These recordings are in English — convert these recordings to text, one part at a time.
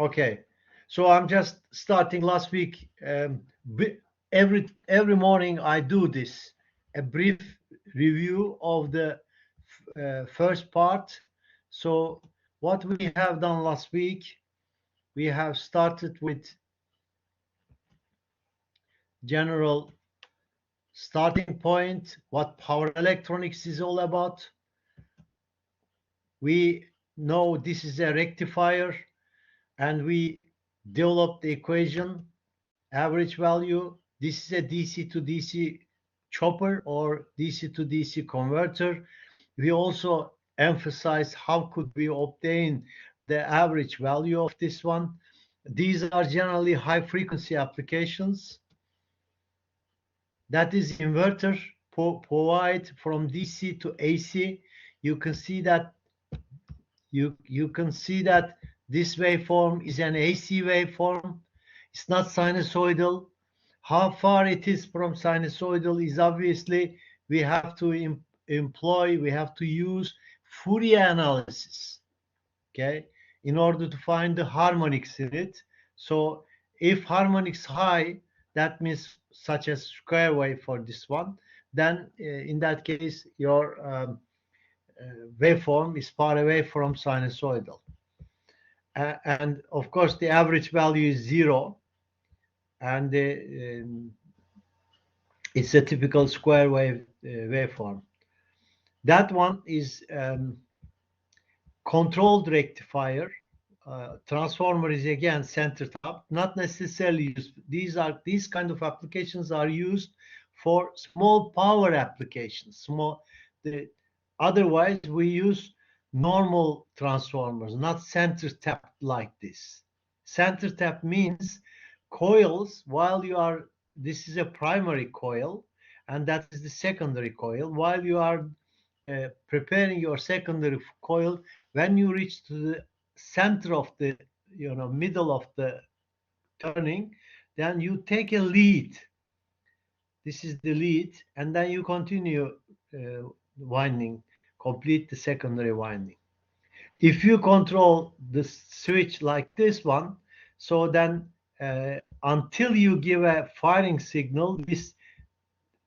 Okay, so I'm just starting last week. Every morning I do this, a brief review of the first part. So what we have done last week, we have started with general starting point, what power electronics is all about. We know this is a rectifier, and we developed the equation, average value. This is a DC to DC chopper or DC to DC converter. We also emphasize how could we obtain the average value of this one. These are generally high frequency applications. That is inverter provide from DC to AC. You can see that this waveform is an AC waveform. It's not sinusoidal. How far it is from sinusoidal is obviously we have to we have to use Fourier analysis, okay, in order to find the harmonics in it. So if harmonics high, that means such as square wave for this one, then in that case your waveform is far away from sinusoidal. And of course, the average value is 0, and it's a typical square wave waveform. That one is controlled rectifier. Transformer is again center tap, not necessarily used. These kind of applications are used for small power applications. Otherwise, we use normal transformers, not center tap like this. Center tap means coils this is a primary coil, and that is the secondary coil. While you are preparing your secondary coil, when you reach to the center of the middle of the turning, then you take a lead. This is the lead, and then you continue winding, complete the secondary winding. If you control the switch like this one, so then until you give a firing signal,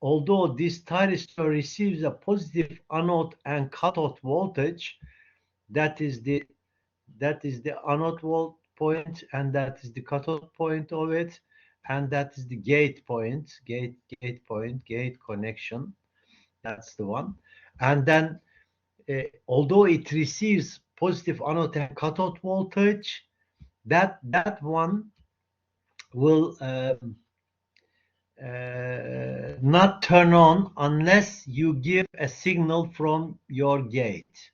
although this thyristor receives a positive anode and cathode voltage, that is the anode volt point, and that is the cathode point of it, and that is the gate point, gate connection. That's the one. And then although it receives positive anode and cathode voltage, that one will not turn on unless you give a signal from your gate.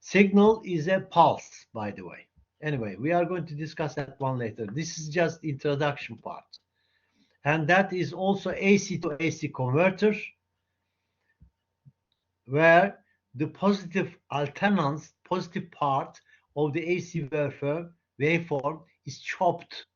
Signal is a pulse, by the way. Anyway, we are going to discuss that one later. This is just introduction part. And that is also AC to AC converter, where the positive alternance, positive part of the AC waveform is chopped,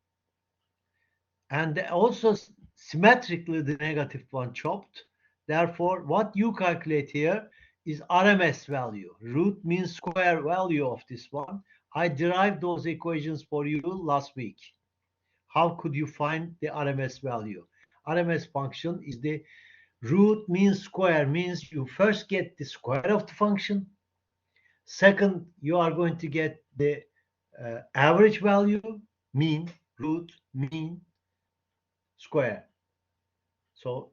and also symmetrically the negative one chopped. Therefore, what you calculate here is RMS value, root mean square value of this one. I derived those equations for you last week. How could you find the RMS value? RMS function is the root mean square, means you first get the square of the function. Second, you are going to get the average value, mean, root, mean, square. So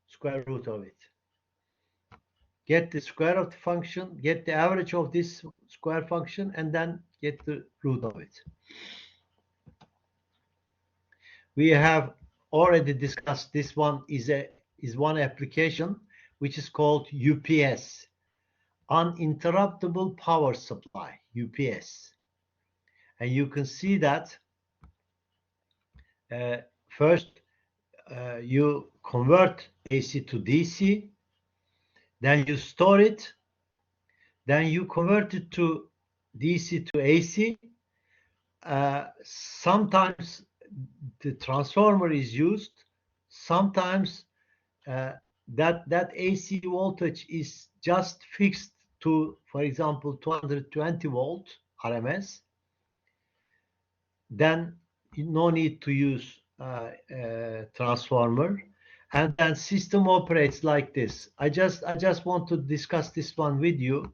square root of it. Get the square of the function, get the average of this square function, and then get the root of it. We have already discussed this one is one application which is called UPS, uninterruptible power supply, UPS. And you can see that first you convert AC to DC, then you store it, then you convert it to DC to AC. Sometimes the transformer is used. Sometimes that AC voltage is just fixed to, for example, 220 volt RMS, then no need to use transformer, and then system operates like this. I just want to discuss this one with you.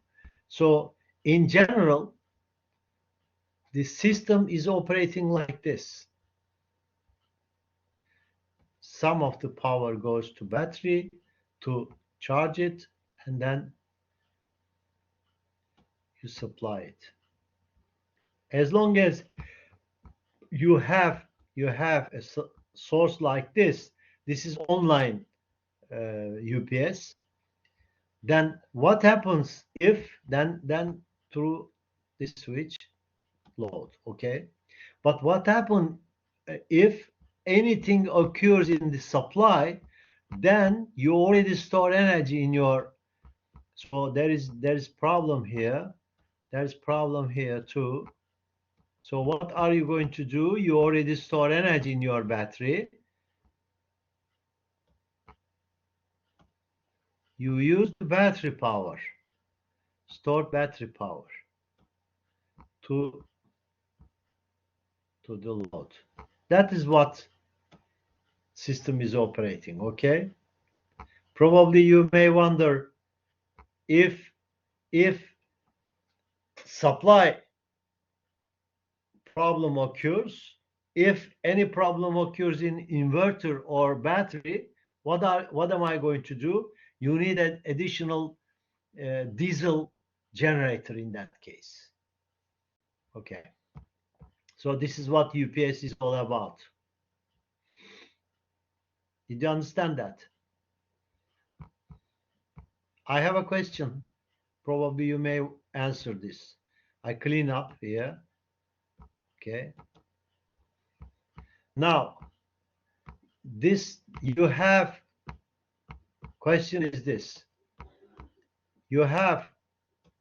So in general, the system is operating like this. Some of the power goes to battery to charge it, and then you supply it. As long as you have a source like this is online UPS. Then what happens if then through this switch load, okay? But what happens if anything occurs in the supply? Then you already store energy in your. So there is problem here. There's problem here too. So what are you going to do? You already store energy in your battery. You use the battery power, stored battery power, to the load. That is what system is operating, okay? Probably you may wonder if supply problem occurs, if any problem occurs in inverter or battery, what am I going to do? You need an additional diesel generator in that case. Okay. So this is what UPS is all about. Did you understand that? I have a question. Probably you may answer this. I clean up here. Okay. Now, this you have, question is this. You have,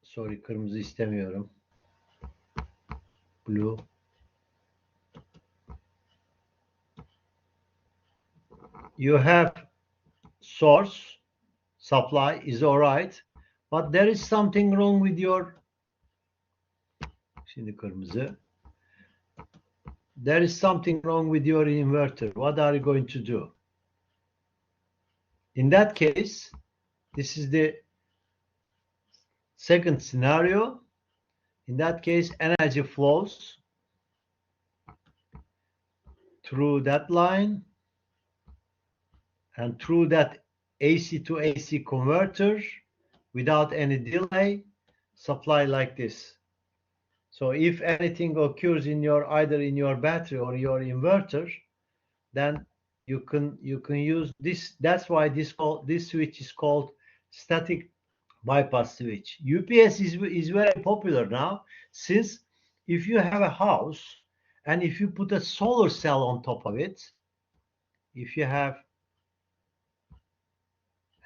sorry, kırmızı istemiyorum. Blue. You have source, supply is all right, but there is something wrong with your, şimdi kırmızı. There is something wrong with your inverter. What are you going to do? In that case, this is the second scenario. In that case, energy flows through that line and through that AC to AC converter without any delay, supply like this. So if anything occurs in your, either in your battery or your inverter, then you can use this. That's why this switch is called static bypass switch. UPS is very popular now, since if you have a house and if you put a solar cell on top of it, if you have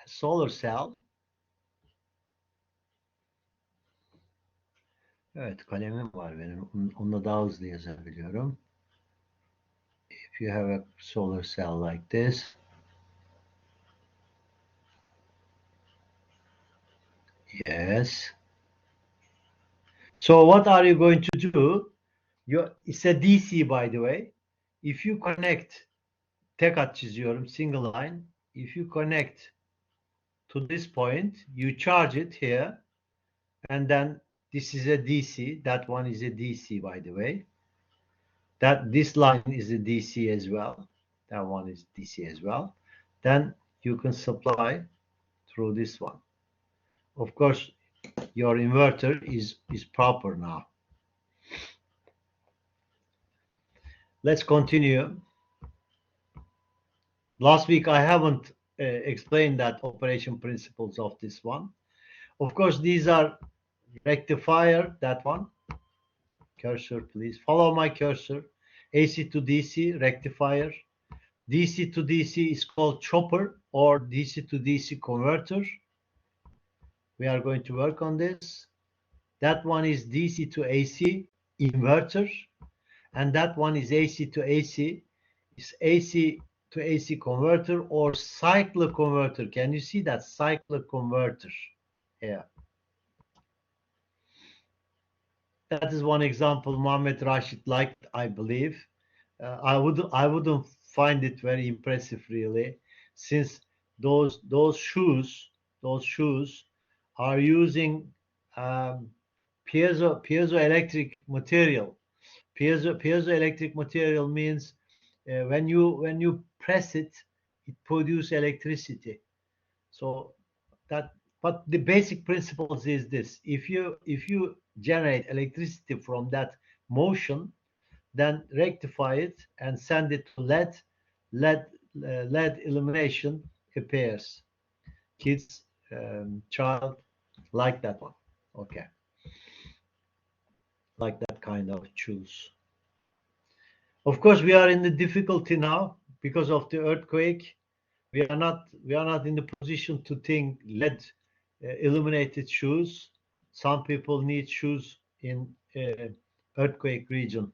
a solar cell, evet, kalemim var benim, onunla daha hızlı yazabiliyorum. If you have a solar cell like this, yes. So what are you going to do? It's a DC, by the way. If you connect, tek hat çiziyorum, single line. If you connect to this point, you charge it here, and then this is a DC. That one is a DC, by the way. That this line is a DC as well. That one is DC as well. Then you can supply through this one. Of course, your inverter is proper now. Let's continue. Last week I haven't explained that operation principles of this one. Of course, these are rectifier, that one. Cursor, please. Follow my cursor. AC to DC, rectifier. DC to DC is called chopper or DC to DC converter. We are going to work on this. That one is DC to AC inverter. And that one is AC to AC. It's AC to AC converter or cyclic converter. Can you see that cyclic converter here? That is one example Mohammed Rashid liked, I believe. I wouldn't find it very impressive really, since those shoes are using um, piezoelectric material. Piezoelectric material means when you press it, it produces electricity. So that, but the basic principles is this: if you generate electricity from that motion, then rectify it and send it to LED illumination appears. Kids, child, like that one. Okay, like that kind of choose. Of course, we are in the difficulty now because of the earthquake. We are not in the position to think LED illuminated shoes. Some people need shoes in earthquake region.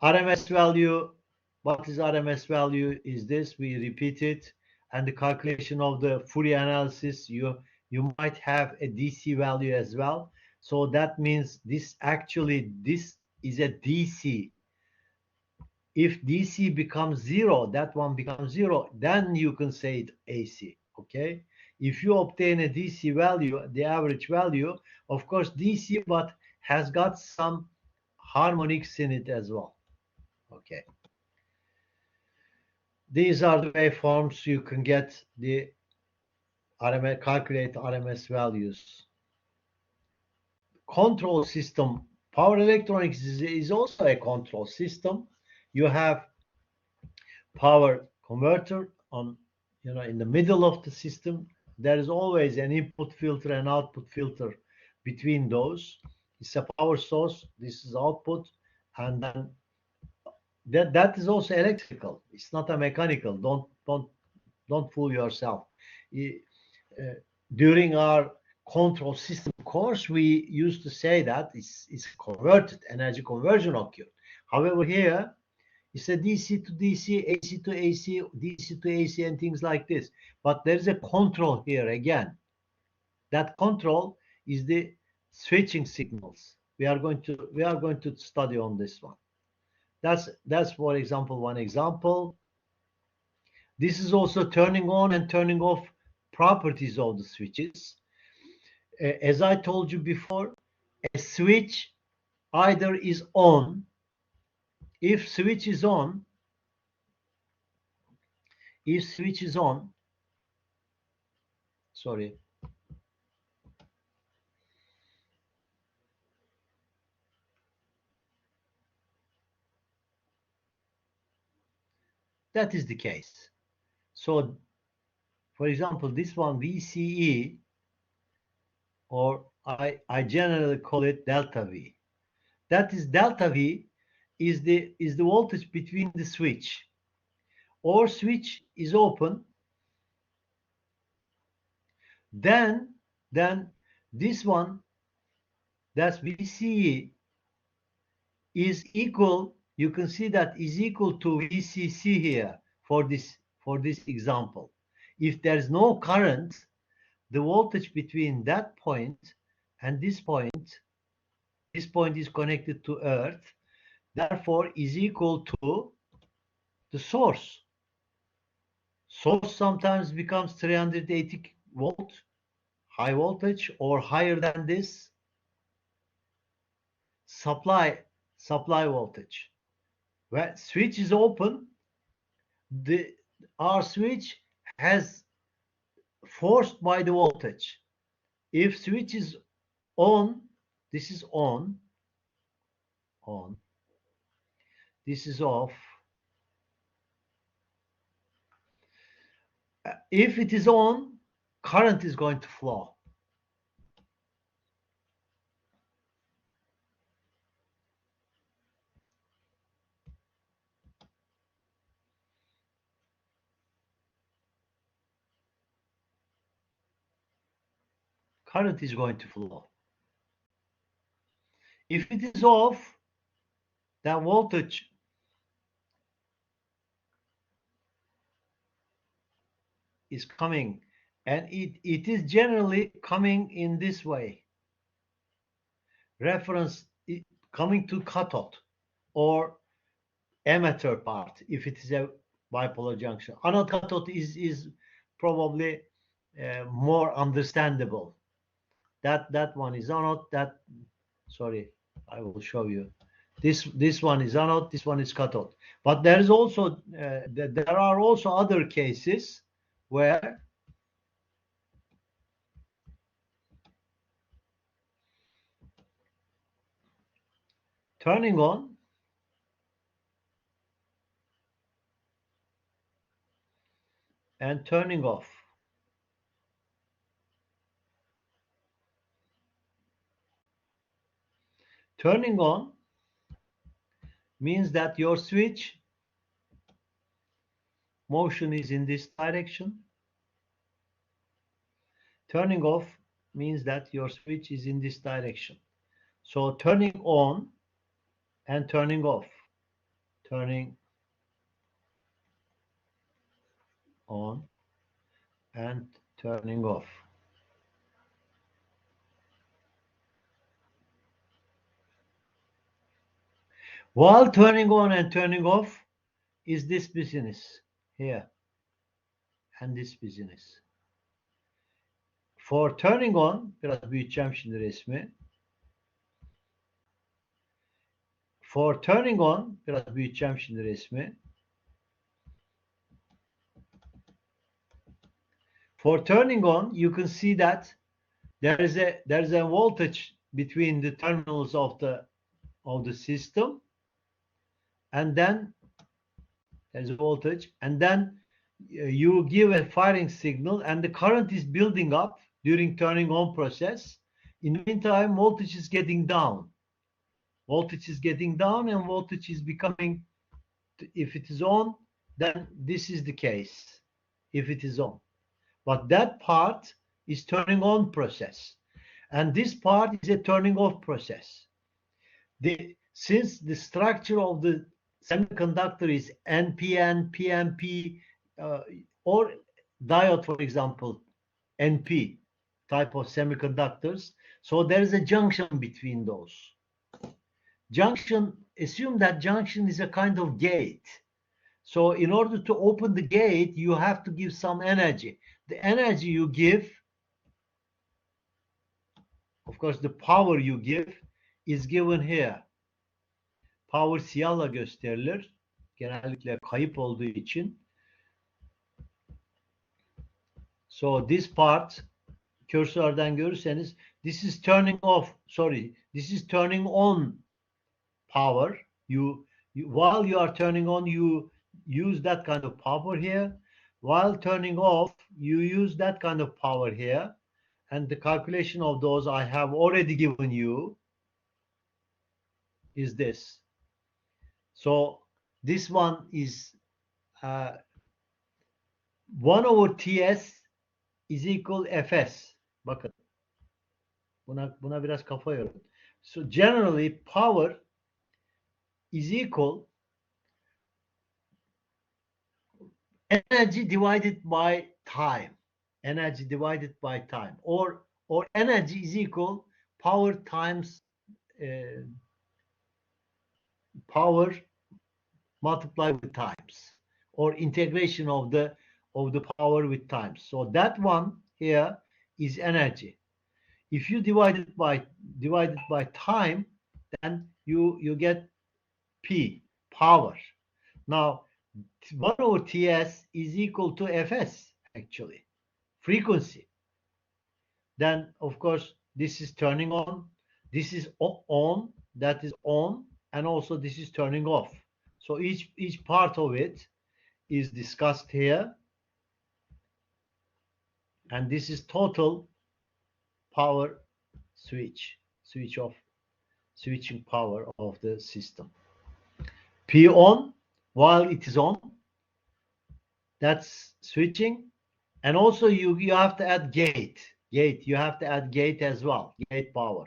RMS value, what is RMS value is this, we repeat it, and the calculation of the Fourier analysis, you might have a DC value as well. So that means this is a DC. If DC becomes zero, that one becomes zero, then you can say it AC, okay? If you obtain a DC value, the average value, of course DC, but has got some harmonics in it as well. Okay. These are the waveforms you can get the RMS, calculate RMS values. Control system. Power electronics is also a control system. You have power converter on, in the middle of the system. There is always an input filter and output filter between those. It's a power source. This is output, and then that is also electrical. It's not a mechanical. Don't fool yourself. During our control system course, we used to say that it's converted, energy conversion occurred. However, here it's a DC to DC, AC to AC, DC to AC, and things like this. But there is a control here again. That control is the switching signals. We are going to study on this one. That's for example one example. This is also turning on and turning off properties of the switches. As I told you before, a switch either is on. If switch is on, sorry, that is the case. So, for example, this one VCE, or I generally call it delta V. That is delta V is the voltage between the switch. Or switch is open, then this one, that's VCE, is equal, you can see that is equal to VCC here for this example. If there's no current, the voltage between that point and this point is connected to earth, therefore is equal to the source. Source sometimes becomes 380 volt high voltage, or higher than this, supply voltage. When switch is open, our switch has forced by the voltage. If switch is on, this is on, this is off. If it is on, current is going to flow. Current is going to flow. If it is off, that voltage is coming, and it is generally coming in this way. reference coming to cathode or emitter part if it is a bipolar junction. Anode cathode is probably more understandable. That one is anode. That, sorry, I will show you. This one is anode. This one is cathode. But there is also there are also other cases where turning on and turning off. Turning on means that your switch motion is in this direction. Turning off means that your switch is in this direction. So turning on and turning off. Turning on and turning off. While turning on and turning off is this business here and this business. For turning on, biraz büyüteceğim şimdi resmi. For turning on, biraz büyüteceğim şimdi resmi. For turning on, you can see that there is a voltage between the terminals of the system, and then there's a voltage, and then you give a firing signal, and the current is building up during turning on process. In the meantime, voltage is getting down. Voltage is getting down, and voltage is becoming, if it is on, then this is the case, if it is on. But that part is turning on process, and this part is a turning off process. Since the structure of the semiconductor is NPN, PNP, or diode, for example, NP type of semiconductors, so there is a junction between those. Junction, assume that junction is a kind of gate. So in order to open the gate, you have to give some energy. The energy you give, of course, the power you give is given here. Power siyahla gösterilir. Genellikle kayıp olduğu için. So this part, cursor'dan görürseniz, this is turning off, sorry, this is turning on power. While you are turning on, you use that kind of power here. While turning off, you use that kind of power here. And the calculation of those I have already given you is this. So this one is 1 over Ts is equal Fs. Bakın. Buna biraz kafa yorun. So generally power is equal energy divided by time. Energy divided by time. Or energy is equal power times power multiplied with times, or integration of the power with times. So that one here is energy. If you divide it by time, then you get P, power. Now 1 over Ts is equal to Fs, actually, frequency. Then of course this is turning on, this is on, that is on, and also this is turning off. So each part of it is discussed here, and this is total power switch off, switching power of the system. P on while it is on, that's switching. And also you have to add gate, you have to add gate as well, gate power.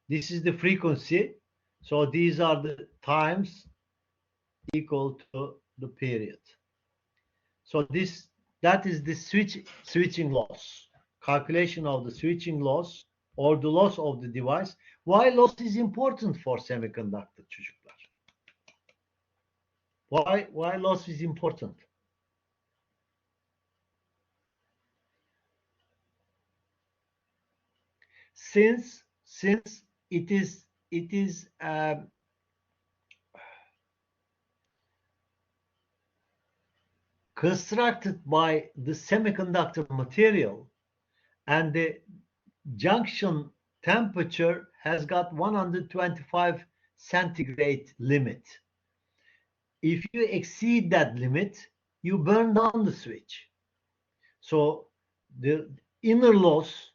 This is the frequency, so these are the times equal to the period. So that is the switching loss, calculation of the switching loss or the loss of the device. Why loss is important for semiconductor çocuklar? Why loss is important? Since it is constructed by the semiconductor material, and the junction temperature has got 125 centigrade limit. If you exceed that limit, you burn down the switch. So the inner loss,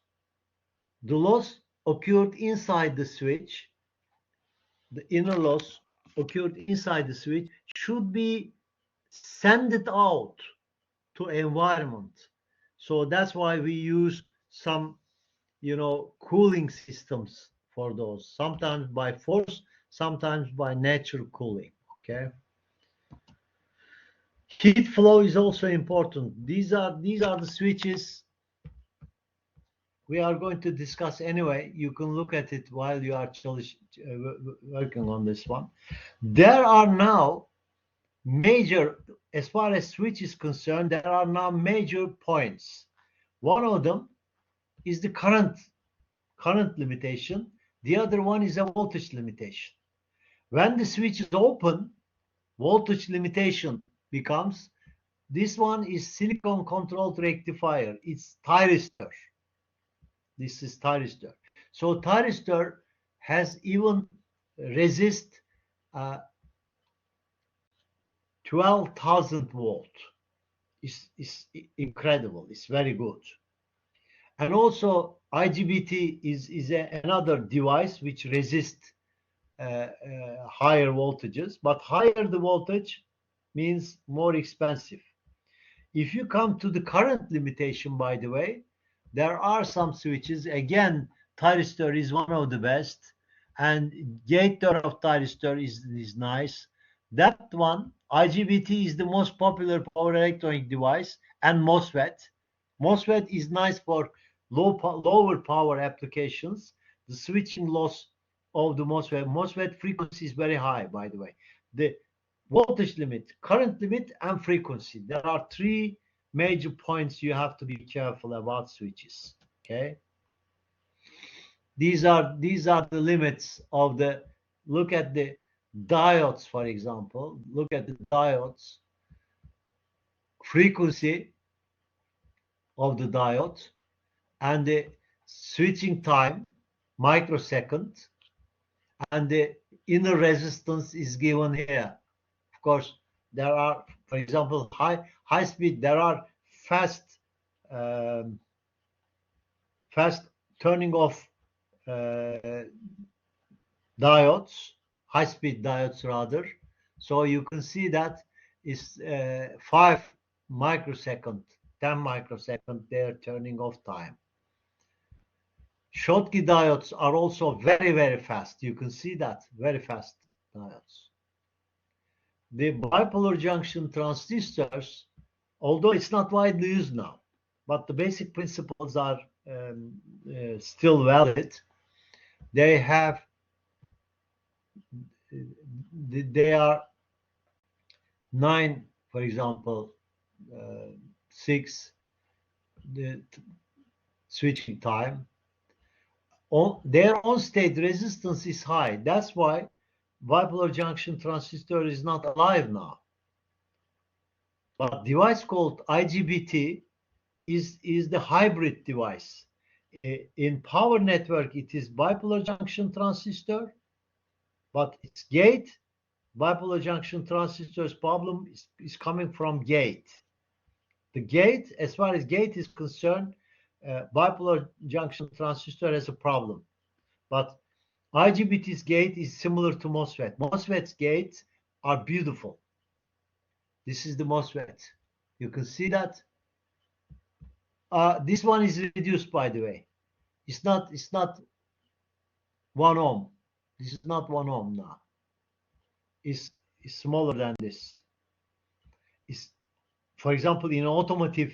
the loss occurred inside the switch, the inner loss occurred inside the switch, should be sent out to environment. So that's why we use some, cooling systems for those, sometimes by force, sometimes by natural cooling. Okay. Heat flow is also important. These are the switches we are going to discuss anyway. You can look at it while you are working on this one. There are now major, as far as switch is concerned, there are now major points. One of them is the current limitation. The other one is a voltage limitation. When the switch is open, voltage limitation becomes, this one is silicon controlled rectifier. It's thyristor. This is thyristor. So thyristor has even resist 12,000 volt. It's incredible. It's very good. And also IGBT is another device which resists higher voltages, but higher the voltage means more expensive. If you come to the current limitation, by the way, there are some switches. Again, thyristor is one of the best, and gate of thyristor is nice. That one, IGBT, is the most popular power electronic device, and MOSFET. MOSFET is nice for lower power applications. The switching loss of the MOSFET frequency is very high, by the way. The voltage limit, current limit, and frequency. There are three major points you have to be careful about switches. Okay. These are the limits of the, look at the diodes, for example. Look at the diodes. Frequency of the diode and the switching time, microsecond, and the inner resistance is given here. Of course, there are, for example, high speed. There are fast turning off diodes, high speed diodes rather. So you can see that is 5 microsecond, 10 microsecond their turning off time. Schottky diodes are also very, very fast. You can see that, very fast diodes. The bipolar junction transistors, although it's not widely used now, but the basic principles are still valid. They are 9, for example, 6, the switching time. Their on-state resistance is high. That's why bipolar junction transistor is not alive now. But device called IGBT is the hybrid device. In power network, it is bipolar junction transistor, but its gate, bipolar junction transistor's problem is coming from gate. The gate, as far as gate is concerned, bipolar junction transistor has a problem. But IGBT's gate is similar to MOSFET. MOSFET's gates are beautiful. This is the MOSFET. You can see that. This one is reduced, by the way. It's not 1 ohm. This is not 1 ohm now. It's smaller than this. For example, in automotive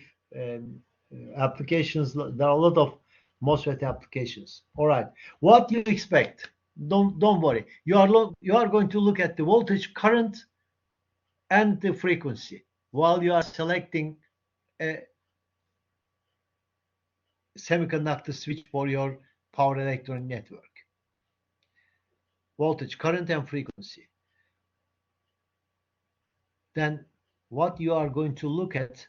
applications, there are a lot of MOSFET applications. All right. What you expect? Don't worry. You are going to look at the voltage, current, and the frequency while you are selecting a semiconductor switch for your power electronic network. Voltage, current, and frequency. Then what you are going to look at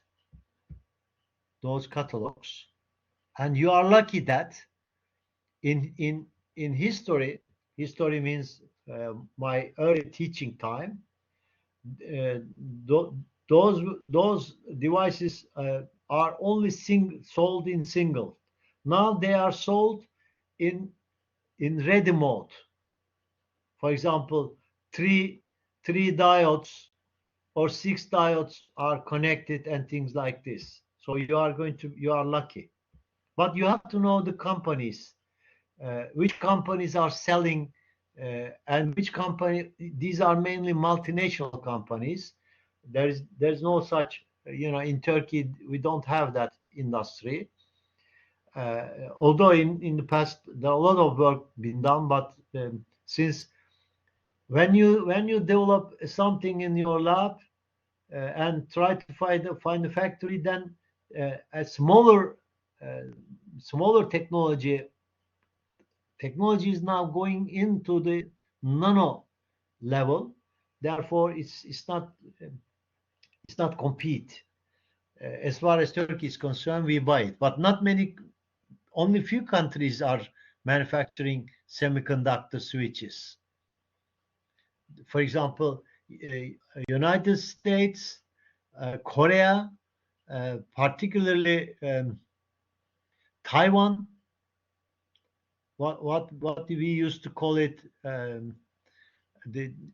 those catalogs, and you are lucky that in history means my early teaching time, uh, those devices are only sold in single. Now they are sold in ready mode. For example, three diodes or six diodes are connected and things like this. So you are lucky. But you have to know the companies, which companies are selling, and which company. These are mainly multinational companies. There's no such, in Turkey we don't have that industry. Although in the past there are a lot of work been done, but since when you develop something in your lab, and try to find a factory, then a uh, smaller technology is now going into the nano level. Therefore, it's not compete. As far as Turkey is concerned, we buy it, but not many. Only few countries are manufacturing semiconductor switches. For example, United States, Korea, particularly Taiwan. What we used to call it?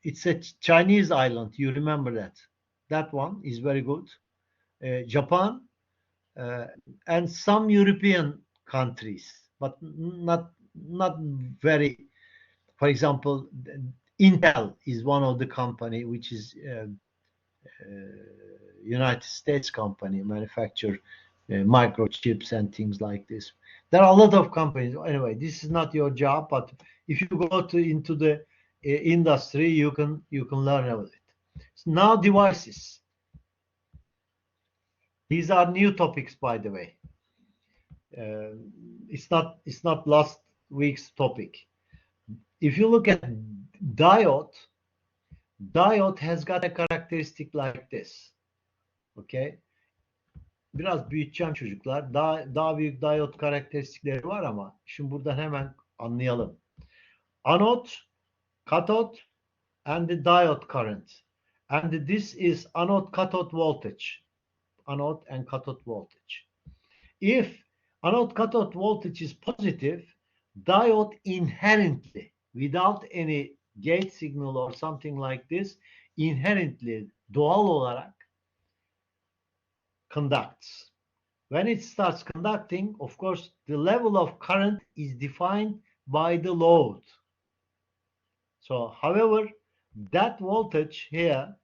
It's a Chinese island. You remember that? That one is very good. Japan, uh, and some European countries, but not very. For example, Intel is one of the company which is United States company, manufacture microchips and things like this. There are a lot of companies. Anyway, this is not your job, but if you go into the industry, you can learn about it. So now devices. These are new topics, by the way. Uh, it's not last week's topic. If you look at diode, diode has got a characteristic like this. Okay. Biraz büyüteceğim çocuklar. Daha büyük diyot karakteristikleri var ama şimdi buradan hemen anlayalım. Anode, cathode, and the diode current. And this is anode cathode voltage. Anode and cathode voltage. If anode cathode voltage is positive, diode inherently, without any gate signal or something like this, inherently, doğal olarak conducts. When it starts conducting, of course, the level of current is defined by the load. So, however, that voltage here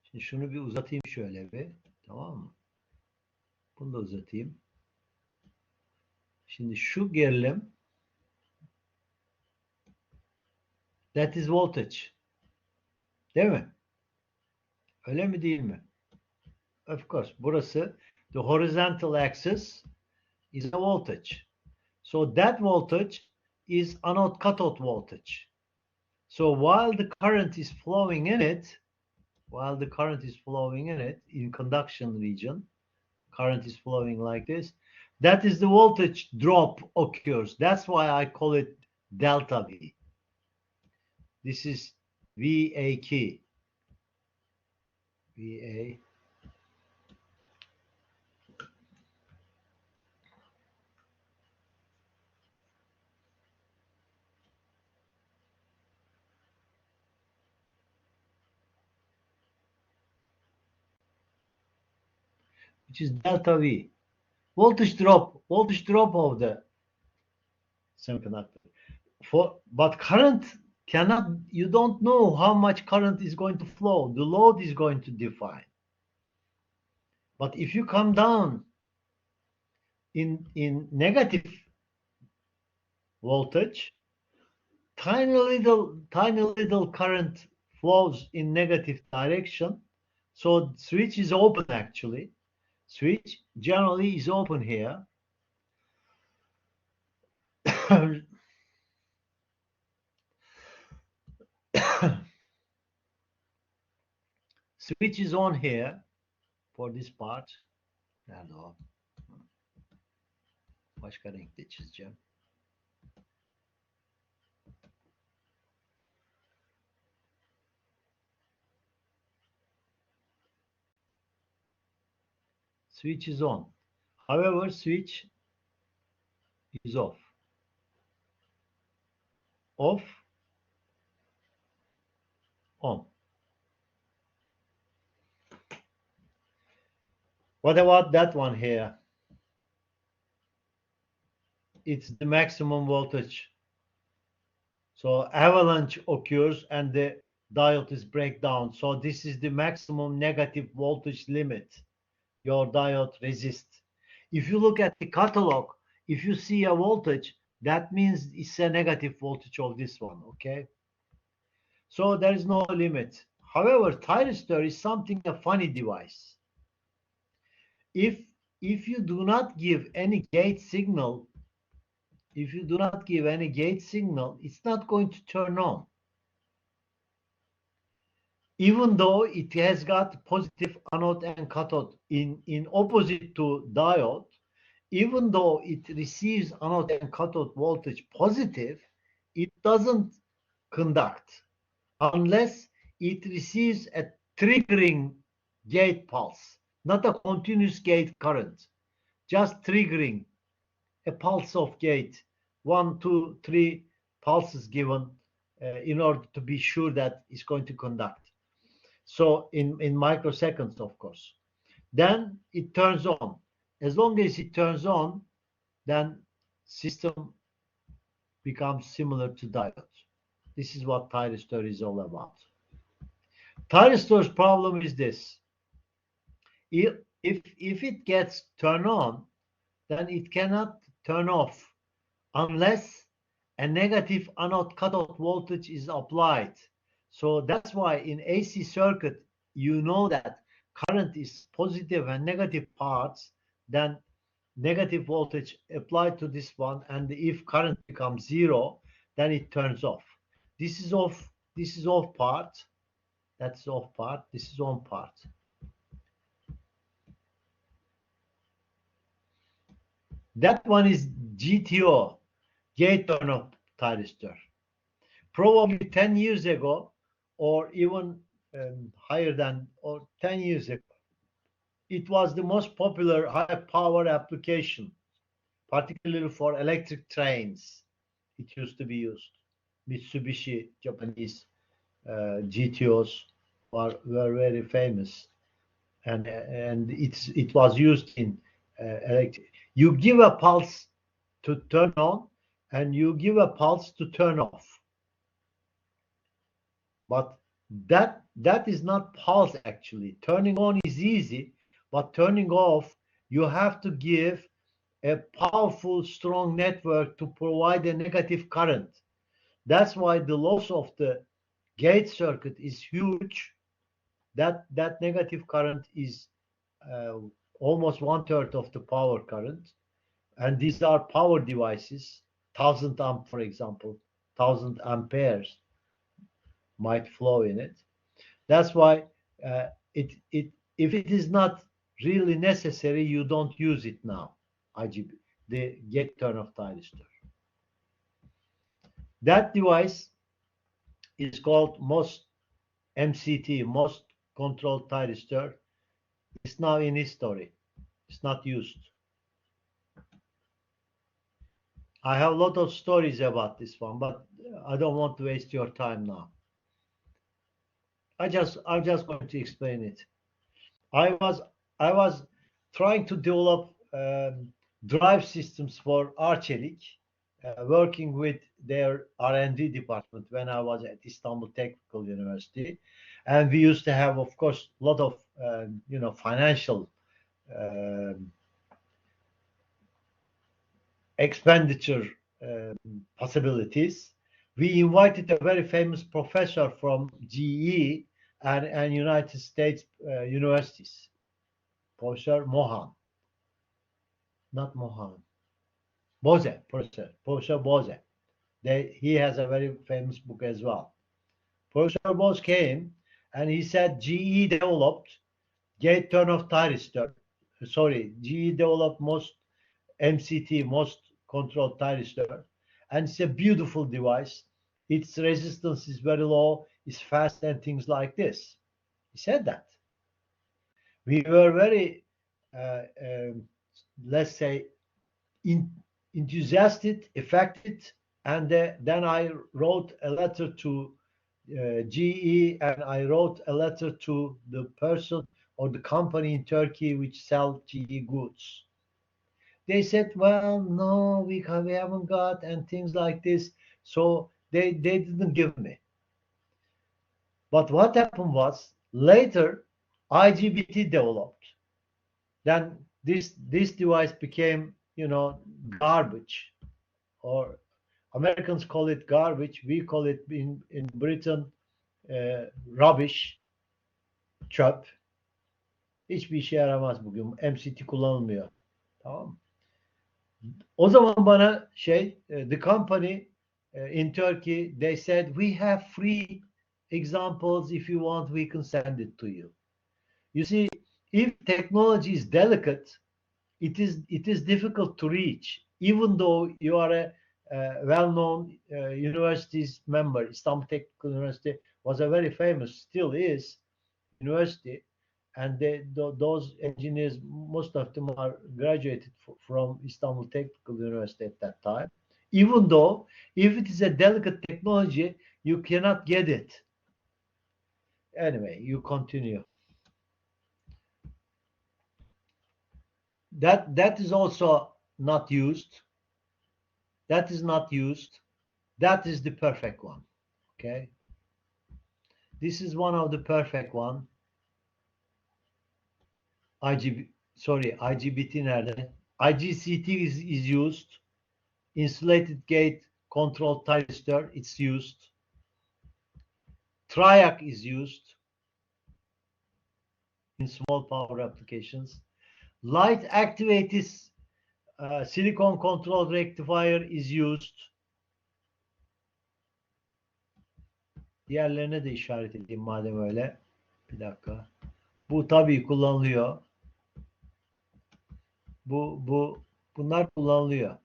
şimdi şunu bir uzatayım şöyle bir. Tamam mı? Bunu da uzatayım. Şimdi şu gerilim, that is voltage. Değil mi? Öyle mi değil mi? Of course. Burası, the horizontal axis is a voltage. So that voltage is anode cathode voltage. So while the current is flowing in it, in conduction region, current is flowing like this, that is the voltage drop occurs. That's why I call it delta V. This is VA key. VA. Which is delta V. Voltage drop of the semiconductor. But current cannot, you don't know how much current is going to flow. The load is going to define. But if you come down in negative voltage, tiny little current flows in negative direction. So switch is open actually. Switch generally is open here. Switch is on here for this part. Nerede o? Başka renkte çizeceğim. Switch is on. However, switch is off. Off, on. What about that one here? It's the maximum voltage. So avalanche occurs and the diode is breakdown. So this is the maximum negative voltage limit your diode resists. If you look at the catalog, if you see a voltage, that means it's a negative voltage of this one, okay? So there is no limit. However, thyristor is something, a funny device. If you do not give any gate signal, it's not going to turn on. Even though it has got positive anode and cathode in opposite to diode, even though it receives anode and cathode voltage positive, it doesn't conduct unless it receives a triggering gate pulse, not a continuous gate current, just triggering a pulse of gate, 1, 2, 3 pulses given in order to be sure that it's going to conduct. So in microseconds, of course. Then it turns on. As long as it turns on, then system becomes similar to diode. This is what thyristor is all about. Thyristor's problem is this. If it gets turned on, then it cannot turn off unless a negative anode cathode voltage is applied. So that's why in AC circuit, you know that current is positive and negative parts, then negative voltage applied to this one, and if current becomes zero, then it turns off. This is off part, that's off part, this is on part. That one is GTO, gate turn-off thyristor. Probably 10 years ago, or even higher than, or 10 years ago, it was the most popular high power application, particularly for electric trains. It used to be used. Mitsubishi, Japanese GTOs were very famous, and it was used in electric. You give a pulse to turn on, and you give a pulse to turn off. But that is not pulse actually. Turning on is easy, but turning off, you have to give a powerful, strong network to provide a negative current. That's why the loss of the gate circuit is huge. That negative current is almost 1/3 of the power current. And these are power devices, 1000 amp, for example, 1000 amperes might flow in it. That's why if it is not really necessary, you don't use it now. IGB, the gate turn-off thyristor. That device is called MOS MCT, most controlled thyristor. It's now in history. It's not used. I have a lot of stories about this one, but I don't want to waste your time now. I'm just going to explain it. I was trying to develop drive systems for Arçelik, working with their R&D department when I was at Istanbul Technical University, and we used to have, of course, a lot of financial um expenditure possibilities. We invited a very famous professor from GE and United States universities, Professor Mohan, not Mohan, Boze, Professor Boze. He has a very famous book as well. Professor Boze came and he said GE developed gate turn-off thyristor. Sorry, GE developed most MCT, most controlled thyristor, and it's a beautiful device. Its resistance is very low, it's fast, and things like this. He said that. We were very, uh, um, let's say, in, enthusiastic, affected, and then I wrote a letter to GE, and I wrote a letter to the person or the company in Turkey which sell GE goods. They said, well, no, we haven't got, and things like this. So they didn't give me. But what happened was later IGBT developed. Then this device became, garbage, or Americans call it garbage. We call it in Britain rubbish, çöp. Hiçbir işe yaramaz bugün. MCT kullanılmıyor. Tamam mı? O zaman bana the company in Turkey, they said, we have free examples. If you want, we can send it to you. You see, if technology is delicate, it is difficult to reach, even though you are a well-known university's member. Istanbul Technical University was a very famous, still is, university, and those engineers, most of them are graduated from Istanbul Technical University at that time. Even though, if it is a delicate technology, you cannot get it. Anyway, you continue. That is also not used. That is not used. That is the perfect one. Okay. This is one of the perfect one. IGBT nerede? IGCT is used. Insulated gate control thyristor, it's used. Triac is used in small power applications. Light activated silicon controlled rectifier is used. Diğerlerine de işaret edeyim madem öyle. Bir dakika. Bu tabii kullanılıyor. Bunlar kullanılıyor.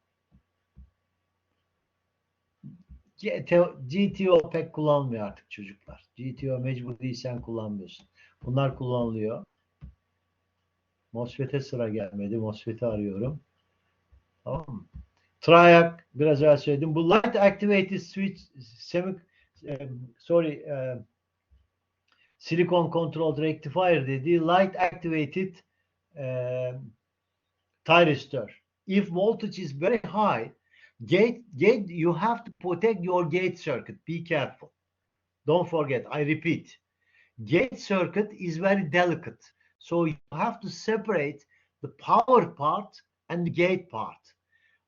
GTO pek kullanılmıyor artık çocuklar. GTO mecbur değilsen kullanmıyorsun. Bunlar kullanılıyor. MOSFET'e sıra gelmedi. MOSFET'i arıyorum. Tamam mı? Triac biraz evvel söyledim. Bu light activated switch silicon controlled rectifier dediği light activated thyristor. If voltage is very high, gate, you have to protect your gate circuit. Be careful. Don't forget, I repeat, gate circuit is very delicate. So you have to separate the power part and the gate part.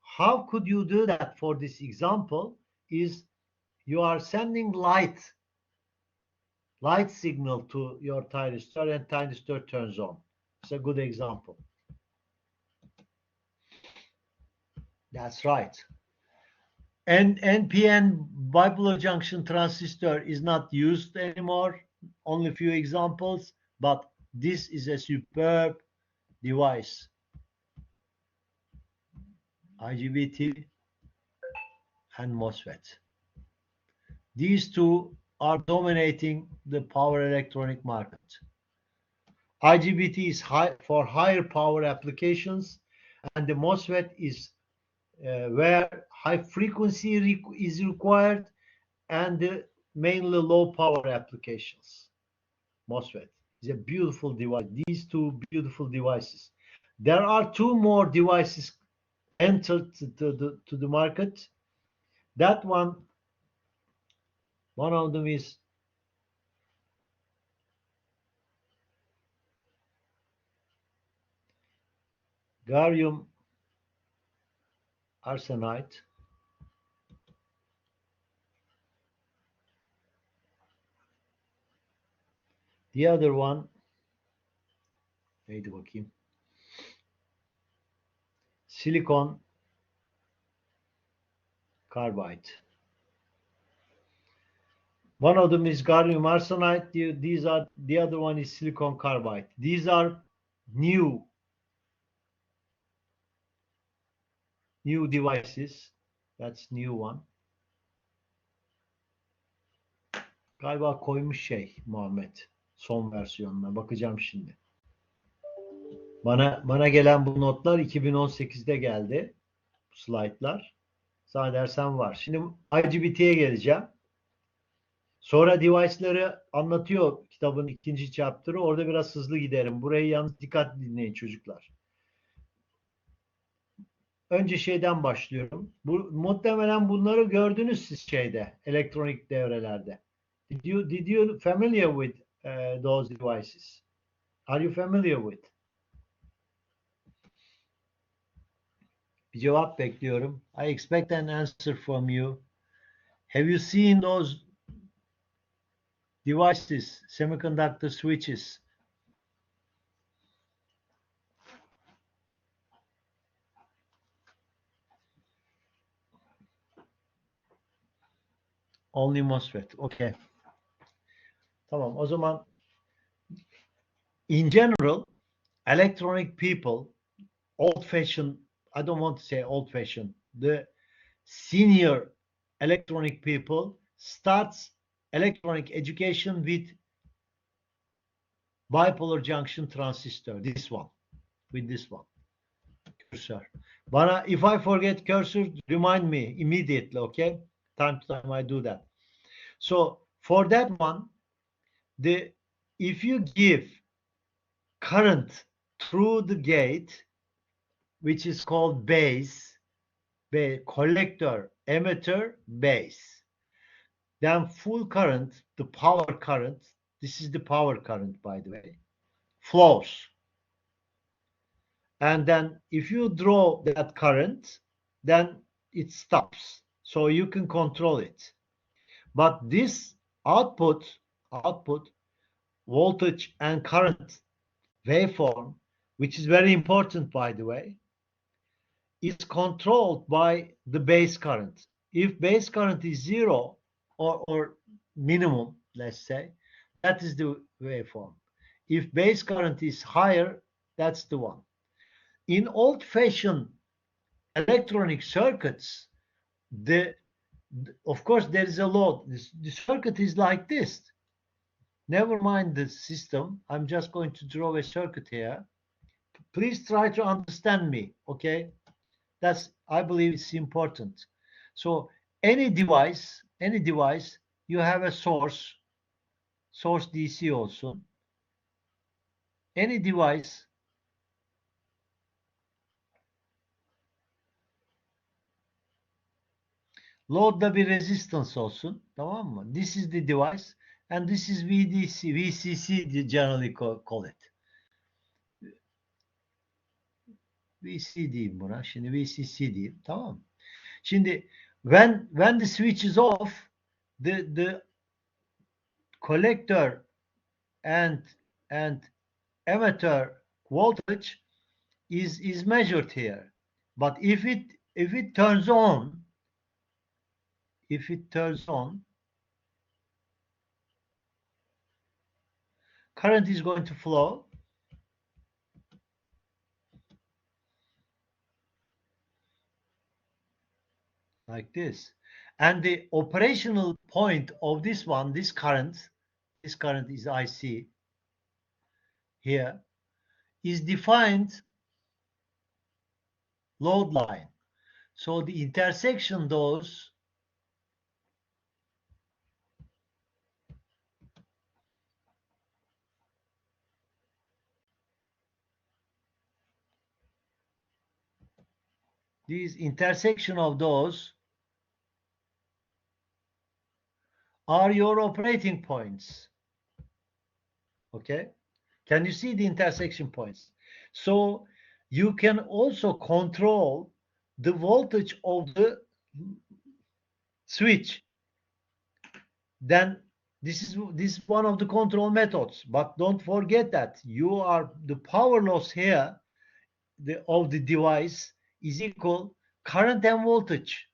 How could you do that for this example? Is you are sending light signal to your thyristor, and thyristor turns on. It's a good example. That's right. And NPN bipolar junction transistor is not used anymore. Only a few examples, but this is a superb device. IGBT and MOSFET. These two are dominating the power electronic market. IGBT is for higher power applications, and the MOSFET is where high frequency is required, and mainly low power applications. MOSFET is a beautiful device. These two beautiful devices. There are two more devices entered to the market. That one of them is gallium arsenide. The other one, neydi bakayım? Silicon carbide. One of them is gallium arsenide. The other one is silicon carbide. These are new devices. That's new one. Galiba koymuş Muhammed son versiyonuna. Bakacağım şimdi. Bana gelen bu notlar 2018'de geldi. Bu slaytlar. Zannedersem var. Şimdi IGBT'ye geleceğim. Sonra device'ları anlatıyor kitabın ikinci chapter'ı. Orada biraz hızlı giderim. Burayı yalnız dikkatli dinleyin çocuklar. Önce şeyden başlıyorum. Muhtemelen bunları gördünüz siz elektronik devrelerde. Did you familiar with those devices? Are you familiar with? Bir cevap bekliyorum. I expect an answer from you. Have you seen those devices, semiconductor switches? Only MOSFET. Okay. Tamam. O zaman in general, electronic people, old-fashioned, I don't want to say old-fashioned, the senior electronic people starts electronic education with bipolar junction transistor, this one, with this one, cursor. If I forget cursor, remind me immediately, okay? Time to time I do that. So for that one, if you give current through the gate, which is called base, collector, emitter, base, then full current, the power current, this is the power current, by the way, flows. And then if you draw that current, then it stops. So you can control it. But this output voltage and current waveform, which is very important, by the way, is controlled by the base current. If base current is zero or minimum, let's say, that is the waveform. If base current is higher, that's the one. In old-fashioned electronic circuits, of course there is a load. The circuit is like this. Never mind the system. I'm just going to draw a circuit here. Please try to understand me, okay? I believe it's important. So any device, you have a source DC also. Any device load'da bir resistance olsun, tamam mı? This is the device and this is VCC generally call it. VC diyeyim buna. Şimdi VCC diyeyim, tamam mı? Şimdi when the switch is off, the collector and emitter voltage is measured here. But if it turns on, current is going to flow like this. And the operational point of this one, this current is IC here, is defined load line. So the intersection those these intersection of those are your operating points. Okay, can you see the intersection points? So you can also control the voltage of the switch. Then this is one of the control methods, but don't forget that the power loss here of the device is equal current and voltage.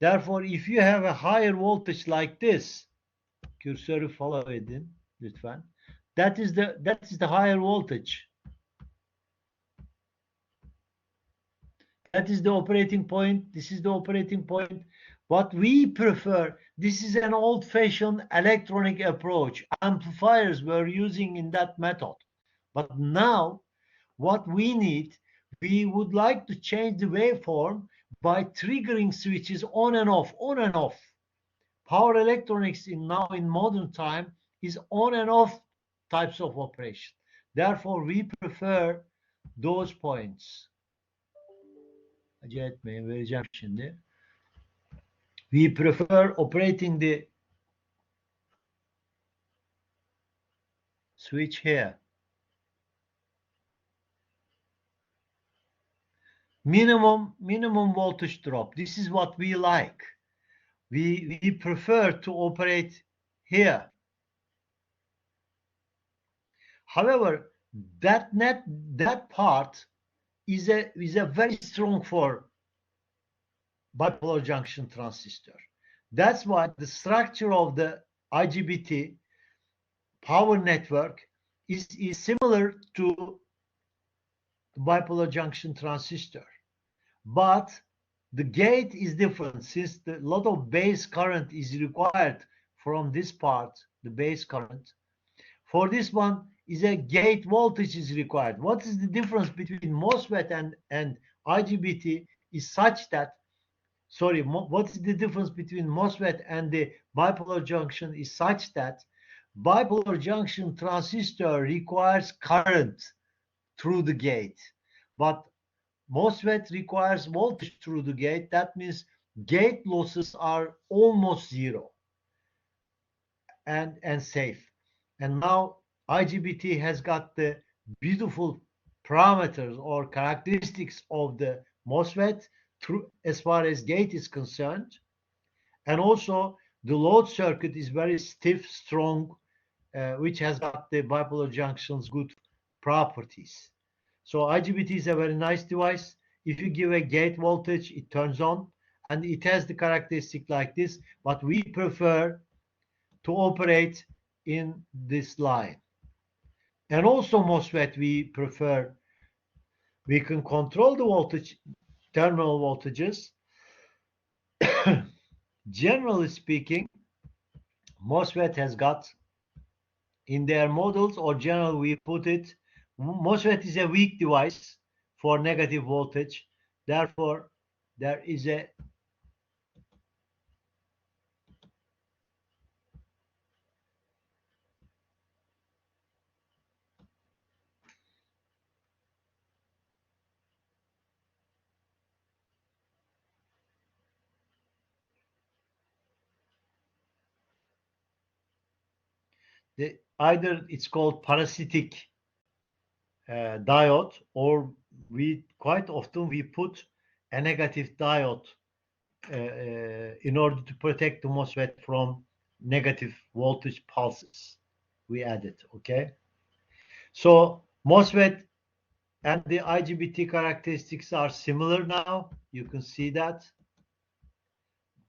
Therefore, if you have a higher voltage like this, cursörü follow edin lütfen. That is the higher voltage. That is the operating point. This is the operating point. What we prefer, this is an old-fashioned electronic approach. Amplifiers were using in that method. But now, what we need, we would like to change the waveform by triggering switches on and off, on and off. Power electronics now in modern time is on and off types of operation. Therefore, we prefer those points. Acele etmeyin, vereceğim şimdi. We prefer operating the switch here. Minimum voltage drop. This is what we like. We prefer to operate here. However, that part is a very strong for bipolar junction transistor. That's why the structure of the IGBT power network is similar to the bipolar junction transistor, but the gate is different since a lot of base current is required from this part, the base current. For this one is a gate voltage is required. What is the difference between MOSFET and IGBT is such that, what is the difference between MOSFET and the bipolar junction is such that bipolar junction transistor requires current through the gate, but MOSFET requires voltage through the gate. That means gate losses are almost zero and safe. And now IGBT has got the beautiful parameters or characteristics of the MOSFET through as far as gate is concerned. And also the load circuit is very stiff, strong, which has got the bipolar junction's good properties. So IGBT is a very nice device. If you give a gate voltage, it turns on, and it has the characteristic like this, but we prefer to operate in this line. And also MOSFET, we prefer, we can control the voltage, terminal voltages. Generally speaking, MOSFET has got in their models, or generally we put it, MOSFET is a weak device for negative voltage. Therefore, there is a either it's called parasitic diode, or we quite often we put a negative diode in order to protect the MOSFET from negative voltage pulses. We add it, okay? So MOSFET and the IGBT characteristics are similar now. You can see that.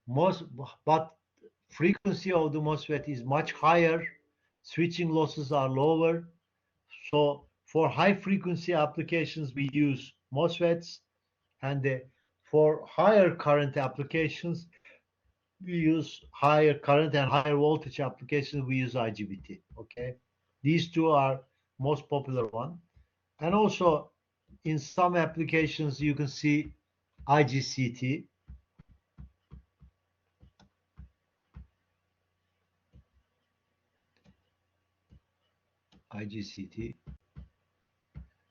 But frequency of the MOSFET is much higher. Switching losses are lower. So for high frequency applications, we use MOSFETs, and for higher current applications, we use higher current and higher voltage applications, we use IGBT, okay? These two are most popular one. And also in some applications, you can see IGCT. IGCT.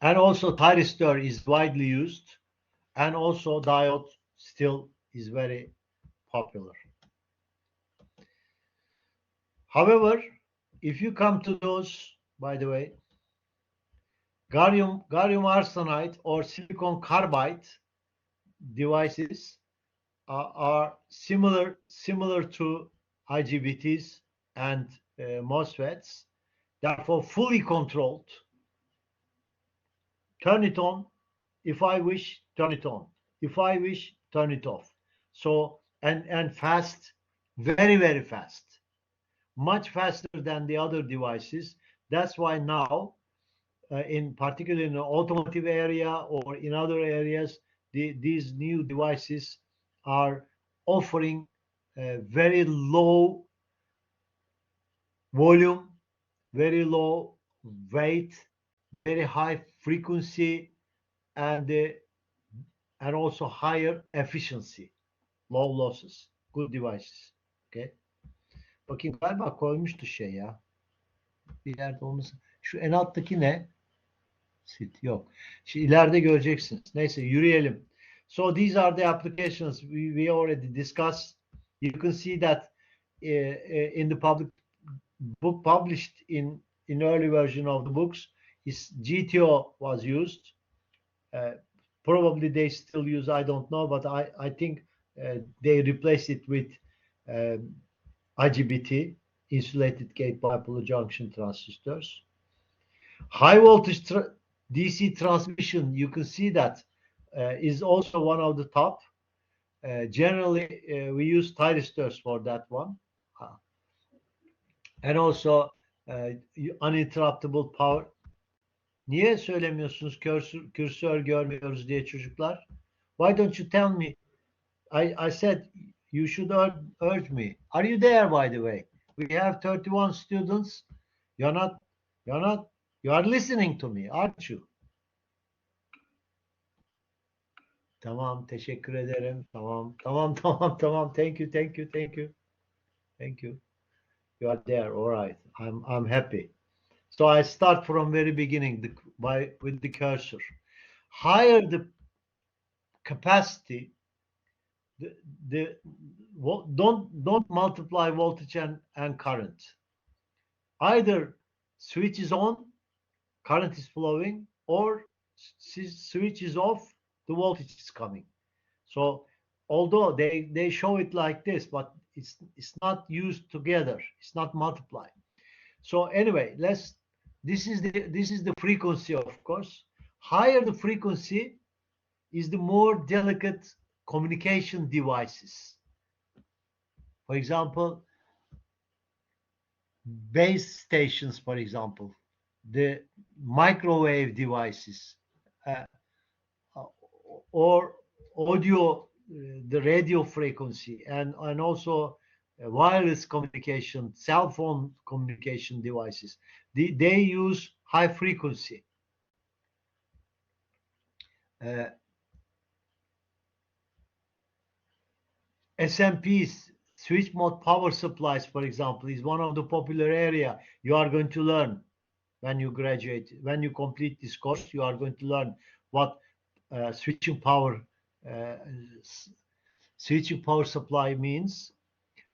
And also thyristor is widely used, and also diode still is very popular. However, if you come to those, by the way, gallium arsenide or silicon carbide devices are similar to IGBTs and MOSFETs, therefore fully controlled. Turn it on. If I wish, turn it on. If I wish, turn it off. So, and fast, very, very fast, much faster than the other devices. That's why now, in particular in the automotive area or in other areas, these new devices are offering very low volume, very low weight, very high frequency, and also higher efficiency, low losses, good devices. Okay. Bakayım galiba koymuştu şey ya. Bir yerde olması. Şu en alttaki ne? Sit yok. Şimdi ileride göreceksiniz. Neyse yürüyelim. So these are the applications we already discussed. You can see that in the public book published in early version of the books is GTO was used. Probably they still use, I don't know, but I think they replaced it with IGBT, insulated gate bipolar junction transistors. High voltage DC transmission, you can see that is also one of the top. Generally, we use thyristors for that one. And also uninterruptible power. Niye söylemiyorsunuz kürsör görmüyoruz diye çocuklar? Why don't you tell me? I said you should urge me. Are you there, by the way? We have 31 students. You're not, you are listening to me, aren't you? Tamam, teşekkür ederim. Tamam. Thank you. You are there. All right. I'm happy. So I start from very beginning with the cursor. Higher the capacity, don't multiply voltage and current. Either switch is on, current is flowing, or switch is off, the voltage is coming. So although they show it like this, but it's not used together. It's not multiplied. So anyway, this is the frequency, of course. Higher the frequency is the more delicate communication devices. For example, base stations, for example, the microwave devices, or audio, the radio frequency, and also wireless communication, cell phone communication devices. They use high frequency. SMPs, switch mode power supplies, for example, is one of the popular area you are going to learn when you graduate. When you complete this course, you are going to learn what switching power supply means.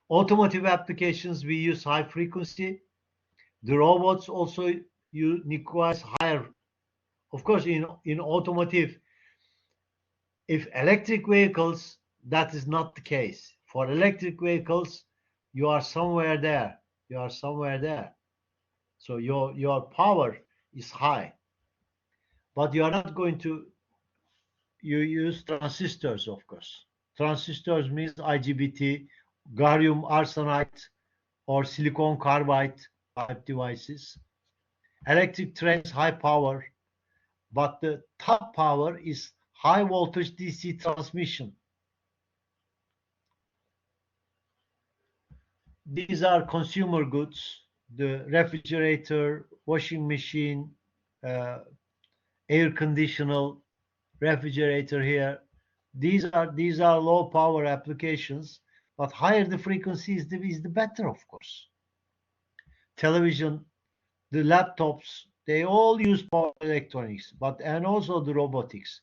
Automotive applications, we use high frequency. The robots also requires higher. Of course, in automotive, if electric vehicles, that is not the case. For electric vehicles, you are somewhere there. So your power is high, but you are not going to. You use transistors, of course. Transistors means IGBT, gallium arsenide, or silicon carbide type devices. Electric trains, high power, but the top power is high voltage DC transmission. These are consumer goods, the refrigerator, washing machine, air conditioner, refrigerator here. These are low power applications, but higher the frequency is the better, of course. Television, the laptops, they all use power electronics, and also the robotics.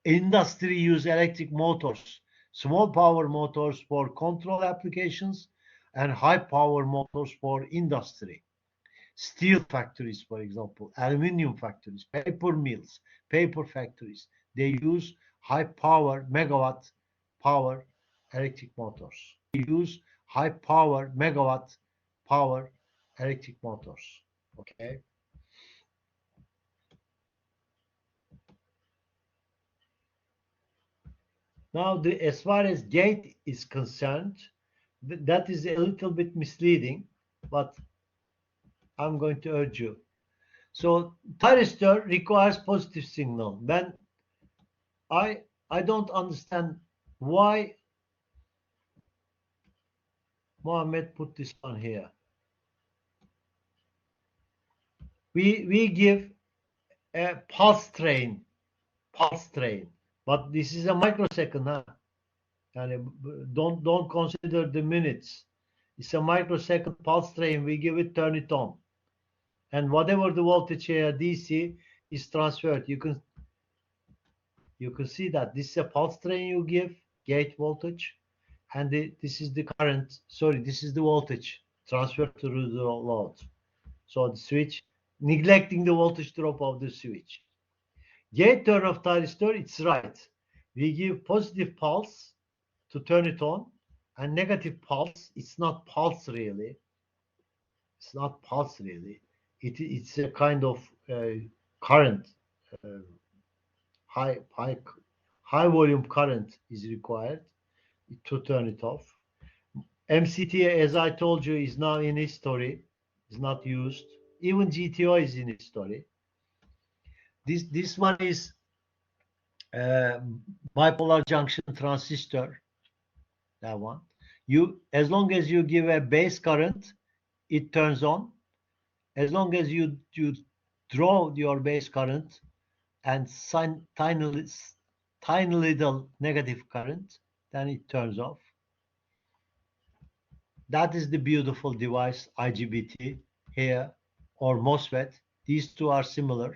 Industry use electric motors, small power motors for control applications, and high power motors for industry. Steel factories, for example, aluminium factories, paper mills, paper factories, they use high power megawatt power electric motors. They use high power megawatt power electric motors. Okay. Now, as far as gate is concerned, that is a little bit misleading, but I'm going to urge you. So thyristor requires positive signal. Then I don't understand why Mohammed put this on here. We give a pulse train, but this is a microsecond, huh? And don't consider the minutes. It's a microsecond pulse train. We give it, turn it on, and whatever the voltage here DC is transferred. You can see that this is a pulse train you give gate voltage, and this is the current. Sorry, this is the voltage transferred to the load. So the switch, neglecting the voltage drop of the switch. Gate turn of thyristor, it's right. We give positive pulse to turn it on, and negative pulse. It's not pulse really. It's not pulse really. It's a kind of current. Uh, high high high volume current is required to turn it off. MCT, as I told you, is now in history. Is not used. Even GTO is in history. This one is uh, bipolar junction transistor. That one. You, as long as you give a base current, it turns on. As long as you draw your base current and tiny little negative current, then it turns off. That is the beautiful device, IGBT here, or MOSFET. These two are similar.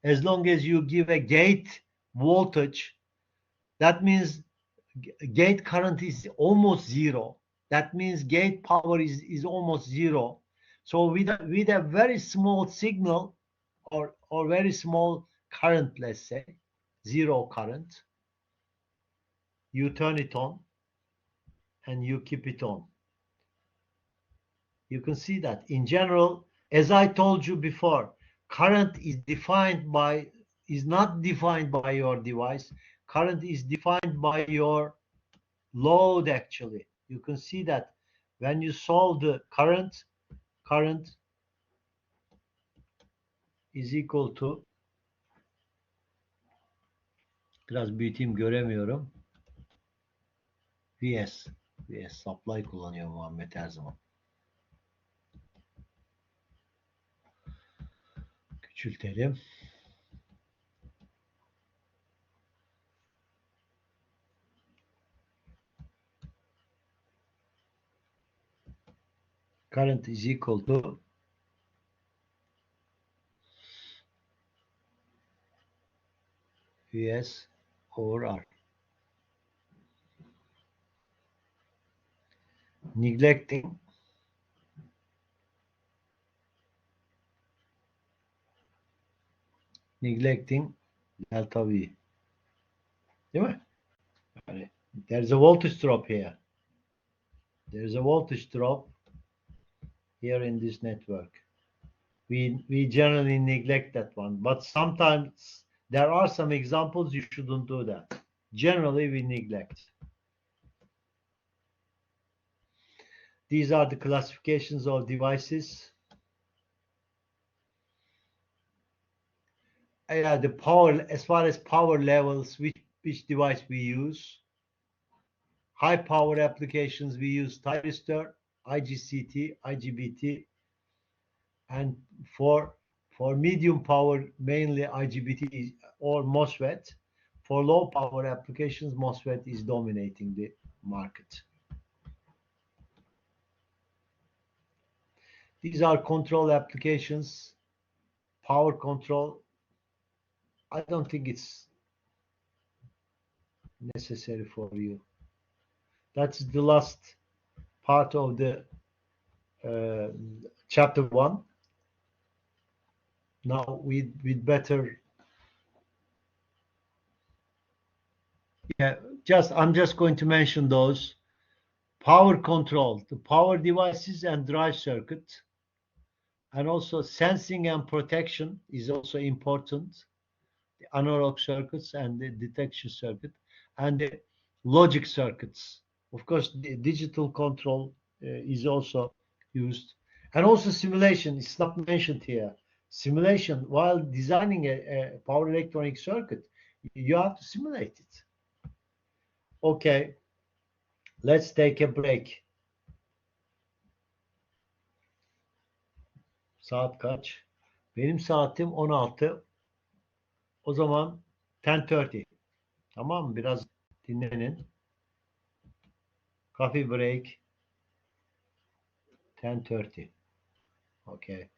As long as you give a gate voltage, that means gate current is almost zero. That means gate power is almost zero. So with a very small signal or very small current, let's say, zero current, you turn it on and you keep it on. You can see that in general, as I told you before, current is not defined by your device. Current is defined by your load actually. You can see that when you solve the current is equal to, biraz büyüteyim göremiyorum. VS supply kullanıyor Muhammed her zaman. Küçültelim. Current is equal to VS over R. Neglecting delta V. Değil mi? Yani there's a voltage drop here. There's a voltage drop here in this network. We generally neglect that one, but sometimes there are some examples you shouldn't do that. Generally, we neglect. These are the classifications of devices. The power, as far as power levels, which device we use. High power applications, we use thyristor, IGCT, IGBT, and for medium power, mainly IGBT or MOSFET. For low power applications, MOSFET is dominating the market. These are control applications, power control. I don't think it's necessary for you. That's the last part of the chapter 1. Now we'd better, yeah, I'm just going to mention those. Power control, the power devices and drive circuit, and also sensing and protection is also important. The analog circuits and the detection circuit, and the logic circuits. Of course, the digital control is also used, and also simulation. It's not mentioned here. Simulation, while designing a power electronic circuit, you have to simulate it. Okay, let's take a break. Saat kaç? Benim saatim 16. O zaman 10:30. Tamam mı? Biraz dinlenin. Coffee break 10:30. Okay.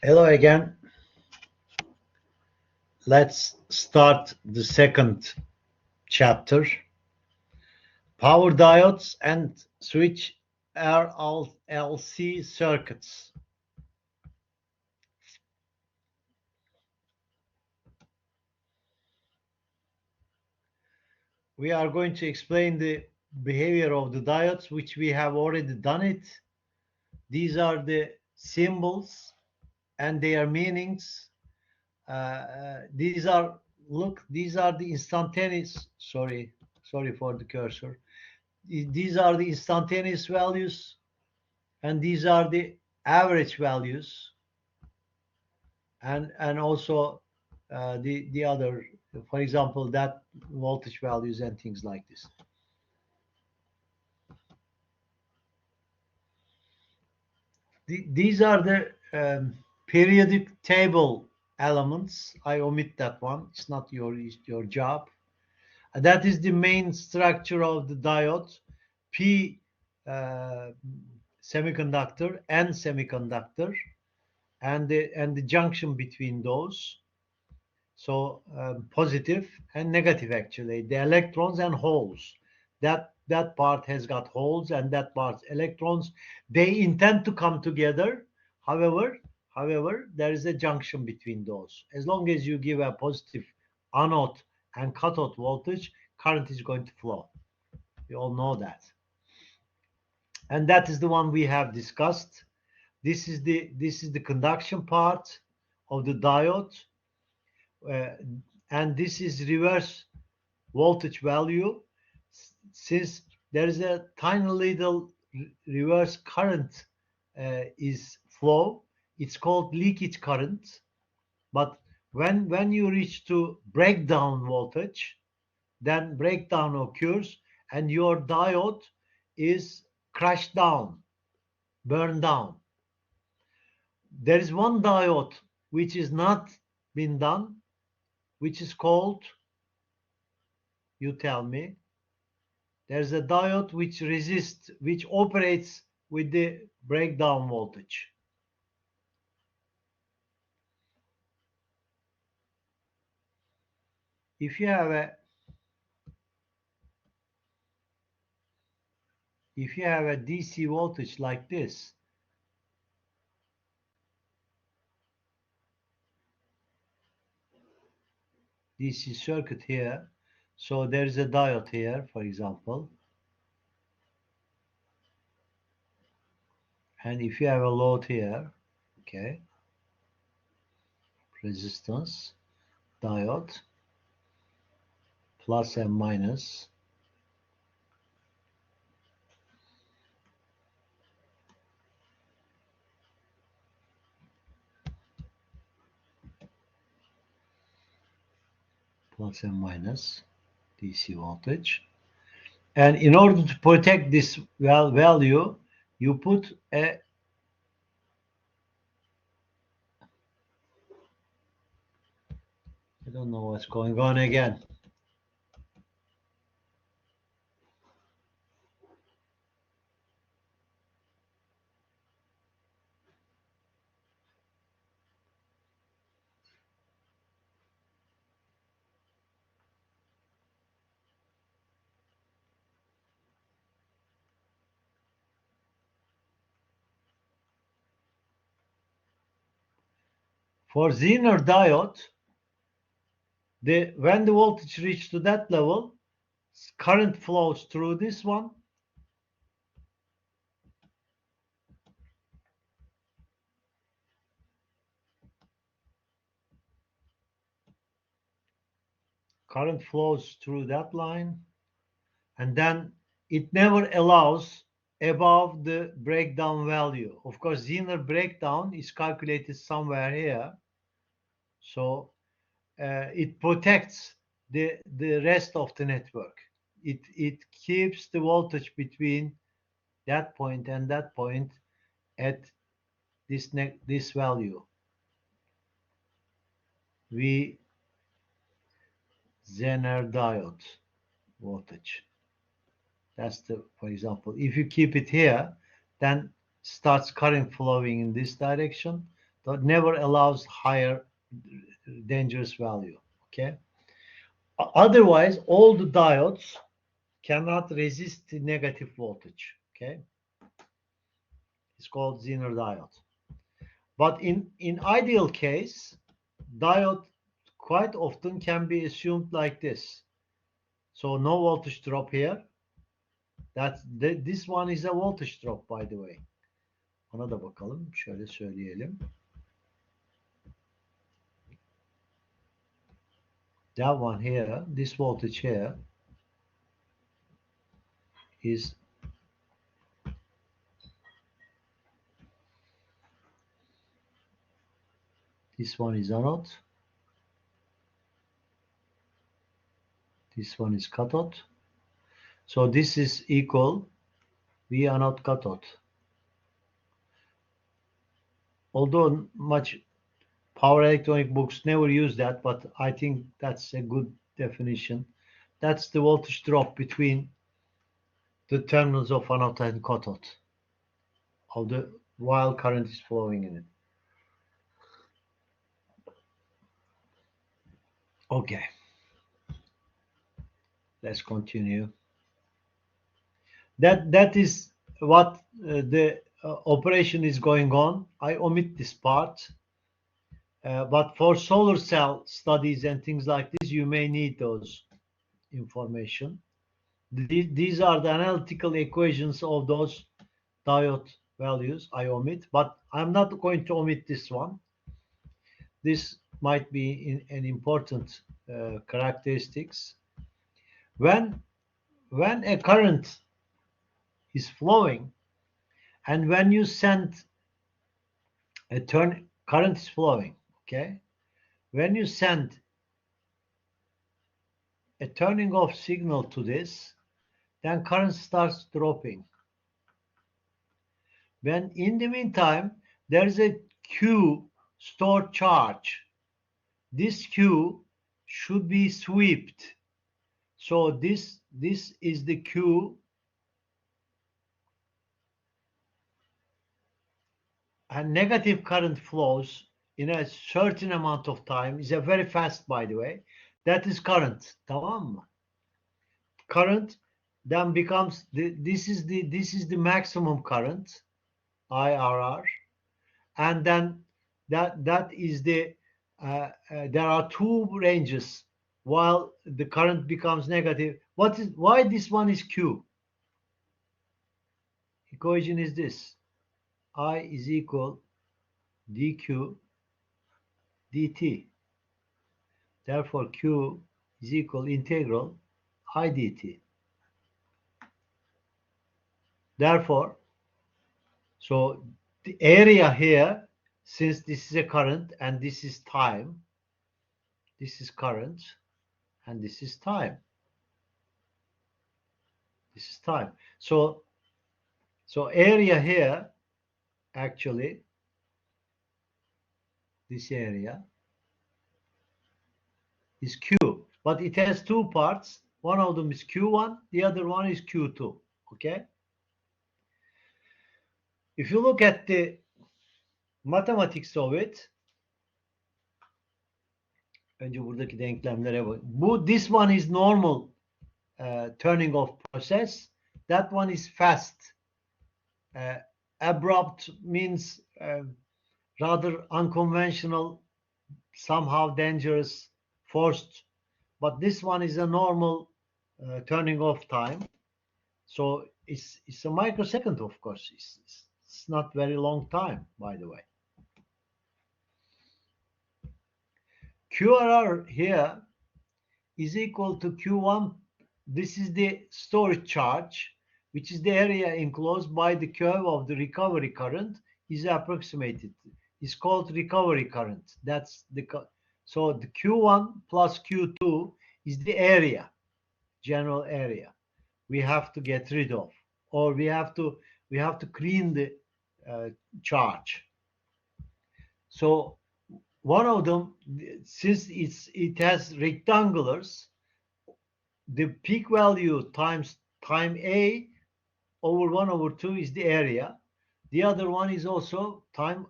Hello again. Let's start the second chapter. Power diodes and switch RLC circuits. We are going to explain the behavior of the diodes, which we have already done it. These are the symbols and their meanings. These are the instantaneous, sorry for the cursor. These are the instantaneous values, and these are the average values, and also the other, for example, that voltage values and things like this. These are the periodic table elements. I omit that one. It's not your job. That is the main structure of the diode. P semiconductor, N semiconductor, and the junction between those. So positive and negative, actually, the electrons and holes. That part has got holes, and that part electrons. They intend to come together. However, there is a junction between those. As long as you give a positive anode and cathode voltage, current is going to flow. We all know that. And that is the one we have discussed. This is the conduction part of the diode. And this is reverse voltage value. Since there is a tiny little reverse current is flow, it's called leakage current. But when you reach to breakdown voltage, then breakdown occurs and your diode is crashed down, burned down. There is one diode which is not been done, which is called, you tell me. There's a diode which resists, which operates with the breakdown voltage. If you have a DC voltage like this, DC circuit here, so there is a diode here, for example, and if you have a load here, okay, resistance, diode, plus and minus, plus and minus DC voltage. And in order to protect this value, you put a I don't know what's going on again. For Zener diode, when the voltage reaches to that level, current flows through this one. Current flows through that line, and then it never allows above the breakdown value. Of course, Zener breakdown is calculated somewhere here, so it protects the rest of the network. It keeps the voltage between that point and that point at this value, V Zener diode voltage. That's for example, if you keep it here, then starts current flowing in this direction. that never allows higher dangerous value. Okay. Otherwise, all the diodes cannot resist the negative voltage. Okay. It's called Zener diode. But in ideal case, diode quite often can be assumed like this. So no voltage drop here. This one is a voltage drop, by the way. Ona da bakalım. Şöyle söyleyelim. That one here, this voltage here is this one is anode. This one is cathode. So this is equal V anode cathode. Although much power electronic books never use that, but I think that's a good definition. That's the voltage drop between the terminals of anode and cathode of the while current is flowing in it. Okay. Let's continue. That is what the operation is going on. I omit this part. But for solar cell studies and things like this, you may need those information. These are the analytical equations of those diode values I omit, but I'm not going to omit this one. This might be an important characteristics. When a current is flowing, and when you send current is flowing, okay? When you send a turning off signal to this, then current starts dropping. When in the meantime, there is a Q stored charge. This Q should be swept. So this is the Q, and negative current flows in a certain amount of time. Is a very fast, by the way. That is current. Tamam mı? Current then becomes this is the maximum current, IRR, and then that is the there are two ranges while the current becomes negative. Why this one is Q? Equation is this: I is equal dq dt. Therefore, Q is equal integral I dt. Therefore, so the area here, since this is a current and this is time, this is current and this is time. This is time. So area here, actually, this area is Q, but it has two parts. One of them is Q1, the other one is Q2. Okay? If you look at the mathematics of it, önce buradaki denklemlere bak. This one is normal turning off process. That one is fast. Abrupt means rather unconventional, somehow dangerous, forced. But this one is a normal turning off time. So it's a microsecond, of course. It's not very long time, by the way. QRR here is equal to Q1. This is the storage charge, which is the area enclosed by the curve of the recovery current is approximated. It's called recovery current. That's so the Q1 plus Q2 is the area, general area we have to get rid of, or we have to clean the charge. So one of them, since it has rectangulars, the peak value times time A over 1/2 is the area. The other one is also time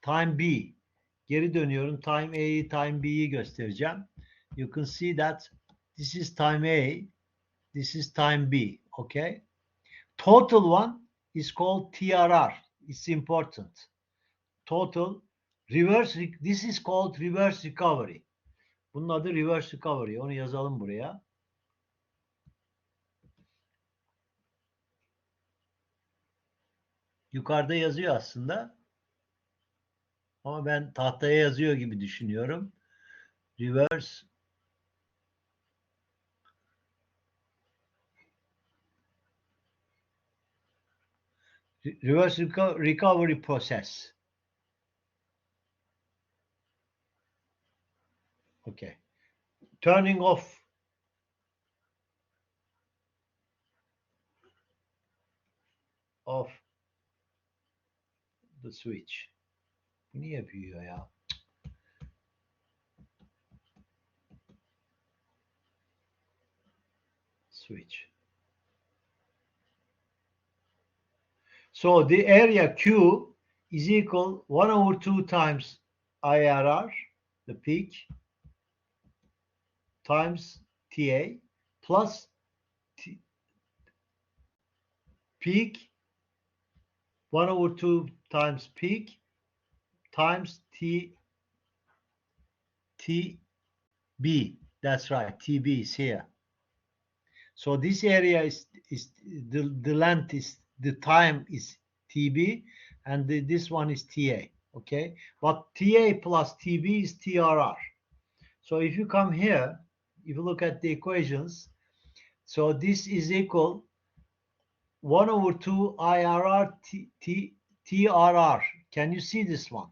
time B. Geri dönüyorum. Time A'yi, time B'yi göstereceğim. You can see that this is time A, this is time B. Okay? Total one is called TRR. It's important. Total reverse, this is called reverse recovery. Bunun adı reverse recovery. Onu yazalım buraya. Yukarıda yazıyor aslında. Ama ben tahtaya yazıyor gibi düşünüyorum. Reverse recovery process. Okay. Turning off the switch. Bu niye büyüyor ya? Switch. So the area Q is equal 1/2 times IRR, the peak, times TA plus peak 1/2 times peak times TB. That's right. TB is here. So this area is the length is the time is TB and this one is TA. Okay, but TA plus TB is TRR. So if you come here, if you look at the equations, so this is equal 1/2 IRR TRR. Can you see this one?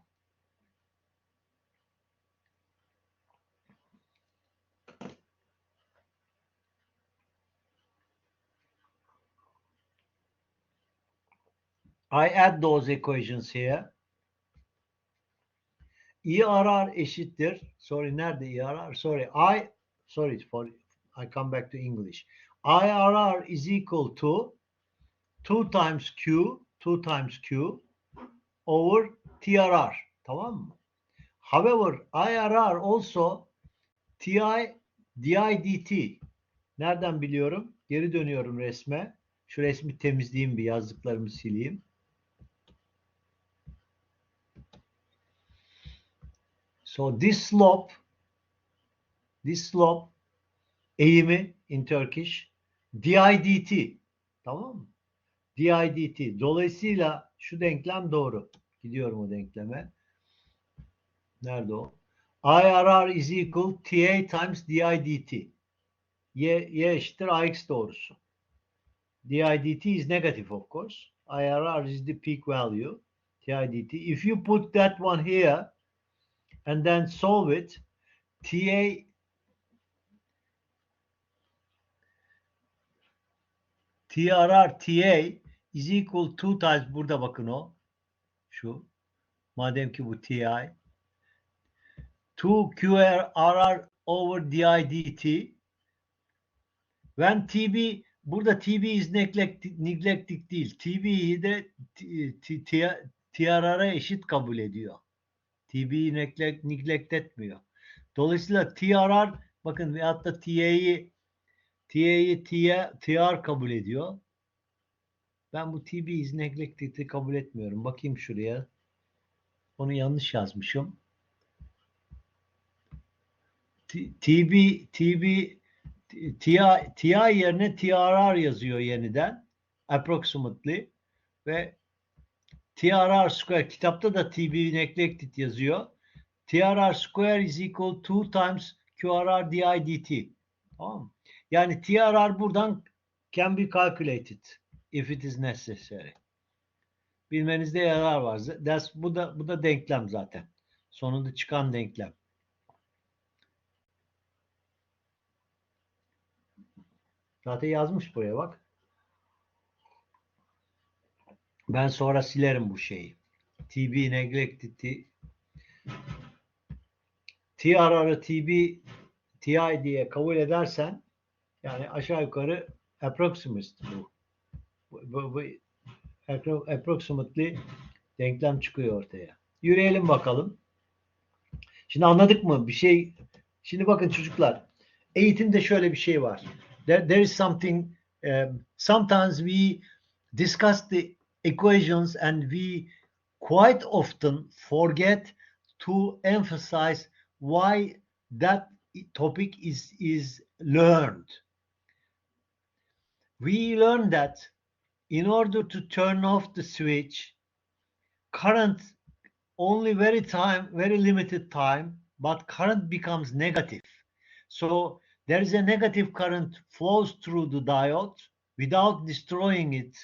I add those equations here. ERR eşittir. Sorry, nerede ERR? I come back to English. IRR is equal to 2 times Q over TRR. Tamam mı? However, IRR also TI dt. Nereden biliyorum? Geri dönüyorum resme. Şu resmi temizleyeyim, bir yazdıklarımı sileyim. So this slope eğimi in Turkish di dt. Tamam mı? Di dt. Dolayısıyla şu denklem doğru. Gidiyorum o denkleme. Nerede o? IRR is equal TA times di dt. Y eşittir AX doğrusu. Di dt is negative of course. IRR is the peak value. Ti dt. If you put that one here and then solve it, TRR TA is equal to times, burada bakın o. Şu. Madem ki bu TI. 2 QRR over di dt. When TB, burada TB is neglected değil. TB'yi de TRR'a eşit kabul ediyor. TB'yi neglect etmiyor. Dolayısıyla TRR, bakın veyahut da TA'yı TR kabul ediyor. Ben bu TB is neglected'i kabul etmiyorum. Bakayım şuraya. Onu yanlış yazmışım. TI yerine TRR yazıyor yeniden. Approximately. Ve TRR square, kitapta da TB neglected yazıyor. TRR square is equal to 2 times QRR di dt. Tamam mı? Yani TRR buradan can be calculated if it is necessary. Bilmenizde yarar var. Bu da denklem zaten. Sonunda çıkan denklem. Zaten yazmış buraya bak. Ben sonra silerim bu şeyi. TB neglected TRR'ı TI diye kabul edersen, yani aşağı yukarı approximate bu approximately denklem çıkıyor ortaya. Yürüyelim bakalım. Şimdi anladık mı? Bir şey. Şimdi bakın çocuklar. Eğitimde şöyle bir şey var. There is something. Sometimes we discuss the equations and we quite often forget to emphasize why that topic is learned. We learn that in order to turn off the switch, current only very limited time, but current becomes negative. So there is a negative current flows through the diode without destroying it.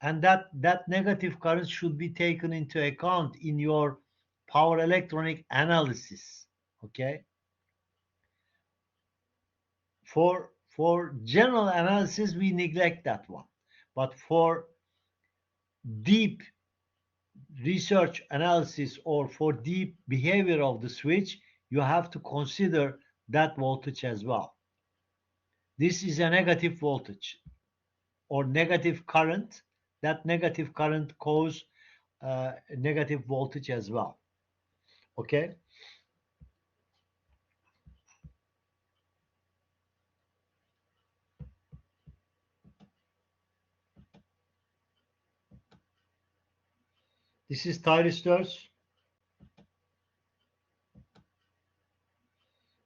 And that negative current should be taken into account in your power electronic analysis. Okay. For general analysis, we neglect that one. But for deep research analysis or for deep behavior of the switch, you have to consider that voltage as well. This is a negative voltage or negative current. That negative current causes negative voltage as well. Okay. This is thyristors.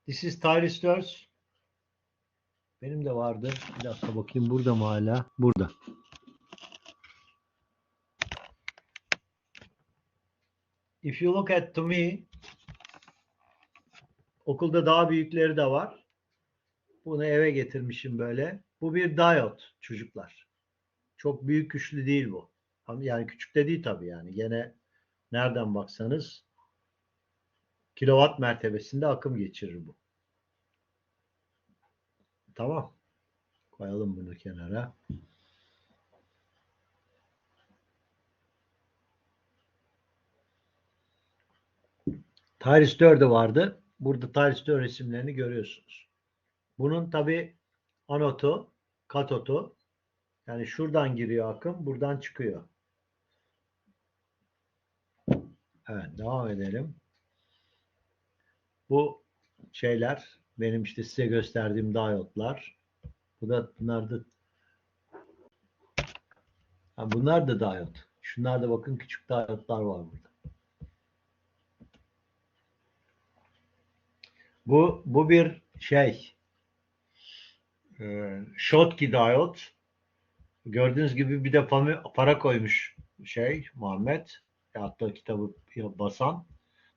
This is thyristors. Benim de vardı. Bir dakika bakayım, burada mı hala? Burada. If you look at to me, okulda daha büyükleri de var. Bunu eve getirmişim böyle. Bu bir diyot çocuklar. Çok büyük güçlü değil bu. Yani küçük de değil tabii yani. Gene nereden baksanız kilowatt mertebesinde akım geçirir bu. Tamam. Koyalım bunu kenara. Tyristör de vardı. Burada tyristör resimlerini görüyorsunuz. Bunun tabii anotu, katotu, yani şuradan giriyor akım, buradan çıkıyor. Evet, devam edelim. Bu şeyler benim işte size gösterdiğim diyotlar. Bunlar da diyot. Şunlar da bakın, küçük diyotlar var burada. Bu bir şey, Schottky diyot. Gördüğünüz gibi bir de para koymuş Muhammed. Hatta kitabı basan.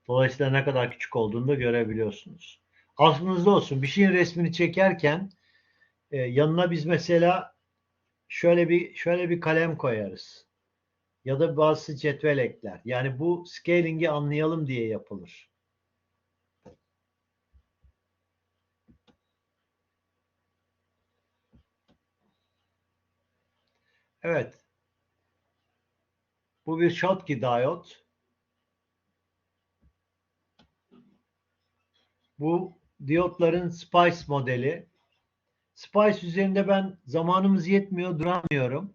Dolayısıyla ne kadar küçük olduğunu da görebiliyorsunuz. Aklınızda olsun, bir şeyin resmini çekerken yanına biz mesela şöyle bir kalem koyarız. Ya da bazı cetvel ekler. Yani bu scaling'i anlayalım diye yapılır. Evet. Bu bir Schottky diyot. Bu diyotların Spice modeli. Spice üzerinde ben zamanımız yetmiyor, duramıyorum.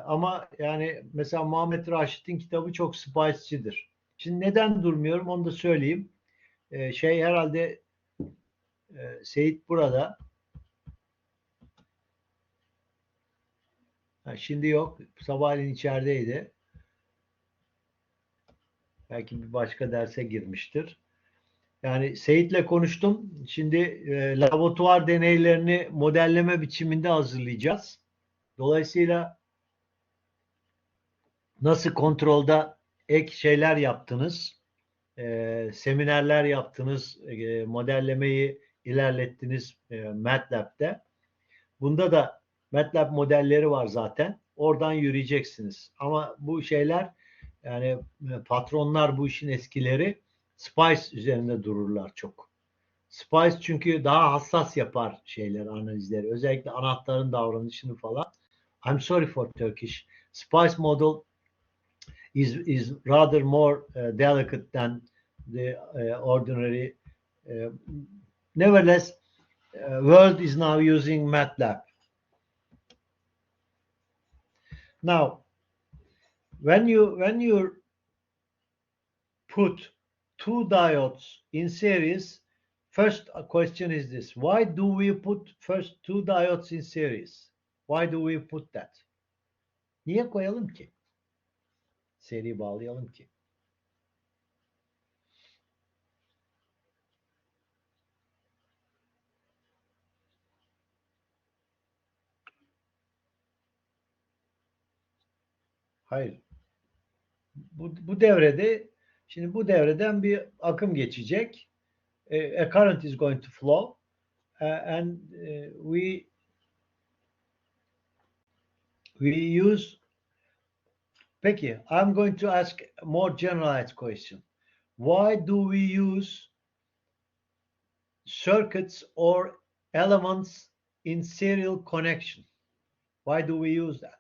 Ama yani mesela Muhammed Raşit'in kitabı çok Spice'cidir. Şimdi neden durmuyorum onu da söyleyeyim. Herhalde Seyit burada. Şimdi yok. Sabahleyin içerideydi. Belki bir başka derse girmiştir. Yani Seyit'le konuştum. Şimdi laboratuvar deneylerini modelleme biçiminde hazırlayacağız. Dolayısıyla nasıl kontrolda ek şeyler yaptınız, seminerler yaptınız, modellemeyi ilerlettiniz MATLAB'de. Bunda da MATLAB modelleri var zaten. Oradan yürüyeceksiniz. Ama bu şeyler, yani patronlar, bu işin eskileri Spice üzerinde dururlar çok. Spice çünkü daha hassas yapar analizleri. Özellikle anahtarın davranışını falan. I'm sorry for Turkish. Spice model is rather more delicate than the ordinary. Nevertheless, world is now using MATLAB. Now, when you're put two diodes in series, first question is this: why do we put first two diodes in series? Why do we put that? Niye koyalım ki? Seri bağlayalım ki. Hayır. Bu devrede, şimdi bu devreden bir akım geçecek. A current is going to flow and we use. Peki, I'm going to ask a more generalized question. Why do we use circuits or elements in serial connection? Why do we use that?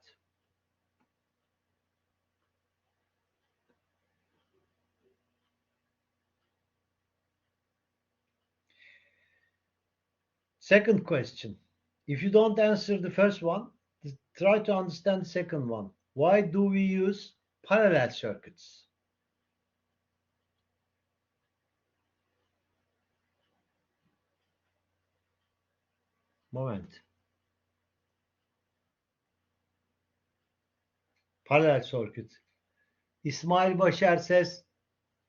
Second question. If you don't answer the first one, try to understand the second one. Why do we use parallel circuits? Moment. Parallel circuit. Ismail Bashar says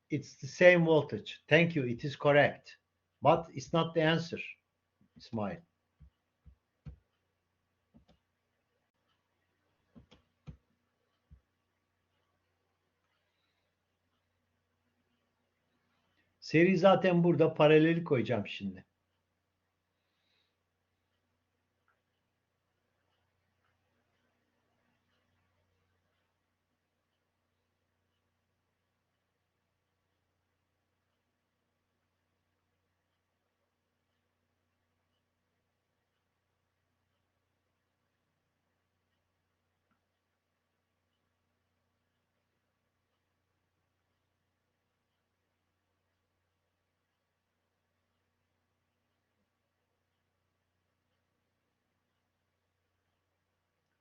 it's the same voltage. Thank you. It is correct. But it's not the answer, Ismail. Seri zaten burada. Paraleli koyacağım şimdi.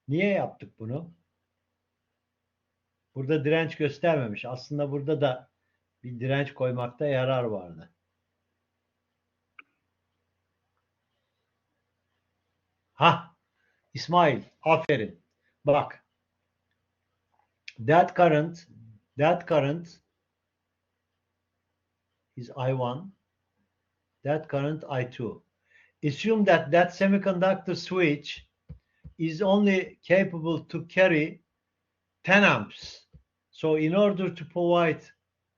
Niye yaptık bunu? Burada direnç göstermemiş. Aslında burada da bir direnç koymakta yarar vardı. Ha, İsmail, aferin. Bak. That current is I1. That current I2. Assume that semiconductor switch is only capable to carry 10 amps. So in order to provide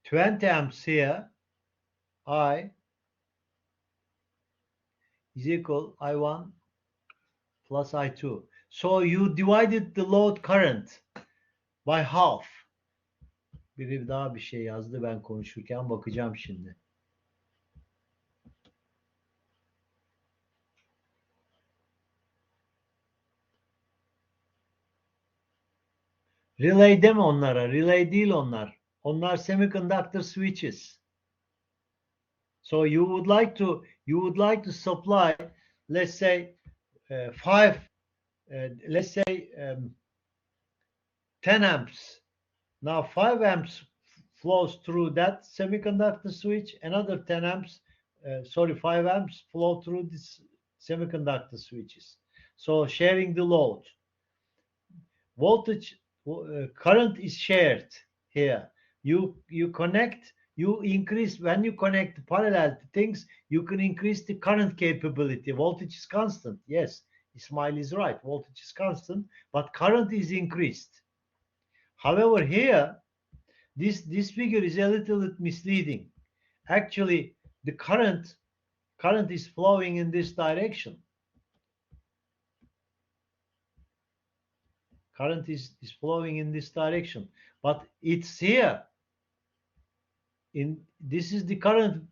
20 amps here, I is equal I1 plus I2. So you divided the load current by half. Biri daha bir şey yazdı, ben konuşurken bakacağım şimdi. Relay deme onlara. Relay değil onlar. Onlar semiconductor switches. So you would like to supply, let's say, let's say 10 amps. Now 5 amps flows through that semiconductor switch. Another 10 amps, 5 amps flow through this semiconductor switches. So sharing the load. Voltage, current is shared here. You connect, you increase, when you connect parallel things, you can increase the current capability. Voltage is constant. Yes, Ismail is right. Voltage is constant, but current is increased. However, here, this figure is a little bit misleading. Actually, the current is flowing in this direction. Current is flowing in this direction, but it's here. This is the current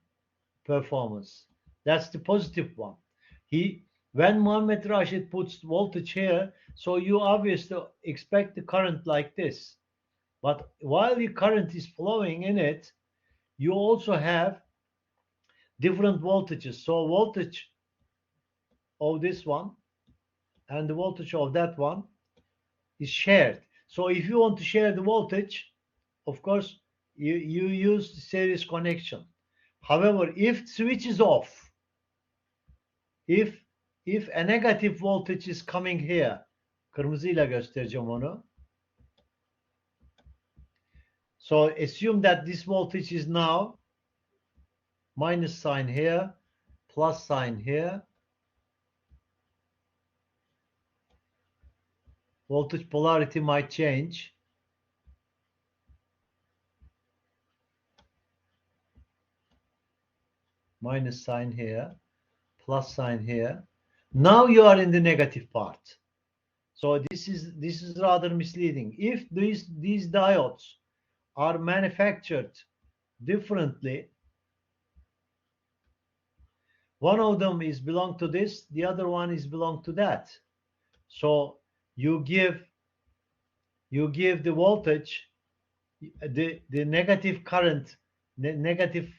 performance. That's the positive one. When Mohammed Rashid puts voltage here, so you obviously expect the current like this. But while the current is flowing in it, you also have different voltages. So voltage of this one and the voltage of that one is shared. So if you want to share the voltage, of course, you use series connection. However, if switch is off, if a negative voltage is coming here, kırmızıyla göstereceğim onu. So assume that this voltage is now minus sign here, plus sign here. Voltage polarity might change. Minus sign here, plus sign here. Now you are in the negative part. So this is rather misleading. If these diodes are manufactured differently, one of them is belong to this, the other one is belong to that. So you give the voltage, the negative current, negative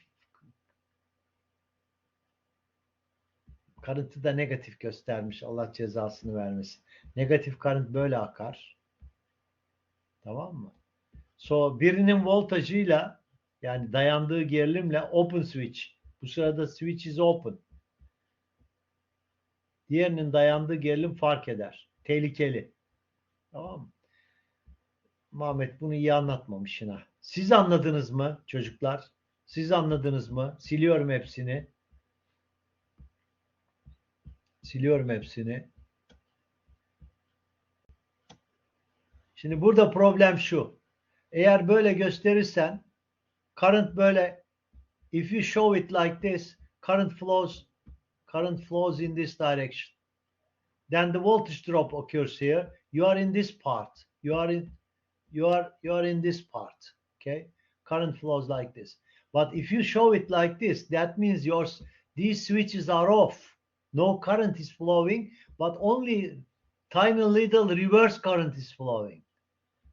current'ı da negatif göstermiş. Allah cezasını vermesin. Negatif current böyle akar. Tamam mı? So birinin voltajıyla, yani dayandığı gerilimle open switch. Bu sırada switch is open. Diğerinin dayandığı gerilim fark eder. Tehlikeli. Tamam mı? Mehmet bunu iyi anlatmamış yine. Siz anladınız mı çocuklar? Siz anladınız mı? Siliyorum hepsini. Siliyorum hepsini. Şimdi burada problem şu. Eğer böyle gösterirsen, current böyle, if you show it like this, current flows in this direction. Then the voltage drop occurs here. You are in this part. You are in this part. Okay? Current flows like this. But if you show it like this, that means these switches are off. No current is flowing, but only tiny little reverse current is flowing.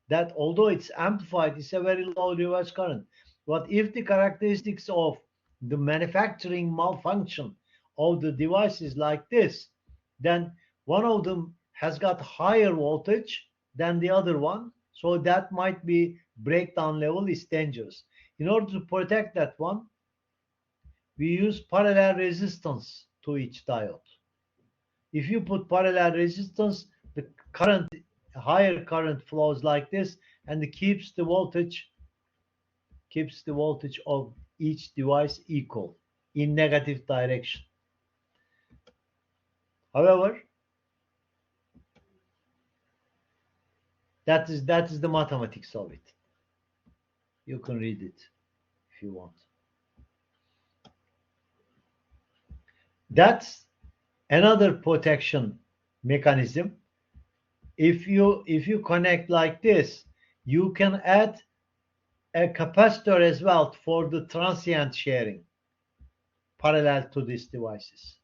That although it's amplified, it's a very low reverse current. But if the characteristics of the manufacturing malfunction of the device is like this, then one of them has got higher voltage than the other one. So that might be breakdown level is dangerous. In order to protect that one, we use parallel resistance to each diode. If you put parallel resistance, the higher current flows like this, and it keeps the voltage of each device equal in negative direction. However, that is the mathematics of it. You can read it if you want. That's another protection mechanism. If you connect like this, you can add a capacitor as well for the transient sharing parallel to these devices.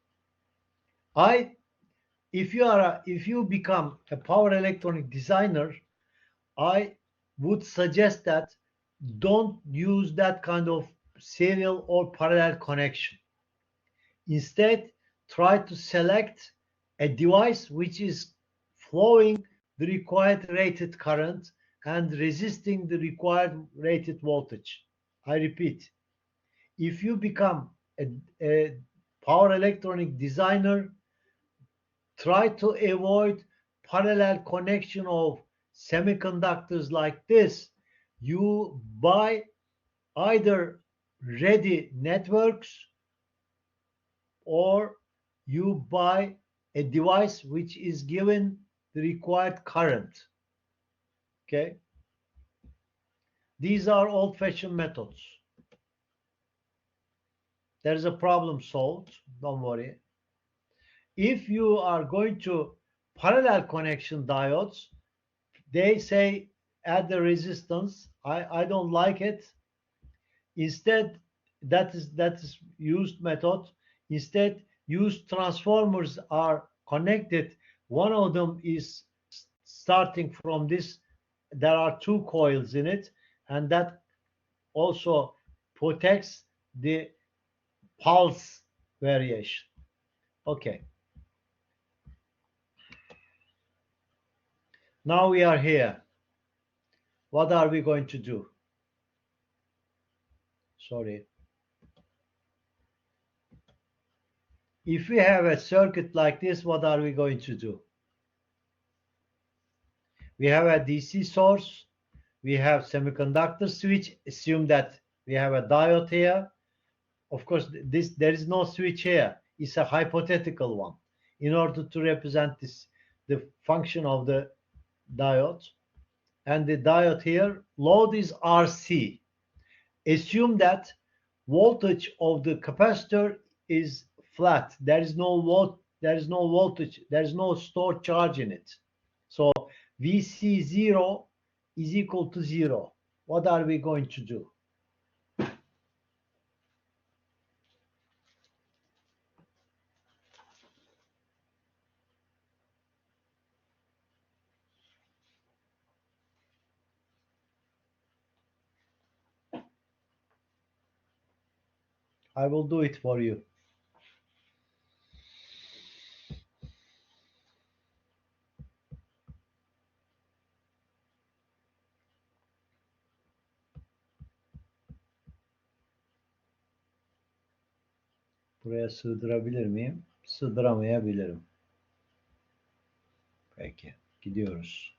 If you become a power electronic designer, I would suggest that don't use that kind of serial or parallel connection. Instead, try to select a device which is flowing the required rated current and resisting the required rated voltage. I repeat, if you become a power electronic designer, try to avoid parallel connection of semiconductors like this. You buy either ready networks or you buy a device which is given the required current. Okay? These are old-fashioned methods. There's a problem solved. Don't worry. If you are going to parallel connection diodes, they say add the resistance. I don't like it. Instead, that is used method. Instead, used transformers are connected. One of them is starting from this. There are two coils in it, and that also protects the pulse variation. Okay. Now we are here. What are we going to do? Sorry. If we have a circuit like this, what are we going to do? We have a DC source, we have semiconductor switch, assume that we have a diode here. Of course, there is no switch here. It's a hypothetical one. In order to represent this, the function of the diode, and the diode here, load is RC. Assume that voltage of the capacitor is flat. There is no voltage, there is no stored charge in it. So VC0 is equal to 0. What are we going to do? I will do it for you. Buraya sığdırabilir miyim? Sığdıramayabilirim. Peki, gidiyoruz.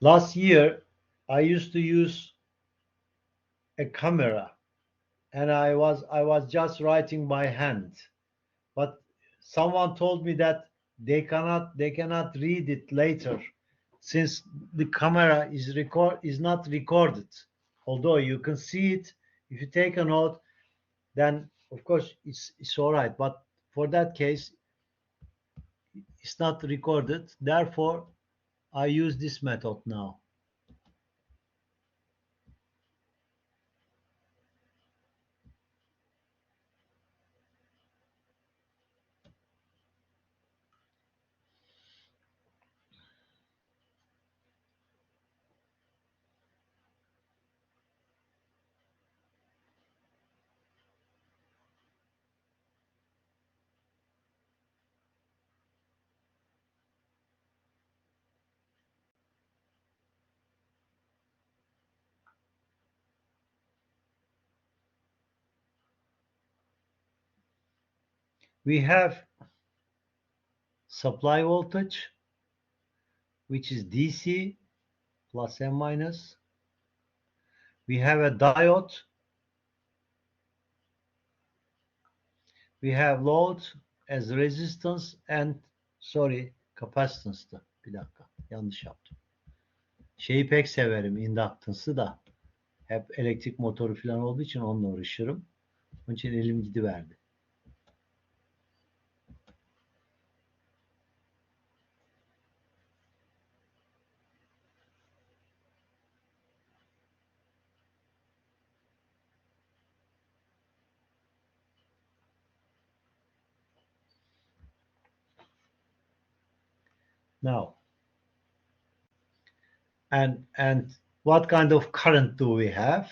Last year, I used to use a camera, and I was just writing by hand. But someone told me that they cannot read it later, since the camera is not recorded. Although you can see it, if you take a note, then of course it's all right. But for that case, it's not recorded. Therefore, I use this method now. We have supply voltage, which is DC plus and minus. We have a diode. We have load as resistance and capacitance'tı. Bir dakika, yanlış yaptım. Şeyi pek severim, inductance'ı da. Hep elektrik motoru falan olduğu için onunla uğraşırım. Onun için elim gidiverdi. Now, and what kind of current do we have?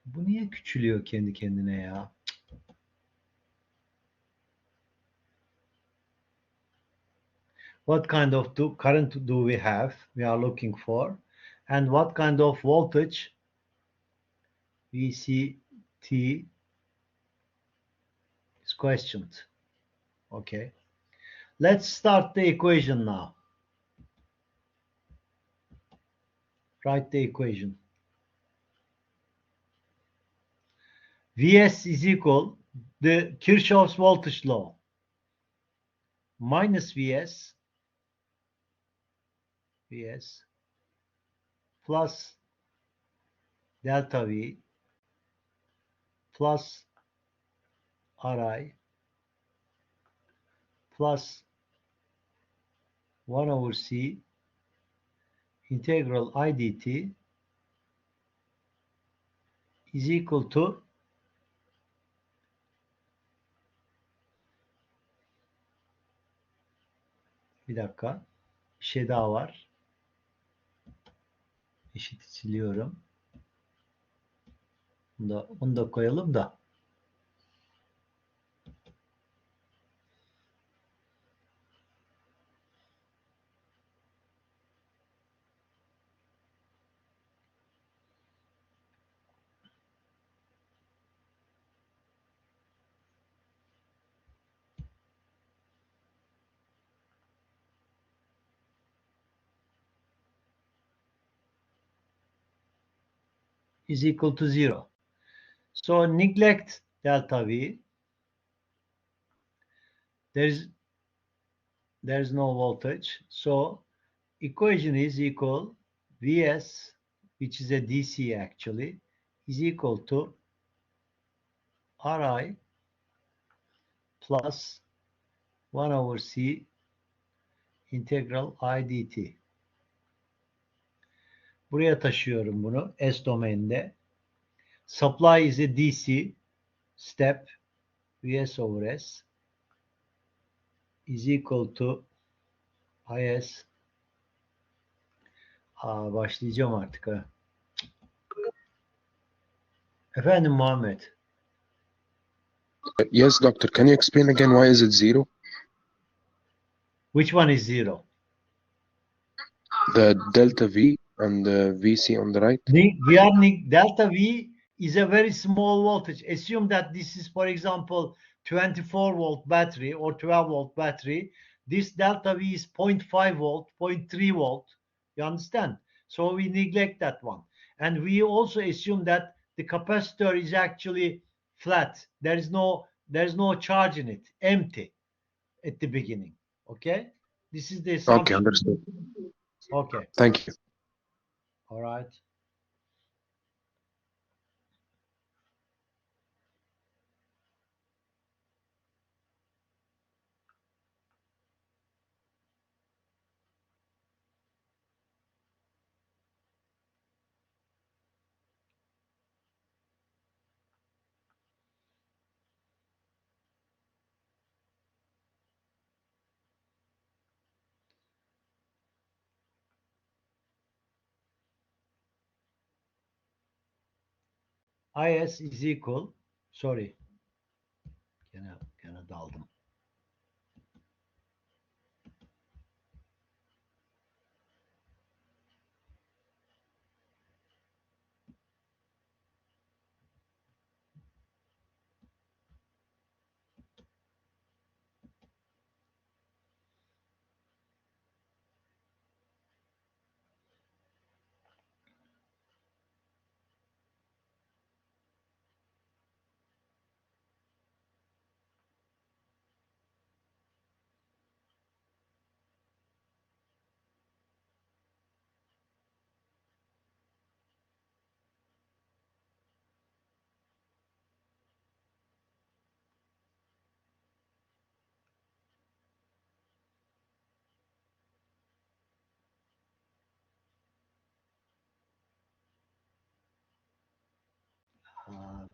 Bu niye küçülüyor kendi kendine ya? What kind of current do we have? We are looking for, and what kind of voltage? VCT is questioned. Okay, let's start the equation now. Write the equation. Vs is equal the Kirchhoff's voltage law minus Vs plus delta V plus Ri plus 1 over C integral I dt is equal to Bir dakika. Bir şey daha var. Eşit siliyorum. Onu da koyalım da. Is equal to 0. So neglect delta V. There's no voltage. So equation is equal Vs, which is a DC actually, is equal to Ri plus 1 over C integral I dt. Buraya taşıyorum bunu S domaininde. Supply is a DC step Vs over S is equal to Is. Başlayacağım artık ha. Efendim Muhammed. Yes, doctor. Can you explain again why is it 0? Which one is 0? The delta V and the VC on the right? Delta V is a very small voltage. Assume that this is, for example, 24 volt battery or 12 volt battery. This delta V is 0.5 volt, 0.3 volt. You understand? So we neglect that one. And we also assume that the capacitor is actually flat. There is no charge in it, empty at the beginning. Okay? This is the assumption. Okay, understood. Okay. Thank you. All right. Is is equal, sorry, gene daldım.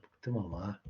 Bıktım ama.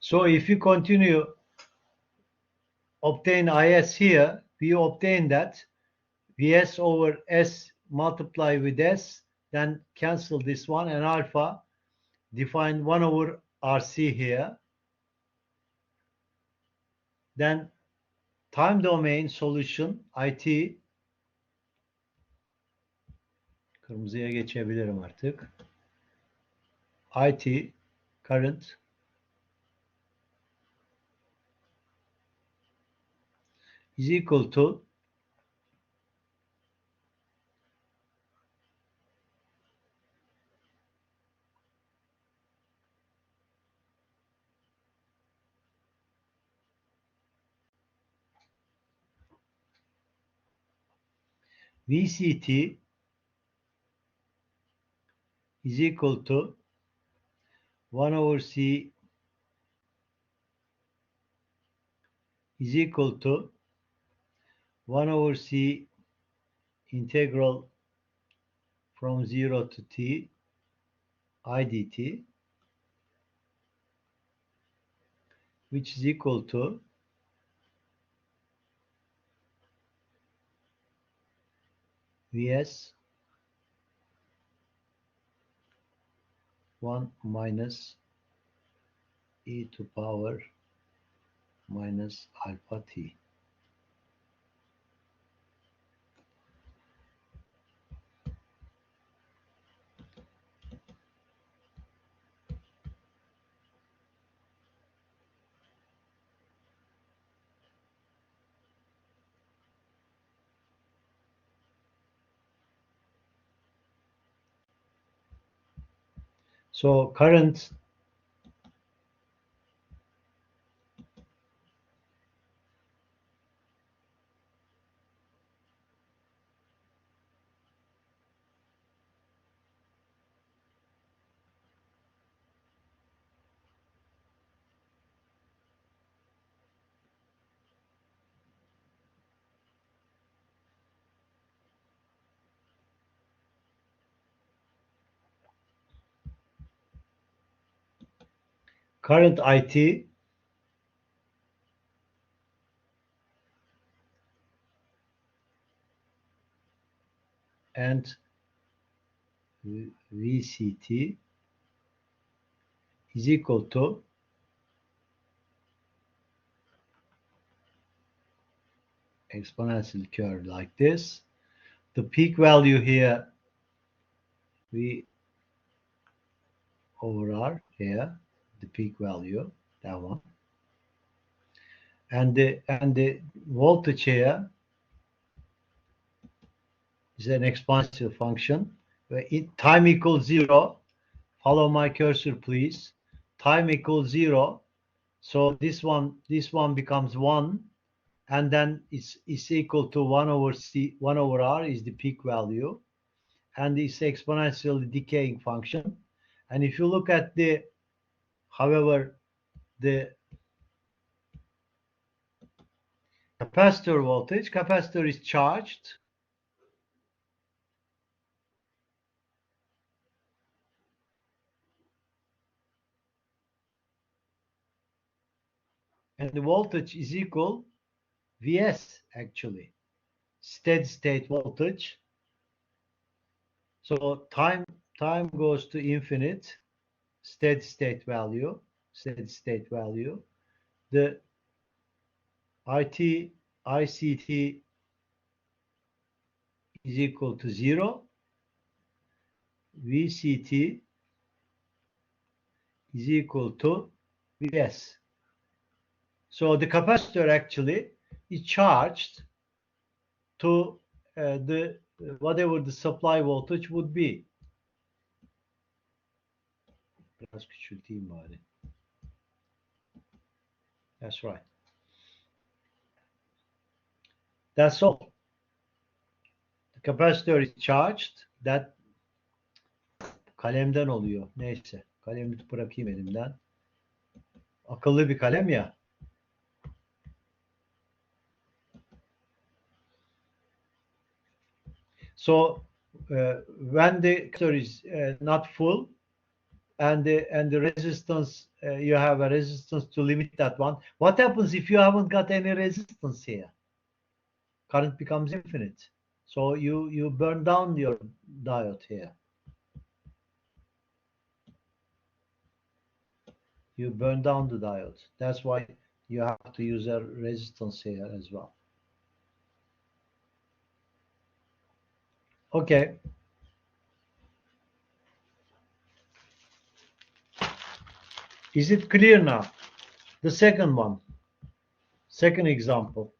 So if you continue obtain Is here, we obtain that Vs over S multiply with S, then cancel this one, and alpha, define 1 over RC here. Then time domain solution IT, kırmızıya geçebilirim artık. IT current is equal to VCT is equal to 1 over C is equal to 1 over C integral from 0 to T IDT, which is equal to Vs 1 minus e to power minus alpha t. So current IT and VCT is equal to exponential curve like this. The peak value here V over R here, the peak value, that one. And the voltage here is an exponential function. Where time equals 0. Follow my cursor, please. Time equals 0. So this one becomes 1, and then it's equal to 1 over C, 1 over R is the peak value, and it's exponentially decaying function. And if you look at the, however, the capacitor voltage, capacitor is charged. And the voltage is equal Vs, actually, steady state voltage. So time goes to infinite, steady state value. The ICT is equal to 0. VCT is equal to Vs. So the capacitor actually is charged to the whatever the supply voltage would be. Biraz küçülteyim bari. That's right. That's all. The capacitor is charged. That kalemden oluyor. Neyse. Kalemi bırakayım elimden. Akıllı bir kalem ya. So when the capacitor is not full, and the resistance, you have a resistance to limit that one. What happens if you haven't got any resistance here? Current becomes infinite. So you burn down your diode here. You burn down the diode. That's why you have to use a resistance here as well. Okay. Is it clear now? The second one. Second example.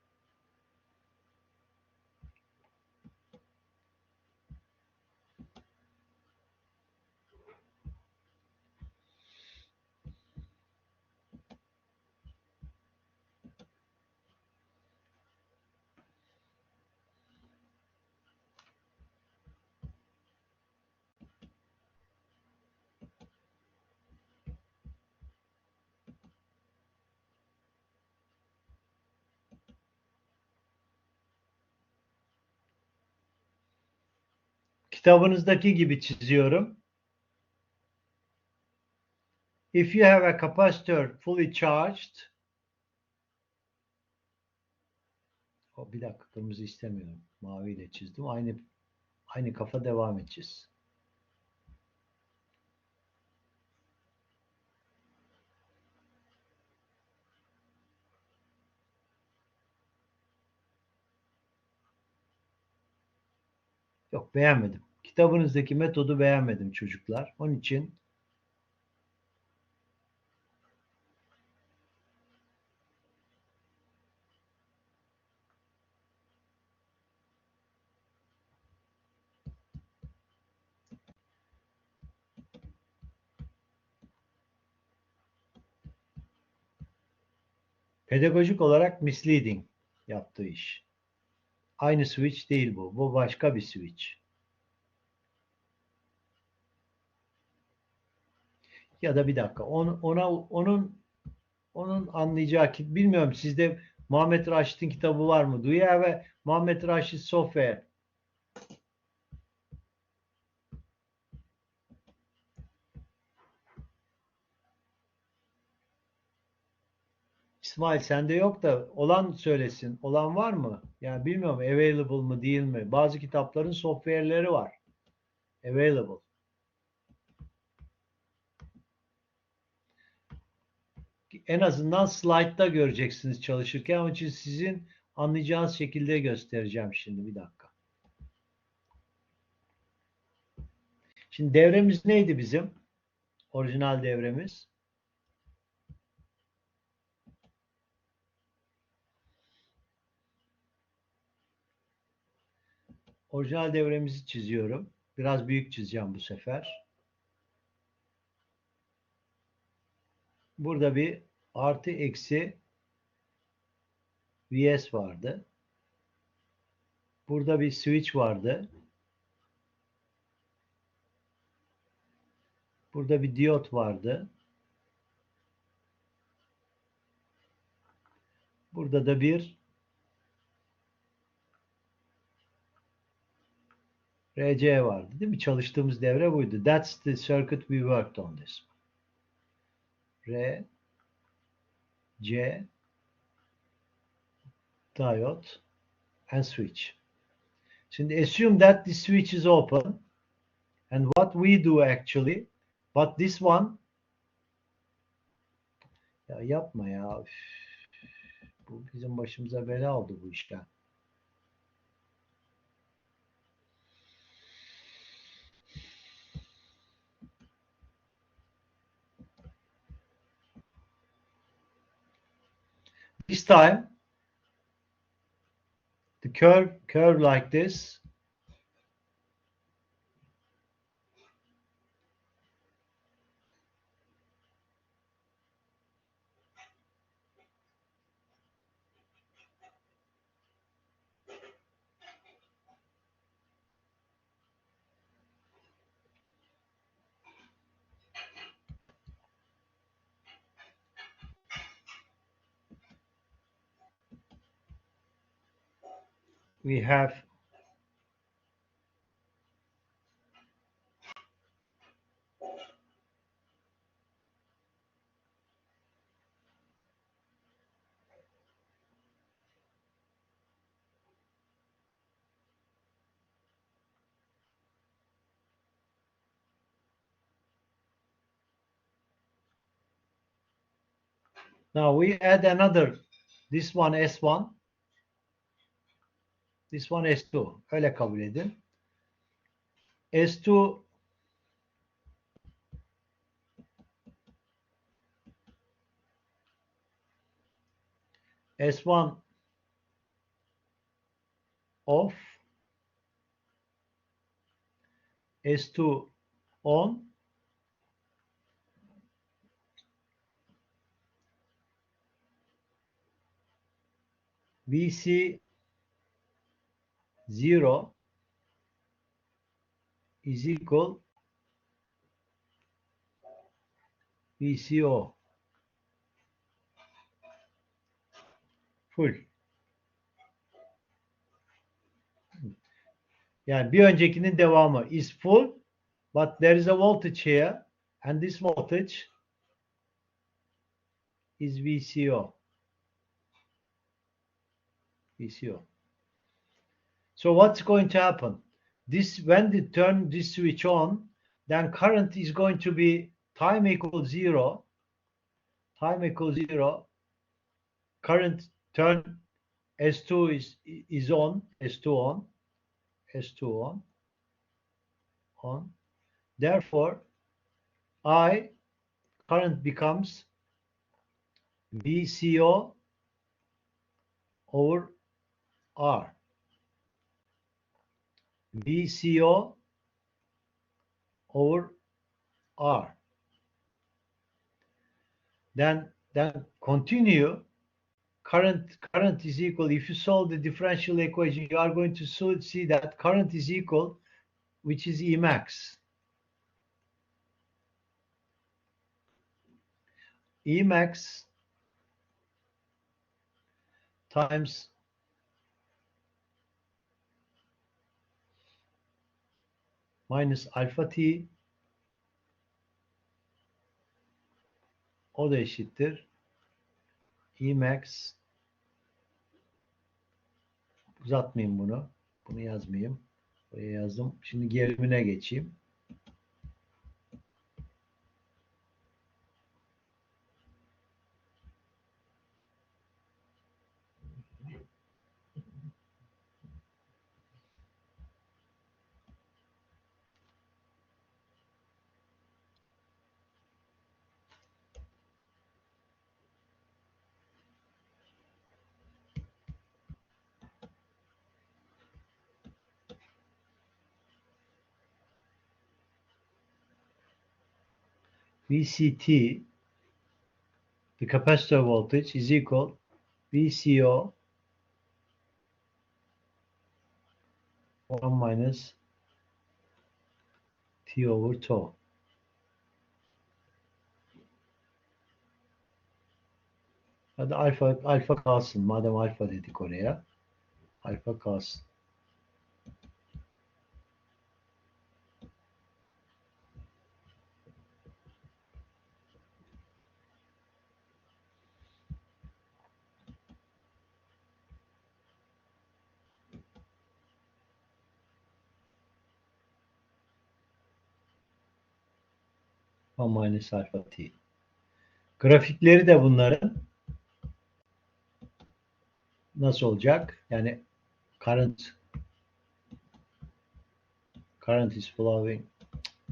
Kitabınızdaki gibi çiziyorum. If you have a capacitor fully charged, bir dakika, kırmızı istemiyorum. Maviyle çizdim. Aynı kafa devam edeceğiz. Yok, beğenmedim. Kitabınızdaki metodu beğenmedim çocuklar. Onun için pedagojik olarak misleading yaptığı iş. Aynı switch değil bu. Bu başka bir switch. Ya da bir dakika. Onun anlayacağı ki bilmiyorum, sizde Muhammed Raşit'in kitabı var mı? Do you have a Muhammed Raşit software? İsmail, sende yok da olan söylesin. Olan var mı? Yani bilmiyorum, available mı değil mi? Bazı kitapların software'leri var. Available. En azından slide'da göreceksiniz çalışırken. Onun için sizin anlayacağınız şekilde göstereceğim şimdi. Bir dakika. Şimdi devremiz neydi bizim? Orijinal devremiz. Orijinal devremizi çiziyorum. Biraz büyük çizeceğim bu sefer. Burada bir artı eksi Vs vardı. Burada bir switch vardı. Burada bir diyot vardı. Burada da bir RC vardı, değil mi? Çalıştığımız devre buydu. That's the circuit we worked on this. R, C, diode and switch. Şimdi assume that the switch is open and what we do actually, but this one, ya yapma ya. Üf. Bu bizim başımıza bela oldu bu işler. This time the curve like this. We have Now we add another, this one S1, this one S2. Öyle kabul edin. S2 S1 off, S2 on, VC 0 is equal VCO full. Yani bir öncekinin devamı is full, but there is a voltage here, and this voltage is VCO. VCO. So what's going to happen? This, when they turn this switch on, then current is going to be time equals 0. Time equals 0. Current turn S2 is on. S2 on. S2 on. Therefore, I current becomes VCO over R. VCO over R. Then continue. Current is equal. If you solve the differential equation, you are going to see that current is equal, which is E max. E max times minus alfa t, o da eşittir E max, uzatmayayım bunu. Bunu yazmayayım. Buraya yazdım. Şimdi gerimine geçeyim. VCT, the capacitor voltage, is equal VCO 1 minus T over tau. Hadi alfa kalsın. Madem alfa dedik oraya. Alfa kalsın. Minus alfa t. Grafikleri de bunların nasıl olacak? Yani current is flowing.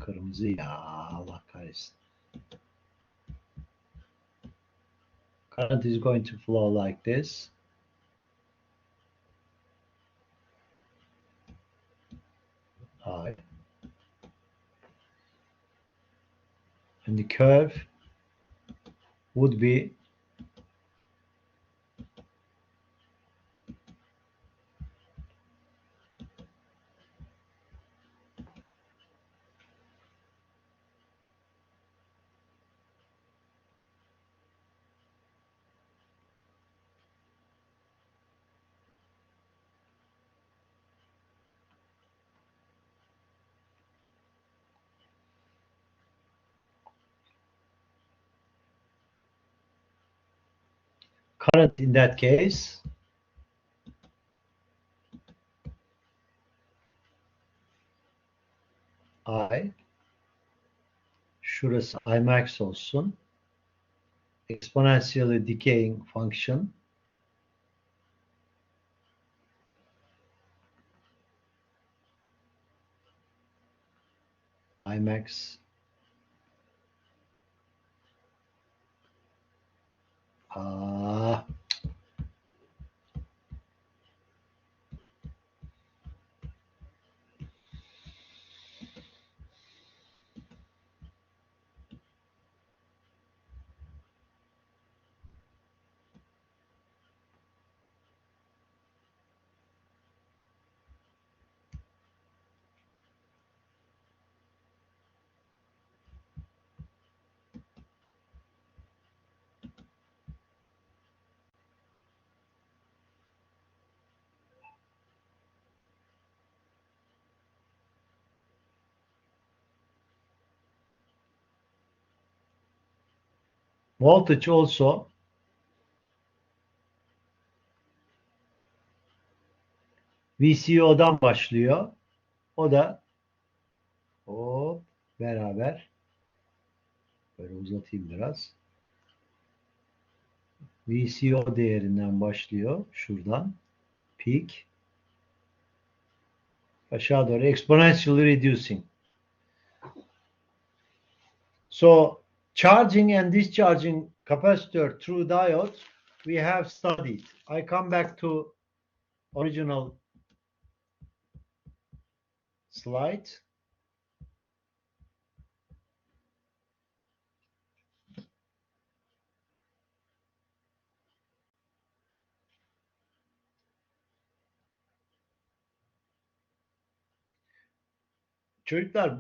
Kırmızı ya, Allah kahretsin. Current is going to flow like this. I. And the curve would be current in that case I, şurası I max olsun, exponentially decaying function. Imax voltage also VCO'dan başlıyor. O da beraber böyle uzatayım biraz. VCO değerinden başlıyor. Şuradan. Peak. Aşağı doğru. Exponentially reducing. So charging and discharging capacitor through diode we have studied. I come back to original slide. Çocuklar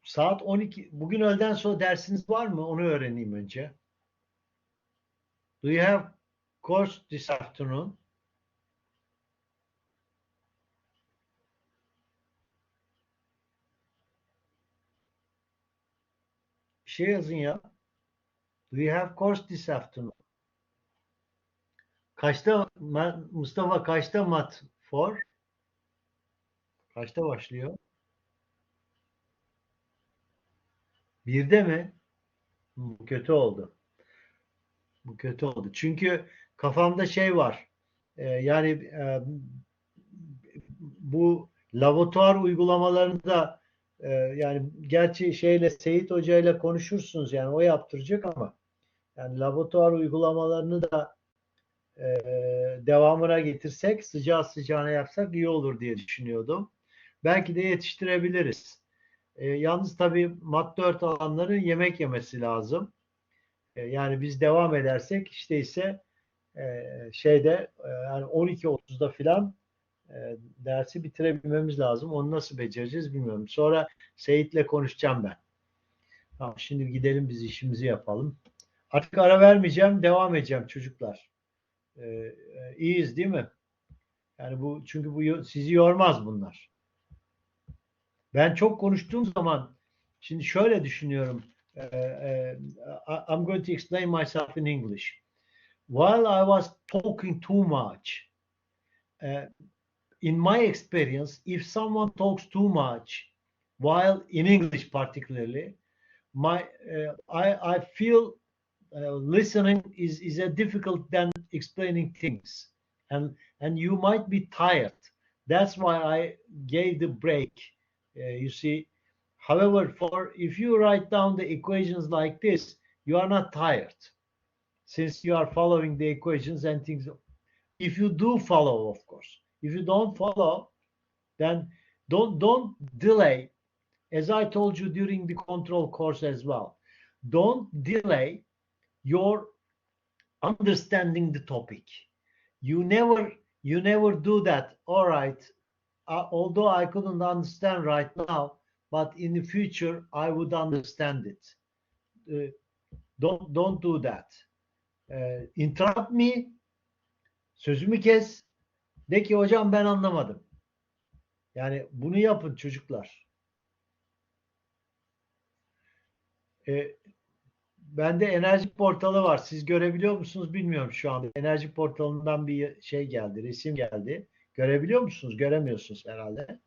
saat 12 bugün öğleden sonra dersiniz var mı? Onu öğreneyim önce. Do you have course this afternoon? Bir şey yazın ya. Do you have course this afternoon? Kaçta Mustafa kaçta mat for? Kaçta başlıyor? 1'de mi? Bu kötü oldu. Bu kötü oldu. Çünkü kafamda şey var. Yani bu laboratuvar uygulamalarında yani gerçi şeyle Seyit Hoca ile konuşursunuz yani o yaptıracak ama yani laboratuvar uygulamalarını da devamına getirsek sıcağı sıcağına yapsak iyi olur diye düşünüyordum. Belki de yetiştirebiliriz. Yalnız tabii mat 4 alanların yemek yemesi lazım. Yani biz devam edersek işte ise yani 12.30'da filan dersi bitirebilmemiz lazım. Onu nasıl becereceğiz bilmiyorum. Sonra Seyit'le konuşacağım ben. Tamam, şimdi gidelim biz işimizi yapalım. Artık ara vermeyeceğim, devam edeceğim çocuklar. İyiyiz değil mi? Yani çünkü bu sizi yormaz bunlar. Ben çok konuştuğum zaman şimdi şöyle düşünüyorum. I'm going to explain myself in English. While I was talking too much, in my experience, if someone talks too much, while in English particularly, I feel listening is a difficult than explaining things, and you might be tired. That's why I gave the break. You see, however, if you write down the equations like this, you are not tired since you are following the equations and things. If you do follow, of course. If you don't follow, then don't delay. As I told you during the control course as well, don't delay your understanding the topic. You never do that. All right. Although I couldn't understand right now, but in the future I would understand it. Don't do that. Interrupt me. Sözümü kes. De ki hocam ben anlamadım. Yani bunu yapın çocuklar. Bende enerji portalı var. Siz görebiliyor musunuz bilmiyorum şu anda. Enerji portalından bir şey geldi, resim geldi. Görebiliyor musunuz? Göremiyorsunuz herhalde.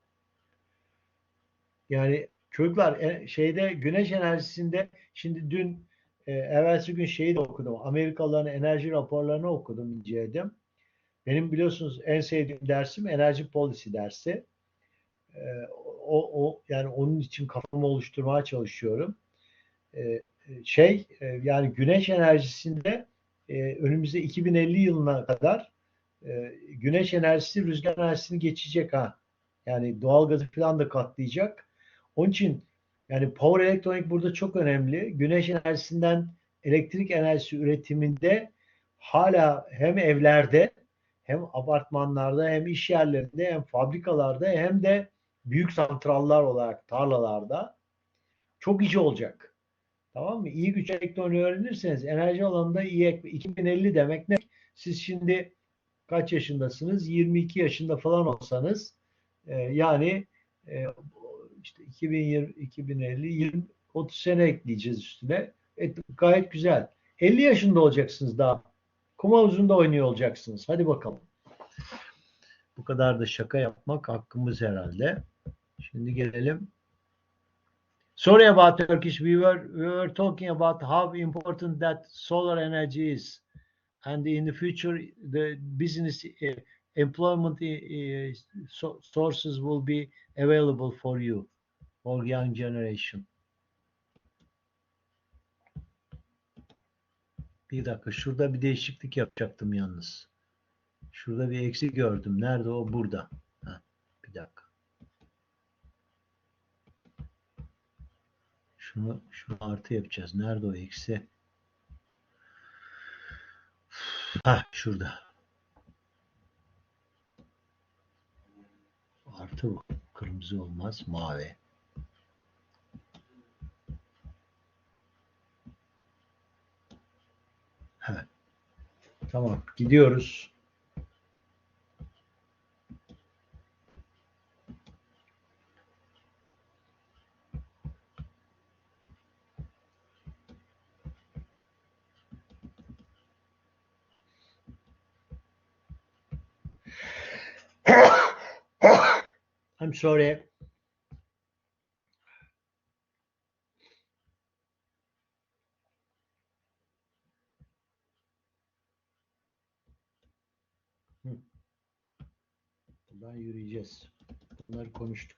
Yani çocuklar şeyde güneş enerjisinde şimdi dün evvelsi gün şeyi de okudum. Amerikalıların enerji raporlarını okudum, inceledim. Benim biliyorsunuz en sevdiğim dersim enerji policy dersi. E, yani onun için kafamı oluşturmaya çalışıyorum. Yani güneş enerjisinde önümüzde 2050 yılına kadar güneş enerjisi rüzgar enerjisini geçecek ha. Yani doğalgazı falan da katlayacak. Onun için yani power elektronik burada çok önemli. Güneş enerjisinden elektrik enerjisi üretiminde hala hem evlerde hem apartmanlarda hem iş yerlerinde hem fabrikalarda hem de büyük santrallar olarak tarlalarda çok işi olacak. Tamam mı? İyi güç elektroniği öğrenirseniz enerji alanında iyi 2050 demek ne? Siz şimdi kaç yaşındasınız? 22 yaşında falan olsanız yani işte 2020, 2050, 20, 30 sene ekleyeceğiz üstüne. Gayet güzel. 50 yaşında olacaksınız daha. Kum havuzunda oynuyor olacaksınız. Hadi bakalım. Bu kadar da şaka yapmak hakkımız herhalde. Şimdi gelelim. Sorry about Turkish. We were talking about how important that solar energy is, and in the future the business employment sources will be available for you, for young generation. Bir dakika, şurada bir değişiklik yapacaktım yalnız. Şurada bir eksi gördüm. Nerede o? Burada. Heh, bir dakika. Şunu artı yapacağız. Nerede o eksi? Heh, şurada. Artı bu. Kırmızı olmaz. Mavi. Evet. Tamam. Gidiyoruz. I'm sorry. Buradan yürüyeceğiz. Bunları konuştuk.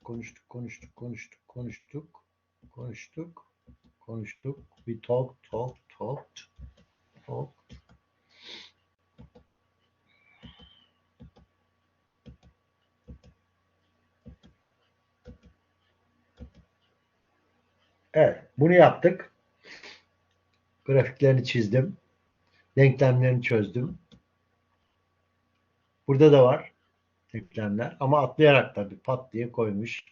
We talked. Evet, bunu yaptık. Grafiklerini çizdim. Denklemlerini çözdüm. Burada da var denklemler ama atlayarak tabii pat diye koymuş.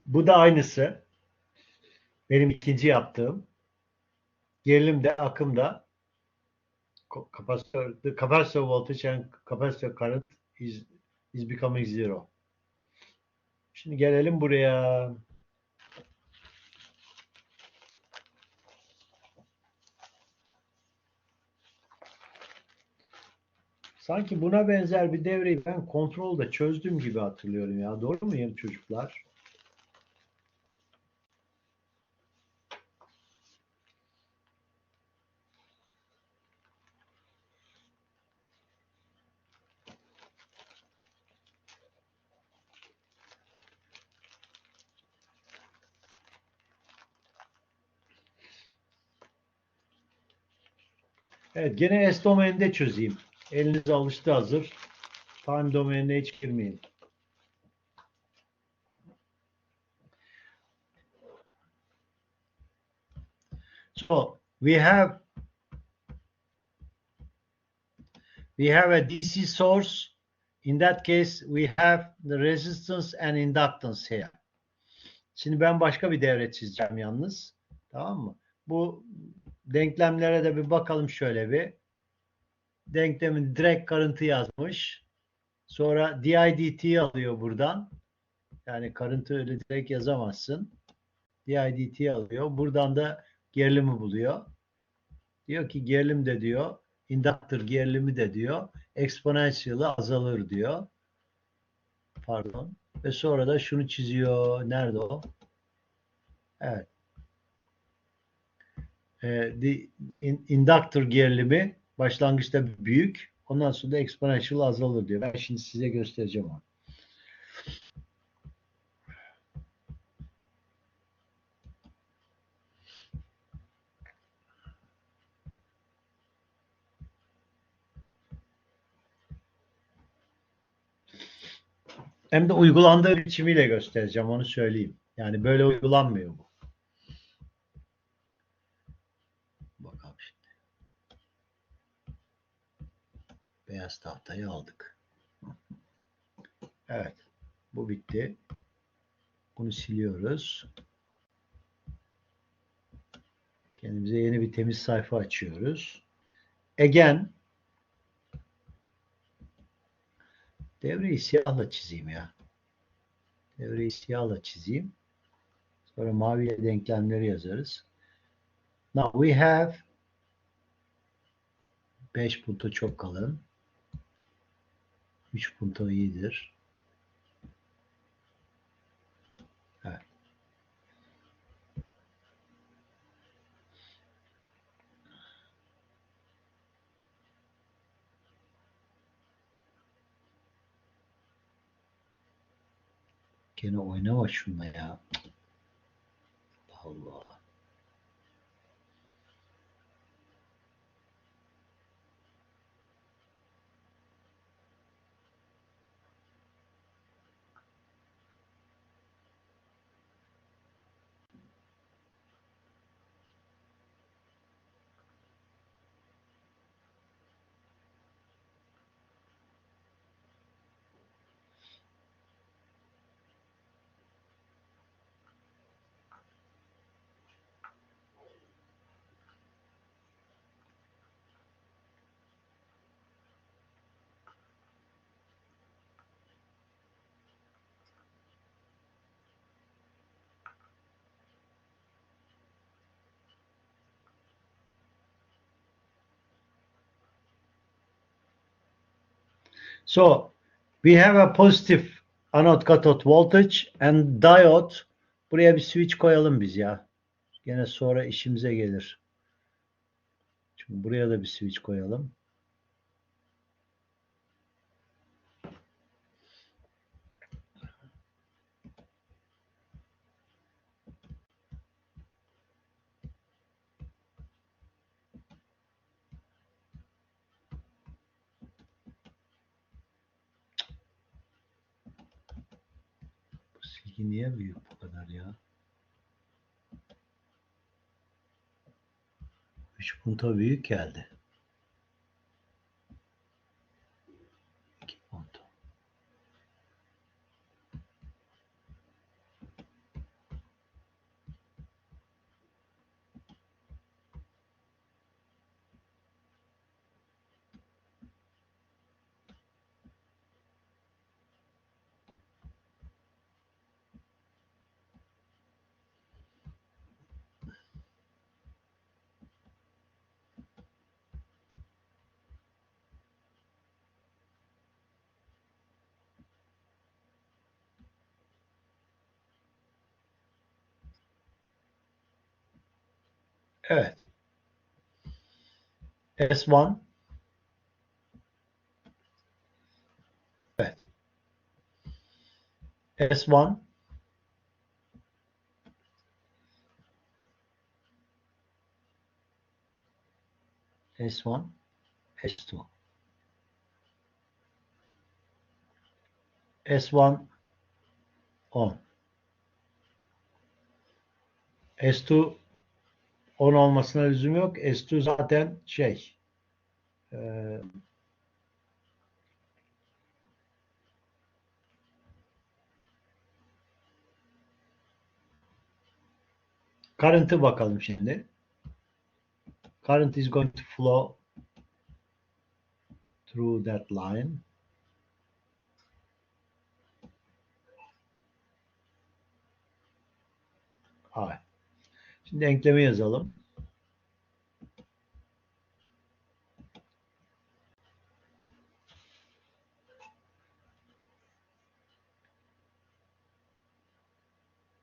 Bu da aynısı. Benim ikinci yaptığım. Gerilim de akım da the capacitor voltage and capacitor current is becoming zero. Şimdi gelelim buraya. Sanki buna benzer bir devreyi ben kontrolde çözdüm gibi hatırlıyorum ya. Doğru muyum çocuklar? Evet, gene S domeninde çözeyim. Eliniz alıştı hazır. Time domenine hiç girmeyin. So we have a DC source. In that case we have the resistance and inductance here. Şimdi ben başka bir devre çizeceğim yalnız. Tamam mı? Bu denklemlere de bir bakalım şöyle bir. Denklemin direkt karıntı yazmış. Sonra dIdt'yi alıyor buradan. Yani karıntı öyle direkt yazamazsın. dIdt'yi alıyor. Buradan da gerilimi buluyor. Diyor ki gerilim de diyor, inductor gerilimi de diyor, exponential'ı azalır diyor. Pardon. Ve sonra da şunu çiziyor. Nerede o? Evet. The inductor gerilimi başlangıçta büyük. Ondan sonra da exponential azalır diyor. Ben şimdi size göstereceğim onu. Hem de uygulandığı biçimiyle göstereceğim. Onu söyleyeyim. Yani böyle uygulanmıyor bu. Bakalım şimdi. Beyaz tahtayı aldık. Evet. Bu bitti. Bunu siliyoruz. Kendimize yeni bir temiz sayfa açıyoruz. Again, devreyi siyahla çizeyim ya. Devreyi siyahla çizeyim. Sonra maviyle denklemleri yazarız. Now we have 5 punto çok kalın. 3 punto iyidir. Evet. Gene oynama şununla ya. Allah. So we have a positive anode cathode voltage and diode. Buraya bir switch koyalım biz ya. Gene sonra işimize gelir. Şimdi buraya da bir switch koyalım. Bu silgi niye büyük bu kadar ya? 3 punto büyük geldi. 2 punto. Evet. S1. Evet. S1. S1. S2. S1 10. S2 10 olmasına lüzum yok. S2 zaten şey current'ı bakalım şimdi. Current is going to flow through that line. Evet. Şimdi denklemi yazalım.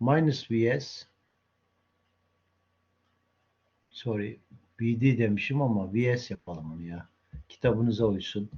minus Vs, sorry, Vd demişim ama Vs yapalım onu ya. Kitabınıza uysun.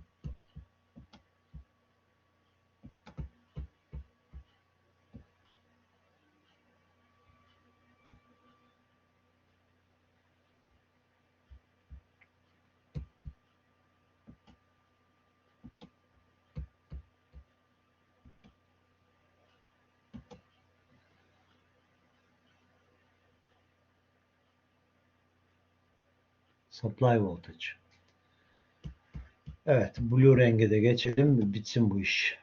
Supply voltage. Evet, blue renge de geçelim, bitsin bu iş.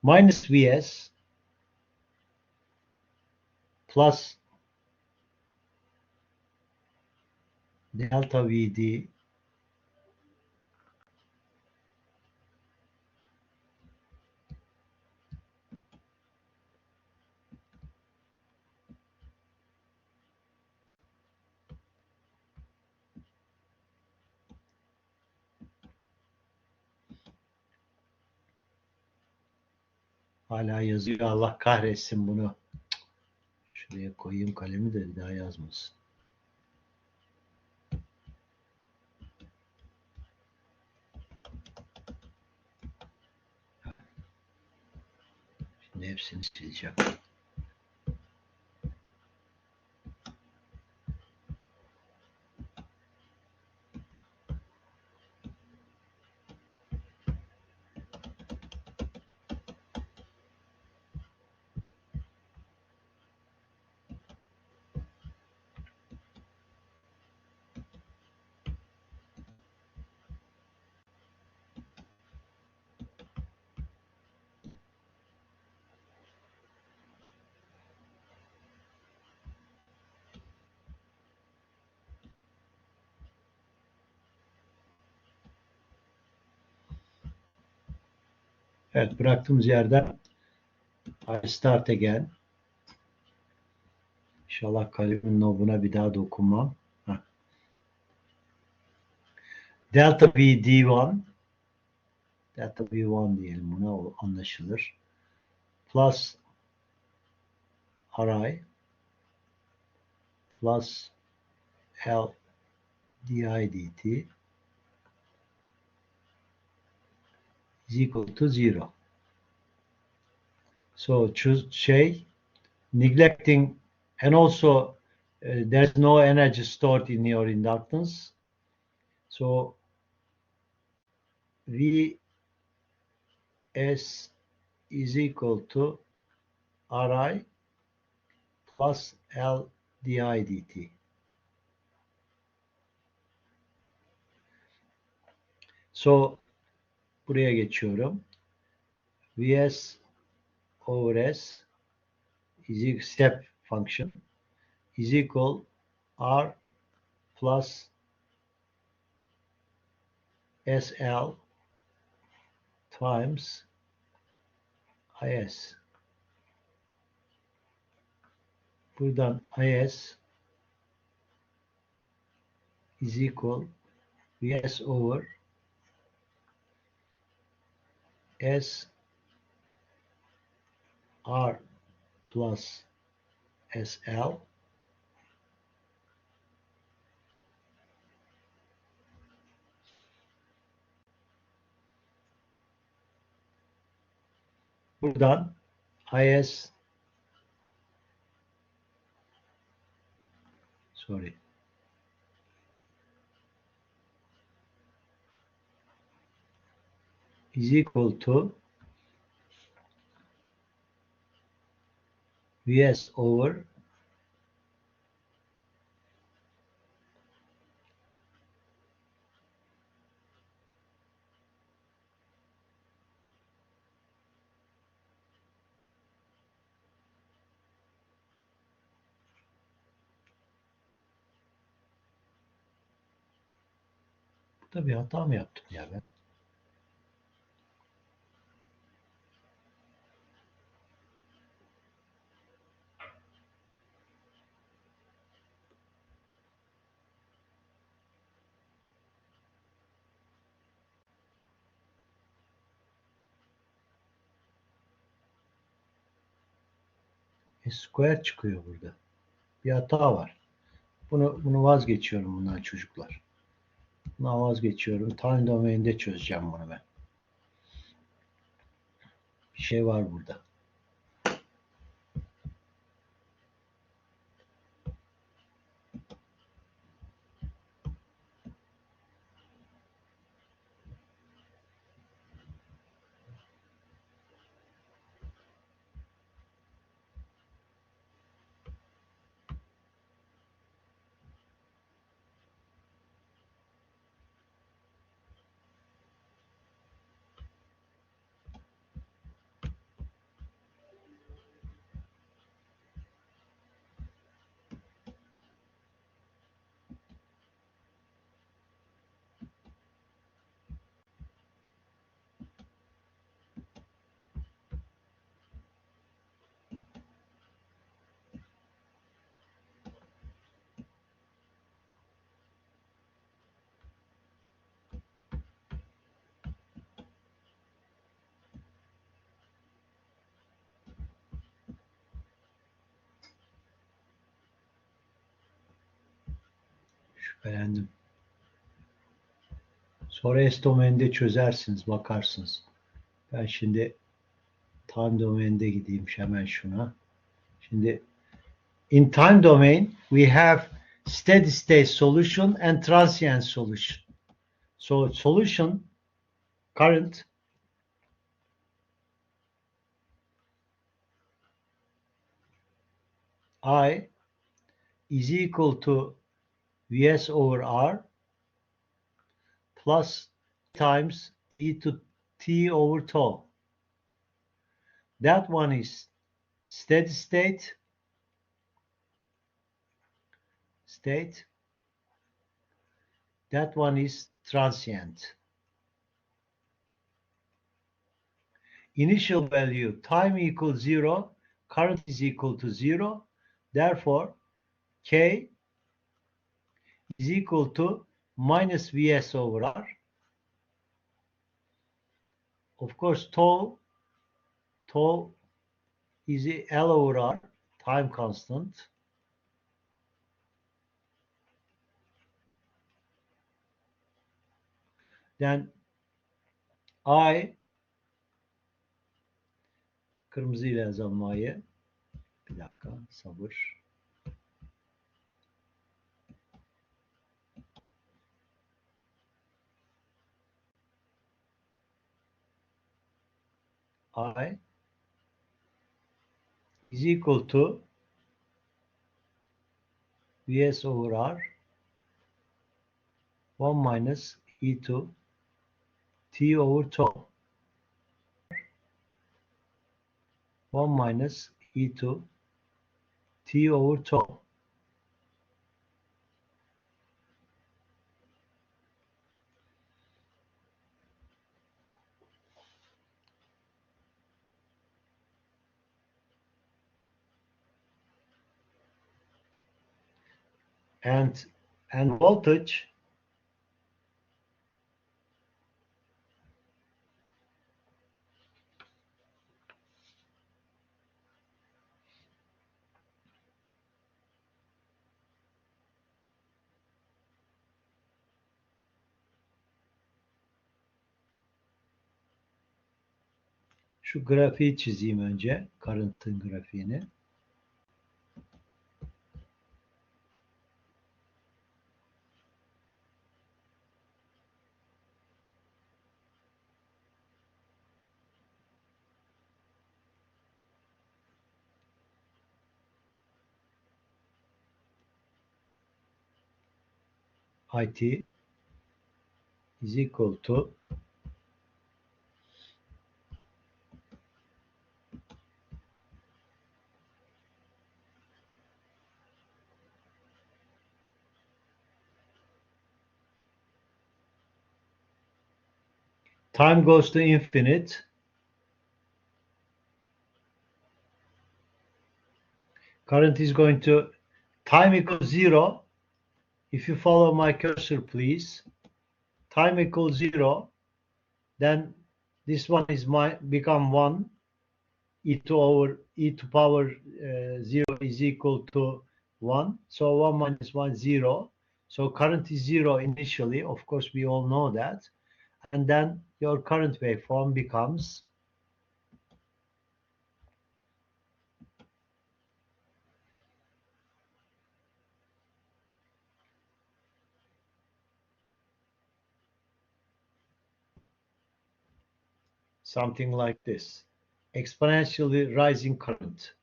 Minus Vs plus delta Vd hala yazıyor. Allah kahretsin bunu. Şuraya koyayım kalemi de bir daha yazmasın. Şimdi hepsini sileceğim. Evet, bıraktığımız yerden I start again. İnşallah kalemin nobuna bir daha dokunmam. Heh. Delta VD1 Delta V1 diyelim buna, o anlaşılır. Plus Ri plus L di dt is equal to 0. So choose neglecting, and also there's no energy stored in your inductance. So Vs is equal to Ri plus L di dt. So buraya geçiyorum. Vs over S is equal step function is equal R plus SL times IS. Buradan IS is equal Vs over S R plus SL buradan IS sorry is equal to Vs over burada bir hata mı yaptım ya ben? Square çıkıyor burada. Bir hata var. Bunu vazgeçiyorum bundan çocuklar. Buna vazgeçiyorum. Time domain'de çözeceğim bunu ben. Bir şey var burada. Şüphelendim. Sonra S domain'de çözersiniz, bakarsınız. Ben şimdi time domain'de gideyim hemen şuna. Şimdi in time domain we have steady state solution and transient solution. So solution current I is equal to Vs over R plus times e to t over tau. That one is steady state. That one is transient. Initial value, time equals 0, current is equal to 0. Therefore, K is equal to minus Vs over R. Of course, tau is L over R, time constant. Then I, kırmızıyla yazalım I'yi. Bir dakika, sabır. I is equal to Vs over R 1 minus e to t over tau. 1 minus e to t over tau. And voltage şu grafiği çizeyim önce. Current'ın grafiğini. IT is equal to time goes to infinite. Current is going to time equals 0. If you follow my cursor, please. Time equals 0. Then this one is become 1. e to power 0 is equal to 1. So 1 minus 1, 0. So current is 0 initially. Of course, we all know that. And then your current waveform becomes something like this, exponentially rising current.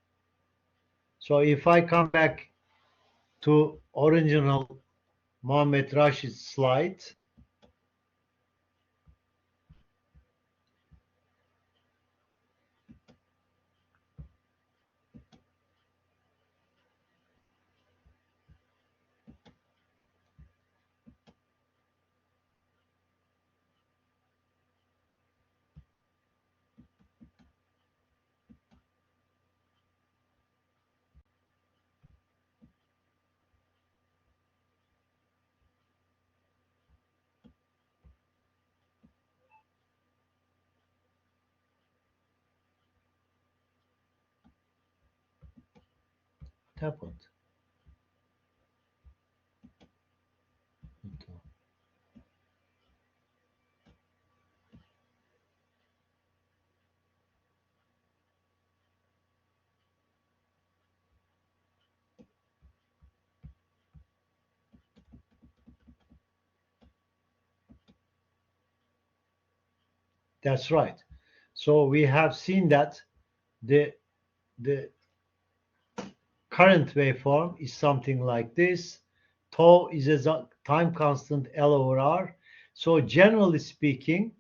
So if I come back to original Mohammed Rashid's slide, what happened? That's right. So we have seen that the current waveform is something like this. Tau is a time constant L over R. So generally speaking,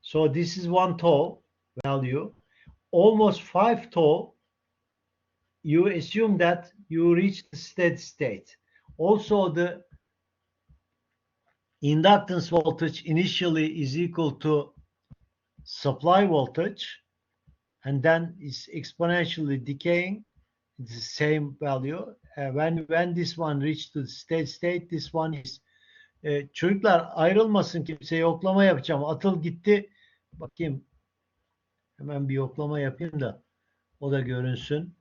so this is 1 tau value. Almost 5 tau, you assume that you reach the steady state. Also, the inductance voltage initially is equal to supply voltage, and then it's exponentially decaying. It's the same value. When this one reached to the steady state, this one is çocuklar ayrılmasın kimse, yoklama yapacağım. Atıl gitti. Bakayım. Hemen bir yoklama yapayım da o da görünsün.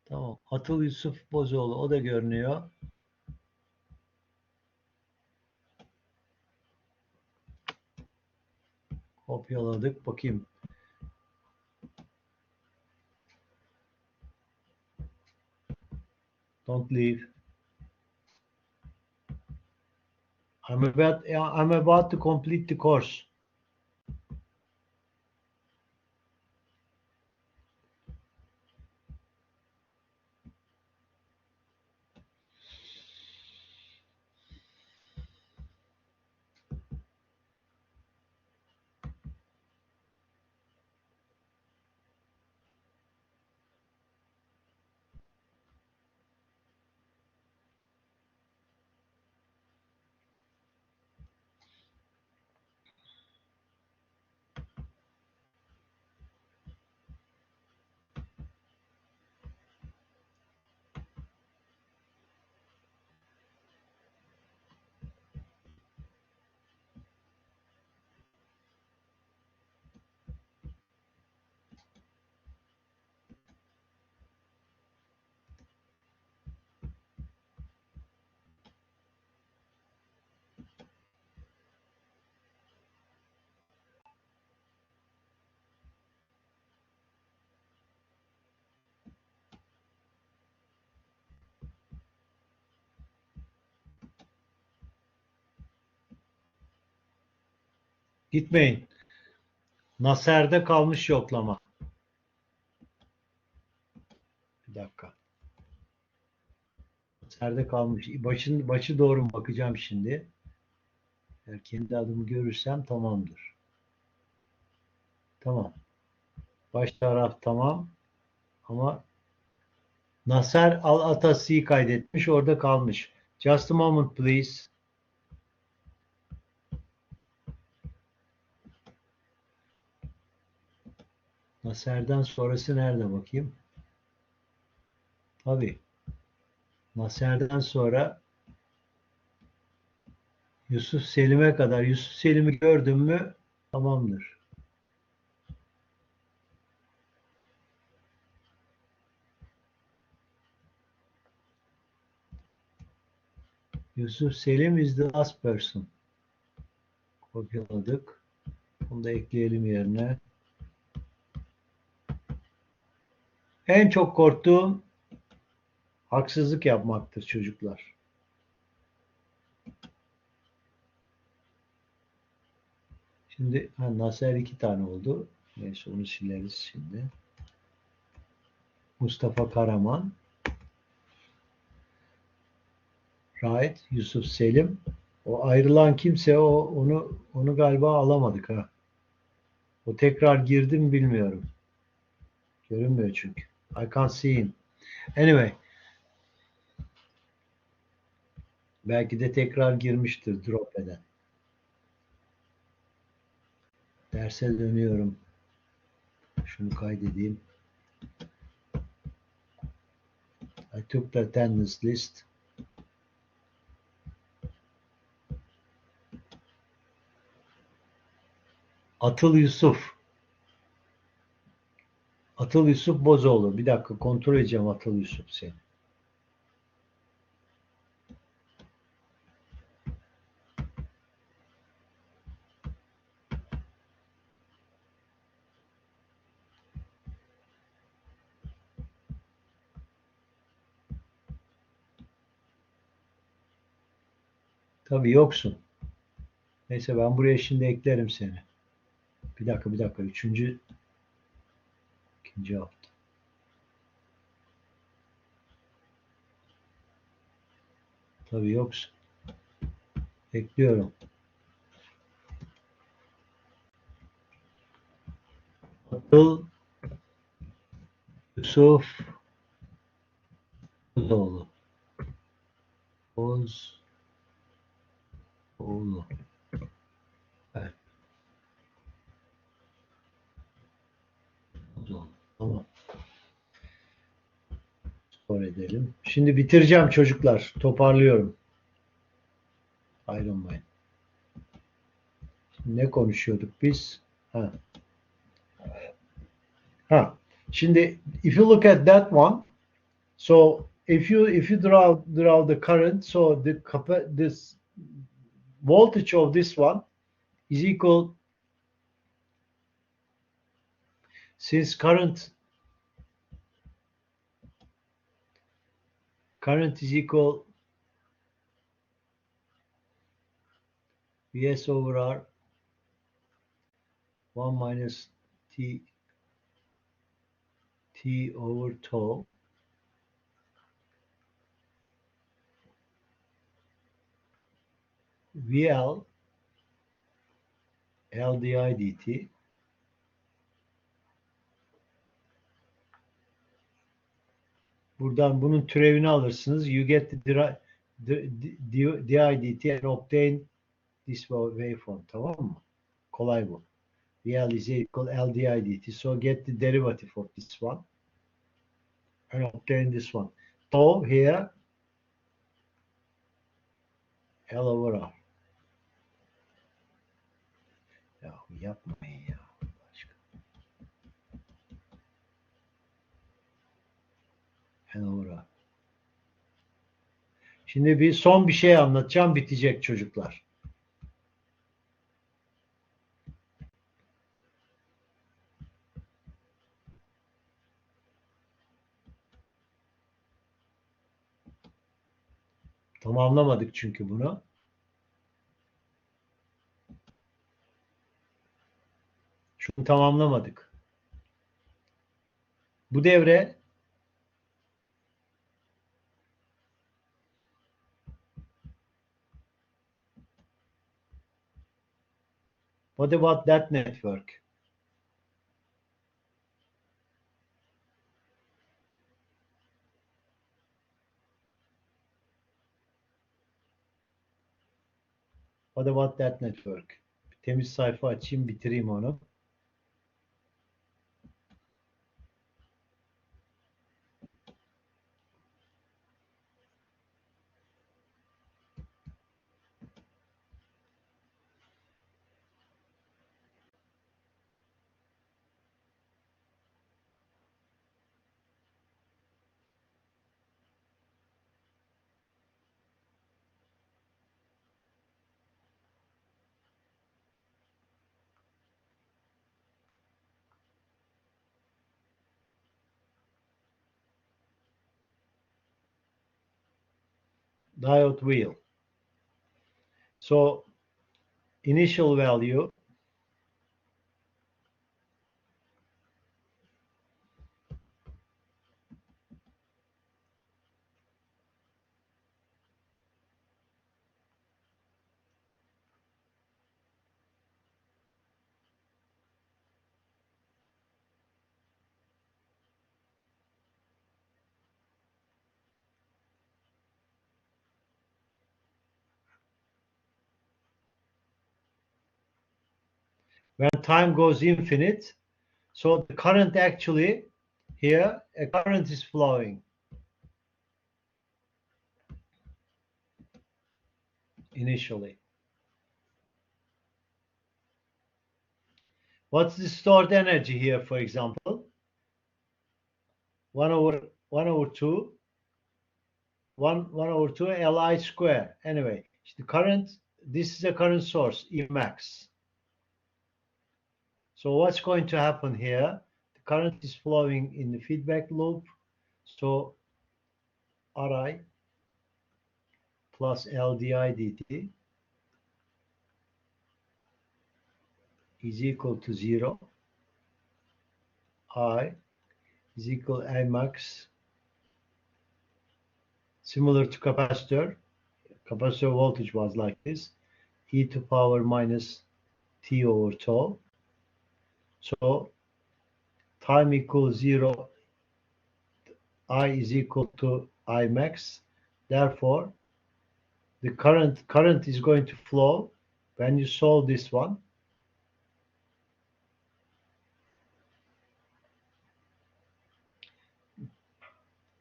Tamam. Atıl Yusuf Bozoğlu, o da görünüyor. Kopyaladık. Bakayım. Don't leave. I'm about to complete the course. Gitmeyin. Naser'de kalmış yoklama. Bir dakika. Naser'de kalmış. Başı doğru mu bakacağım şimdi. Eğer kendi adımı görürsem tamamdır. Tamam. Baş taraf tamam. Ama Naser Al Atasi'yi kaydetmiş. Orada kalmış. Just a moment please. Naser'den sonrası nerede bakayım? Tabii. Naser'den sonra Yusuf Selim'e kadar. Yusuf Selim'i gördün mü? Tamamdır. Yusuf Selim is the last person. Kopyaladık. Bunu da ekleyelim yerine. En çok korktuğum haksızlık yapmaktır çocuklar. Şimdi Nasser 2 tane oldu. Neyse onu sileriz şimdi. Mustafa Karaman. Right. Yusuf Selim. O ayrılan kimse onu galiba alamadık ha. O tekrar girdi mi bilmiyorum. Görünmüyor çünkü. I can't see him. Anyway. Belki de tekrar girmiştir drop eden. Derse dönüyorum. Şunu kaydedeyim. I took the attendance list. Atıl Yusuf. Atıl Yusuf Bozoğlu. Bir dakika kontrol edeceğim Atıl Yusuf seni. Tabii yoksun. Neyse ben buraya şimdi eklerim seni. Bir dakika. İkinci hafta. Tabii yoksun. Ekliyorum. Atıl Yusuf Bozoğlu. Bozoğlu. Evet. Bozoğlu. Tamam. Spor edelim. Şimdi bitireceğim çocuklar. Toparlıyorum. Ayrılmayın. Şimdi ne konuşuyorduk biz? Ha. Şimdi if you look at that one, so if you draw the current, so this voltage of this one is equal, since current is equal Vs over R 1 minus T over tau, VL L di dt. Buradan bunun türevini alırsınız. You get the di dt and obtain this waveform. Tamam mı? Kolay bu. VL is equal L di dt. So get the derivative of this one and obtain this one. Tau here L over R. Ya yapmayın ya. L over R. Şimdi son bir şey anlatacağım. Bitecek çocuklar. Tamamlamadık çünkü bunu. Şunu tamamlamadık. Bu devre what about that network? What about that network? Temiz sayfa açayım, bitireyim onu. diode wheel. So initial value when time goes infinite. So the current actually here, a current is flowing initially. What's the stored energy here, for example? 1 over 2, 1 over 2 Li square. Anyway, the current, this is a current source, E max. So what's going to happen here? The current is flowing in the feedback loop. So Ri plus LdI dt is equal to 0. I is equal to I max. Similar to capacitor. Capacitor voltage was like this. E to power minus T over tau. So time equals 0. I is equal to I max. Therefore, the current is going to flow when you solve this one.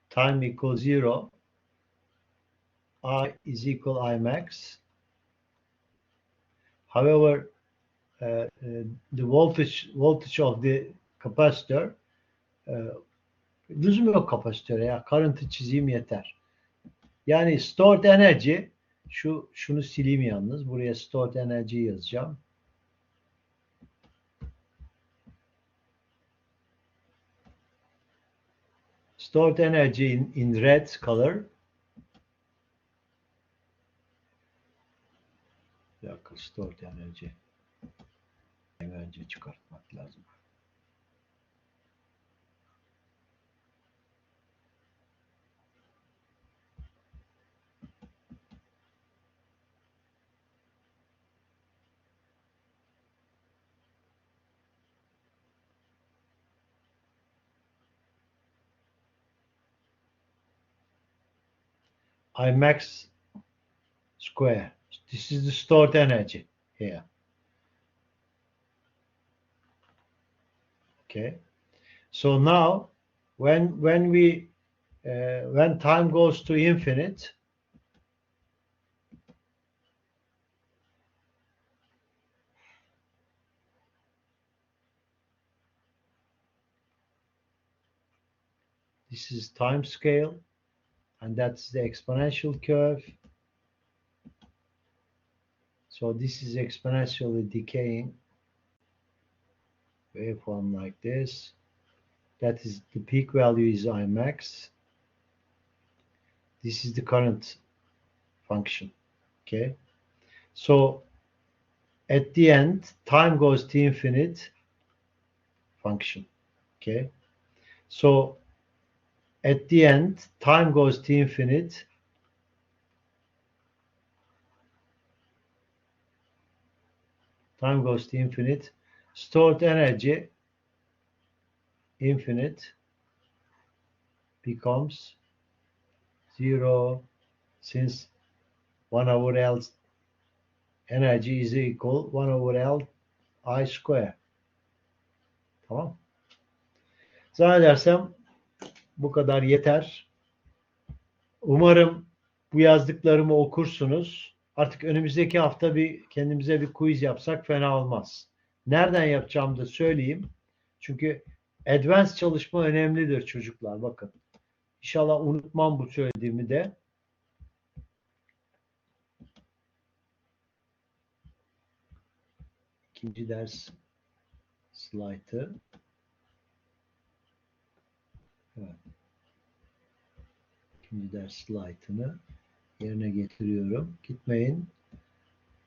Time equals 0. I is equal I max. However, the voltage of the capacitor, lüzum yok kapasitöre ya. Current'ı çizeyim yeter. Yani stored energy, şunu sileyim yalnız. Buraya stored energy yazacağım. Stored energy in red color. Bir dakika, stored energy. Önce çıkartmak lazım. I max square. This is the stored energy here. Okay. So now, when time goes to infinite, this is time scale, and that's the exponential curve. So this is exponentially decaying waveform like this. That is, the peak value is I max. This is the current function. Okay. So at the end, time goes to infinite function. Okay. So at the end, time goes to infinite. Time goes to infinite. Stored energy, infinite, becomes 0, since 1 over L energy is equal 1 over L I square. Tamam. Zannedersem bu kadar yeter. Umarım bu yazdıklarımı okursunuz. Artık önümüzdeki hafta kendimize bir quiz yapsak fena olmaz. Nereden yapacağımı da söyleyeyim. Çünkü advanced çalışma önemlidir çocuklar. Bakın. İnşallah unutmam bu söylediğimi de. İkinci ders slaytı. Evet. İkinci ders slaytını yerine getiriyorum. Gitmeyin.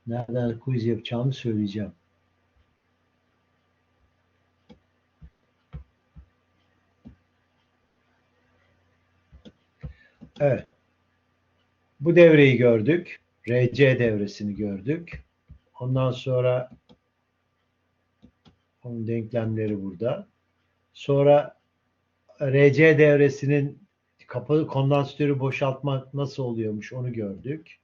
Nereden quiz yapacağımı söyleyeceğim. Evet. Bu devreyi gördük. RC devresini gördük. Ondan sonra onun denklemleri burada. Sonra RC devresinin kapalı kondansatörü boşaltmak nasıl oluyormuş onu gördük.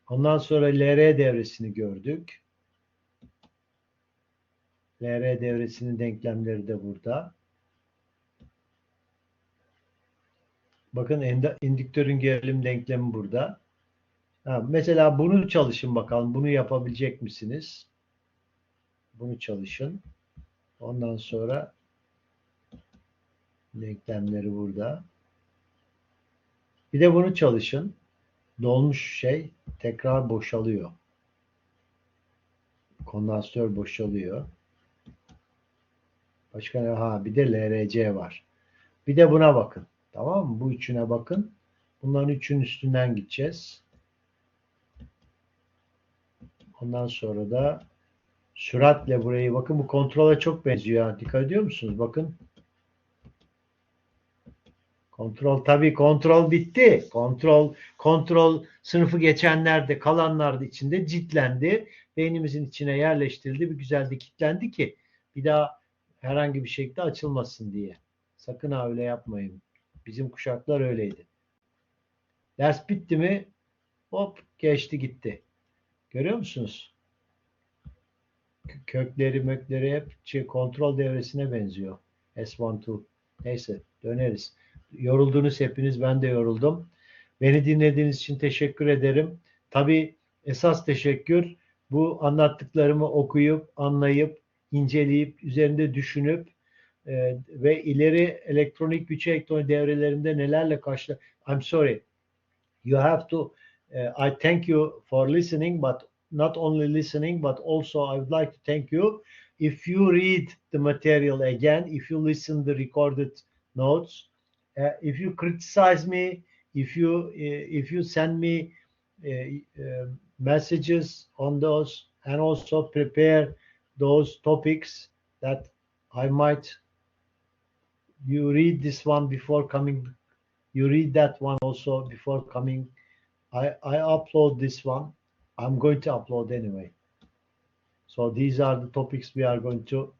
Ondan sonra LR devresini gördük. LR devresinin denklemleri de burada. Bakın indüktörün gerilim denklemi burada. Mesela bunu çalışın bakalım. Bunu yapabilecek misiniz? Bunu çalışın. Ondan sonra denklemleri burada. Bir de bunu çalışın. Dolmuş şey tekrar boşalıyor. Kondansatör boşalıyor. Başka ne? Bir de LRC var. Bir de buna bakın. Tamam mı? Bu üçüne bakın. Bunların üçün üstünden gideceğiz. Ondan sonra da süratle burayı bakın. Bu kontrola çok benziyor. Dikkat ediyor musunuz? Bakın. Kontrol bitti. Kontrol sınıfı geçenlerde kalanlar içinde ciltlendi. Beynimizin içine yerleştirildi. Bir güzel de kilitlendi ki bir daha herhangi bir şekilde açılmasın diye. Sakın öyle yapmayın. Bizim kuşaklar öyleydi. Ders bitti mi hop geçti gitti. Görüyor musunuz? Kökleri hep kontrol devresine benziyor. S12. Neyse döneriz. Yoruldunuz hepiniz. Ben de yoruldum. Beni dinlediğiniz için teşekkür ederim. Tabii esas teşekkür bu anlattıklarımı okuyup, anlayıp, inceleyip, üzerinde düşünüp ve ileri elektronik güç elektronik devrelerinde nelerle I'm sorry. You have to I thank you for listening, but not only listening, but also I would like to thank you if you read the material again, if you listen the recorded notes, if you criticize me, if you send me messages on those, and also prepare those topics that I might you read this one before coming, you read that one also before coming. I upload this one. I'm going to upload anyway. So these are the topics we are going to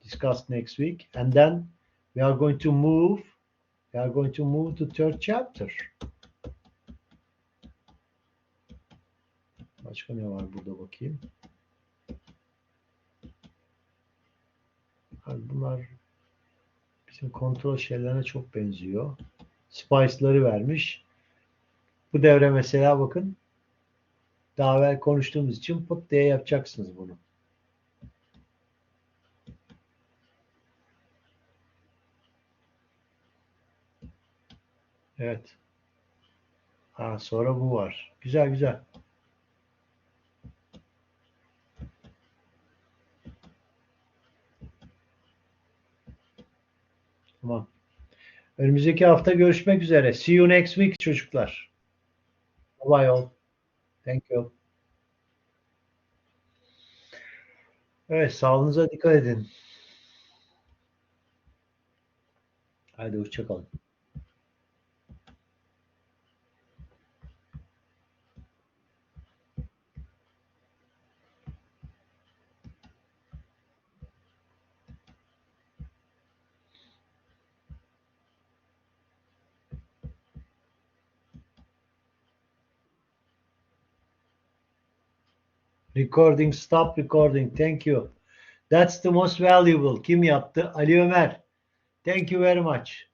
discuss next week, and then we are going to move. We are going to move to third chapter. Başka ne var burada bakayım. Bunlar bizim kontrol şeylerine çok benziyor. Spice'ları vermiş. Bu devre mesela bakın. Daha evvel konuştuğumuz için pıt diye yapacaksınız bunu. Evet. Sonra bu var. Güzel. Tamam. Önümüzdeki hafta görüşmek üzere. See you next week çocuklar. Bye all. Thank you. Evet, sağlığınıza dikkat edin. Haydi hoşça kalın. Recording, stop recording. Thank you. That's the most valuable. Kim yaptı? Ali Ömer. Thank you very much.